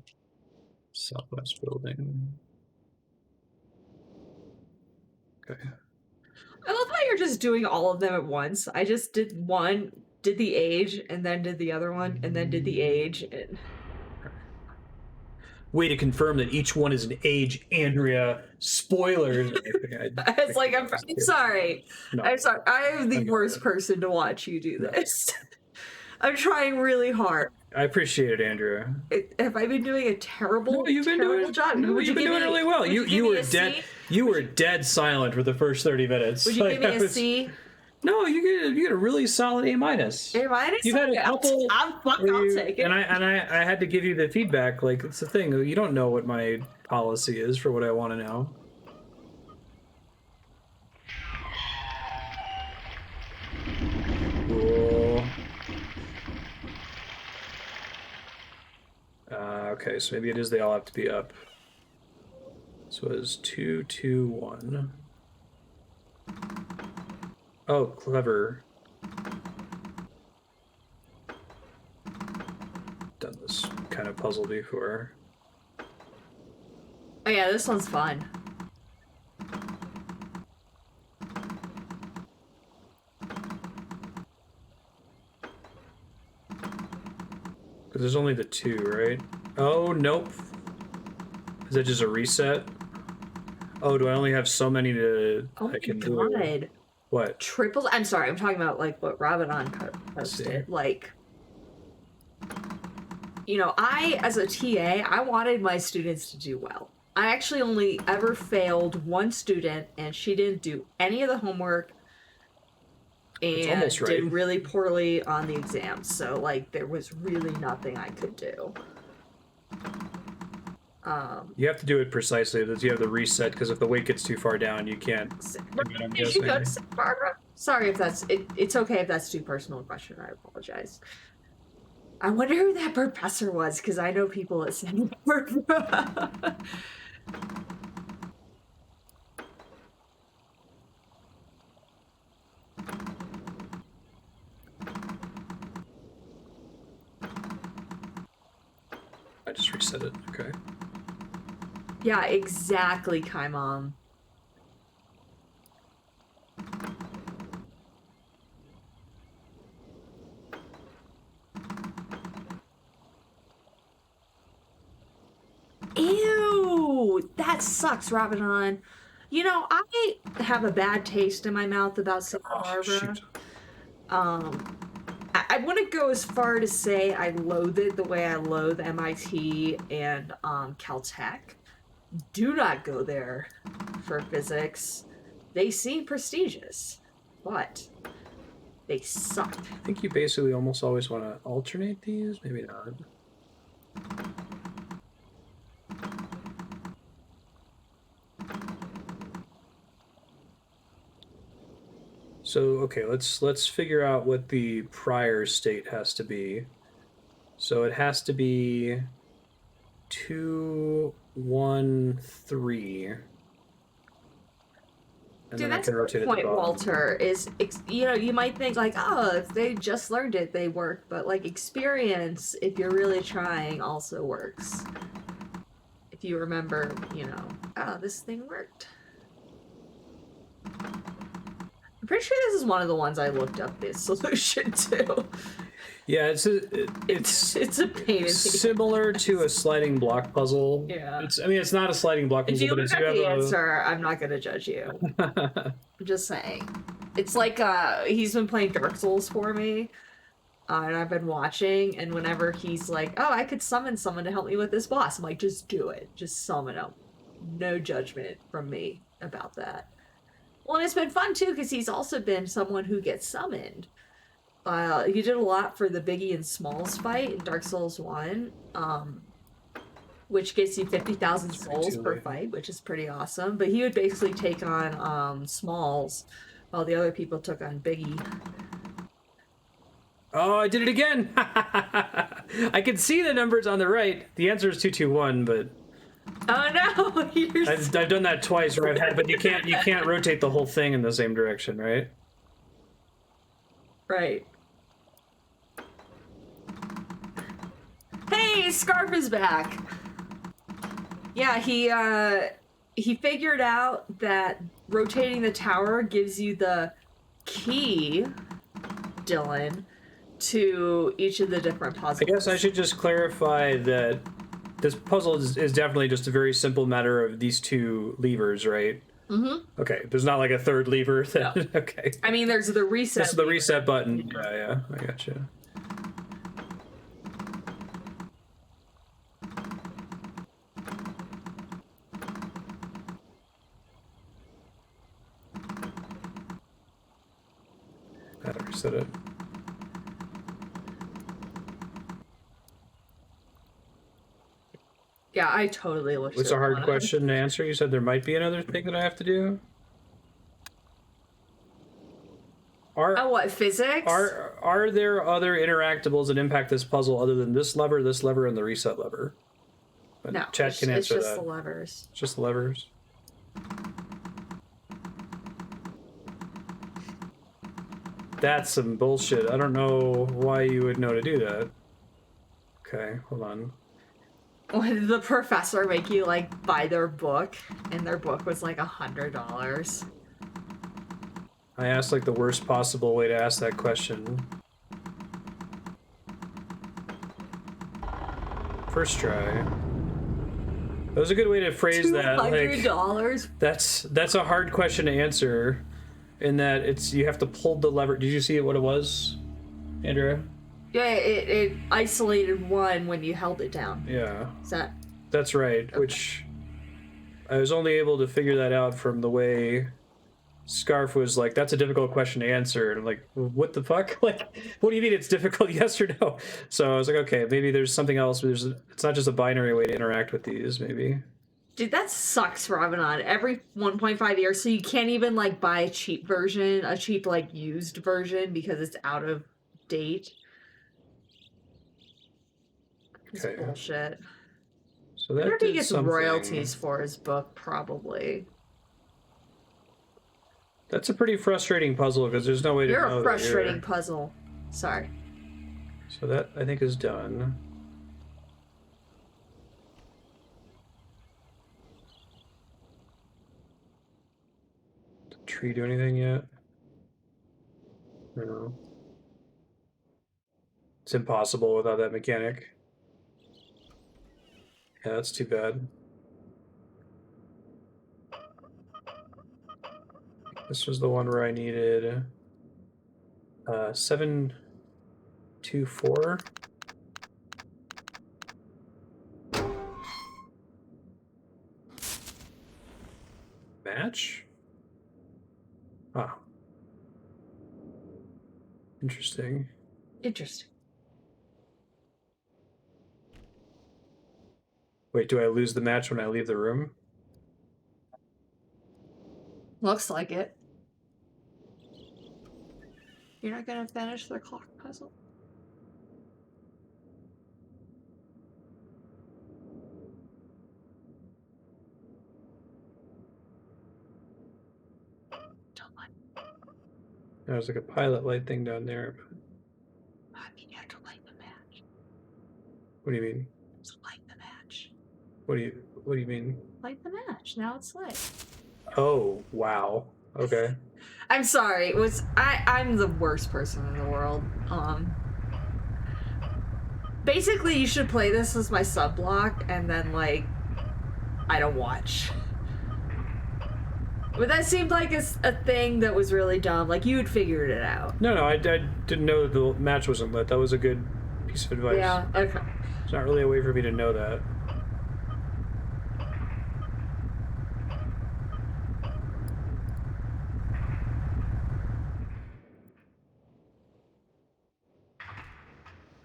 [SPEAKER 1] Southwest building. Okay.
[SPEAKER 5] I love how you're just doing all of them at once. I just did one, did the age, and then did the other one, and then did the age. And...
[SPEAKER 1] Way to confirm that each one is an age, Andrea. Spoilers.
[SPEAKER 5] It's like, I'm sorry.
[SPEAKER 1] No.
[SPEAKER 5] I'm sorry. I'm the worst person to watch you do this. I'm trying really hard.
[SPEAKER 1] I appreciate it, Andrea.
[SPEAKER 5] Have I been doing a terrible,
[SPEAKER 1] No, you've been
[SPEAKER 5] terrible
[SPEAKER 1] doing,
[SPEAKER 5] job?
[SPEAKER 1] No,
[SPEAKER 5] Would
[SPEAKER 1] you've been doing really well. You were dead.
[SPEAKER 5] C?
[SPEAKER 1] You were dead silent for the first 30 minutes.
[SPEAKER 5] Would you give me a C?
[SPEAKER 1] No, you get a really solid A minus.
[SPEAKER 5] A minus?
[SPEAKER 1] You've had a couple.
[SPEAKER 5] I'll take it.
[SPEAKER 1] And I had to give you the feedback. Like, it's the thing. You don't know what my policy is for what I want to know. Cool. Okay, so maybe it is they all have to be up. So it is 2, 2, 1. Oh, clever. Done this kind of puzzle before.
[SPEAKER 5] Oh yeah, this one's fun.
[SPEAKER 1] Because there's only the 2, right? Oh, nope. Is that just a reset? Oh, do I only have so many to I can do?
[SPEAKER 5] God.
[SPEAKER 1] What?
[SPEAKER 5] Triples? I'm sorry, I'm talking about like what Rabadon posted. Like, you know, I, as a TA, I wanted my students to do well. I actually only ever failed one student, and she didn't do any of the homework and
[SPEAKER 1] right.
[SPEAKER 5] did really poorly on the exam. So, like, there was really nothing I could do.
[SPEAKER 1] You have to do it precisely. That you have the reset, because if the weight gets too far down, you can't.
[SPEAKER 5] Did you go to Santa Barbara? Sorry if that's it's okay if that's too personal a question. I apologize. I wonder who that professor was, because I know people at Santa Barbara.
[SPEAKER 1] I just reset it. Okay.
[SPEAKER 5] Yeah, exactly, Kai Mom. Ew, that sucks, Rabadon. You know, I have a bad taste in my mouth about Santa Barbara.
[SPEAKER 1] Shoot.
[SPEAKER 5] I wouldn't go as far to say I loathe it the way I loathe MIT and Caltech. Do not go there for physics. They seem prestigious, but They suck.
[SPEAKER 1] I think you basically almost always want to alternate these. Maybe not. So okay, let's figure out what the prior state has to be. So it has to be 2, 1, 3. And
[SPEAKER 5] Dude,
[SPEAKER 1] then I
[SPEAKER 5] that's
[SPEAKER 1] can
[SPEAKER 5] a
[SPEAKER 1] rotate
[SPEAKER 5] good
[SPEAKER 1] at the
[SPEAKER 5] point,
[SPEAKER 1] bottom.
[SPEAKER 5] Walter. Is you know, you might think like, oh, if they just learned it, they work. But like experience, if you're really trying, also works. If you remember, you know, oh, this thing worked. I'm pretty sure this is one of the ones I looked up this solution to.
[SPEAKER 1] Yeah, it's a
[SPEAKER 5] pain in the
[SPEAKER 1] similar to a sliding block puzzle.
[SPEAKER 5] Yeah.
[SPEAKER 1] I mean, it's not a sliding block
[SPEAKER 5] If
[SPEAKER 1] puzzle,
[SPEAKER 5] you
[SPEAKER 1] but
[SPEAKER 5] look
[SPEAKER 1] it's
[SPEAKER 5] at
[SPEAKER 1] you have
[SPEAKER 5] the
[SPEAKER 1] a.
[SPEAKER 5] answer, I'm not gonna judge you. I'm just saying. It's like he's been playing Dark Souls for me. And I've been watching, and whenever he's like, oh, I could summon someone to help me with this boss, I'm like, just do it. Just summon him. No judgment from me about that. Well, and it's been fun, too, because he's also been someone who gets summoned. He did a lot for the Biggie and Smalls fight in Dark Souls 1, which gets you 50,000 souls per fight, which is pretty awesome. But he would basically take on Smalls, while the other people took on Biggie.
[SPEAKER 1] Oh, I did it again! I can see the numbers on the right. The answer is 221, but
[SPEAKER 5] oh no,
[SPEAKER 1] I've done that twice where I've had, but you can't rotate the whole thing in the same direction, right?
[SPEAKER 5] Right. Hey, Scarf is back. Yeah, he figured out that rotating the tower gives you the key, Dylan, to each of the different puzzles.
[SPEAKER 1] I guess I should just clarify that this puzzle is definitely just a very simple matter of these two levers, right?
[SPEAKER 5] Mm-hmm.
[SPEAKER 1] Okay, there's not like a third lever. That,
[SPEAKER 5] No.
[SPEAKER 1] Okay.
[SPEAKER 5] I mean, there's the reset.
[SPEAKER 1] This is the reset button. Yeah, I gotcha. Gotta reset it.
[SPEAKER 5] Yeah, I totally looked at it.
[SPEAKER 1] It's a hard question to answer. You said there might be another thing that I have to do.
[SPEAKER 5] Oh, what, physics?
[SPEAKER 1] Are there other interactables that impact this puzzle other than this lever, and the reset lever? But
[SPEAKER 5] no,
[SPEAKER 1] chat can answer
[SPEAKER 5] it's just
[SPEAKER 1] that.
[SPEAKER 5] the levers.
[SPEAKER 1] It's just the levers. That's some bullshit. I don't know why you would know to do that. Okay, hold on.
[SPEAKER 5] When did the professor make you like buy their book, and their book was like $100?
[SPEAKER 1] I asked like the worst possible way to ask that question. First try. That was a good way to phrase that. Like,
[SPEAKER 5] $200?
[SPEAKER 1] that's a hard question to answer, in that it's you have to pull the lever. Did you see what it was, Andrea?
[SPEAKER 5] Yeah, it isolated one when you held it down.
[SPEAKER 1] Yeah.
[SPEAKER 5] Is that?
[SPEAKER 1] That's right.
[SPEAKER 5] Okay.
[SPEAKER 1] Which I was only able to figure that out from the way Scarf was like, that's a difficult question to answer. And I'm like, what the fuck? Like, what do you mean it's difficult? Yes or no? So I was like, okay, maybe there's something else. It's not just a binary way to interact with these, maybe.
[SPEAKER 5] Dude, that sucks for Achenar. Every 1.5 years, so you can't even like buy a cheap version, a cheap like used version because it's out of date. It's
[SPEAKER 1] Okay.
[SPEAKER 5] bullshit.
[SPEAKER 1] So
[SPEAKER 5] I
[SPEAKER 1] that
[SPEAKER 5] wonder if he
[SPEAKER 1] did
[SPEAKER 5] gets
[SPEAKER 1] something.
[SPEAKER 5] royalties for his book, probably.
[SPEAKER 1] That's a pretty frustrating puzzle because there's no way to know.
[SPEAKER 5] You're a
[SPEAKER 1] that
[SPEAKER 5] frustrating puzzle. Sorry.
[SPEAKER 1] So that, I think, is done. Did the tree do anything yet? No. It's impossible without that mechanic. Yeah, that's too bad. This was the one where I needed 7, 2, 4. Match? Ah. Interesting.
[SPEAKER 5] Interesting.
[SPEAKER 1] Wait, do I lose the match when I leave the room?
[SPEAKER 5] Looks like it. You're not gonna finish the clock puzzle? Don't light.
[SPEAKER 1] There's like a pilot light thing down there.
[SPEAKER 5] I mean, you have to light the match.
[SPEAKER 1] What do you mean?
[SPEAKER 5] So light the match.
[SPEAKER 1] What do you mean?
[SPEAKER 5] Light the match. Now it's lit.
[SPEAKER 1] Oh, wow. Okay.
[SPEAKER 5] I'm sorry. I'm the worst person in the world. Basically, you should play this as my sub block, and then like, I don't watch. But that seemed like a thing that was really dumb. Like, you had figured it out.
[SPEAKER 1] No, I didn't know the match wasn't lit. That was a good piece of advice.
[SPEAKER 5] Yeah. Okay.
[SPEAKER 1] It's not really a way for me to know that.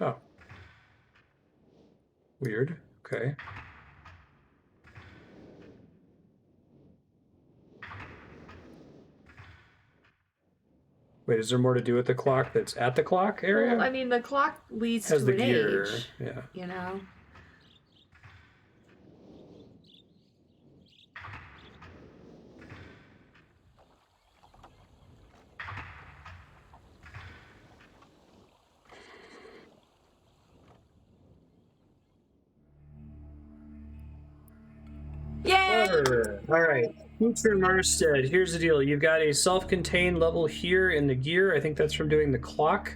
[SPEAKER 1] Oh. Weird. Okay. Wait, is there more to do with the clock that's at the clock area?
[SPEAKER 5] Well, I mean, the clock leads
[SPEAKER 1] Has
[SPEAKER 5] to
[SPEAKER 1] the
[SPEAKER 5] an
[SPEAKER 1] gear.
[SPEAKER 5] age.
[SPEAKER 1] Yeah.
[SPEAKER 5] You know. Yay!
[SPEAKER 1] All right. Future Marstead. Here's the deal. You've got a self-contained level here in the gear. I think that's from doing the clock.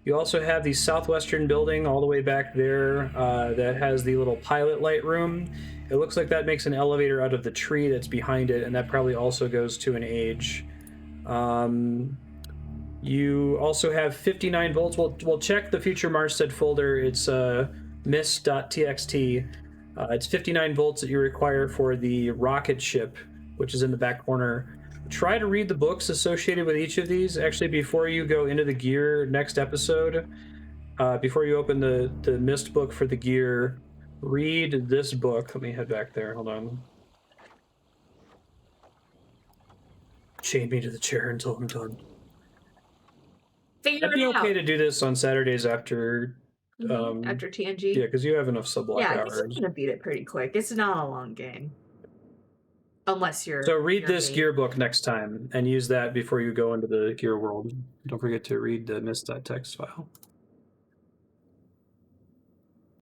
[SPEAKER 1] You also have the southwestern building all the way back there that has the little pilot light room. It looks like that makes an elevator out of the tree that's behind it, and that probably also goes to an age. You also have 59 volts. We'll check the Future Marstead folder. It's myst.txt. It's 59 volts that you require for the rocket ship, which is in the back corner. Try to read the books associated with each of these. Actually, before you go into the gear next episode, before you open the Myst book for the gear, read this book. Let me head back there. Hold on. Chain me to the chair until I'm done.
[SPEAKER 5] Figure
[SPEAKER 1] It'd be
[SPEAKER 5] it
[SPEAKER 1] okay
[SPEAKER 5] out.
[SPEAKER 1] to do this on Saturdays after
[SPEAKER 5] After TNG.
[SPEAKER 1] yeah, because you have enough sub block
[SPEAKER 5] Yeah, I
[SPEAKER 1] hours.
[SPEAKER 5] think you're gonna beat it pretty quick. It's not a long game. Unless you're...
[SPEAKER 1] So read
[SPEAKER 5] you're
[SPEAKER 1] this
[SPEAKER 5] me.
[SPEAKER 1] gear book next time and use that before you go into the gear world. Don't forget to read the Myst.txt file.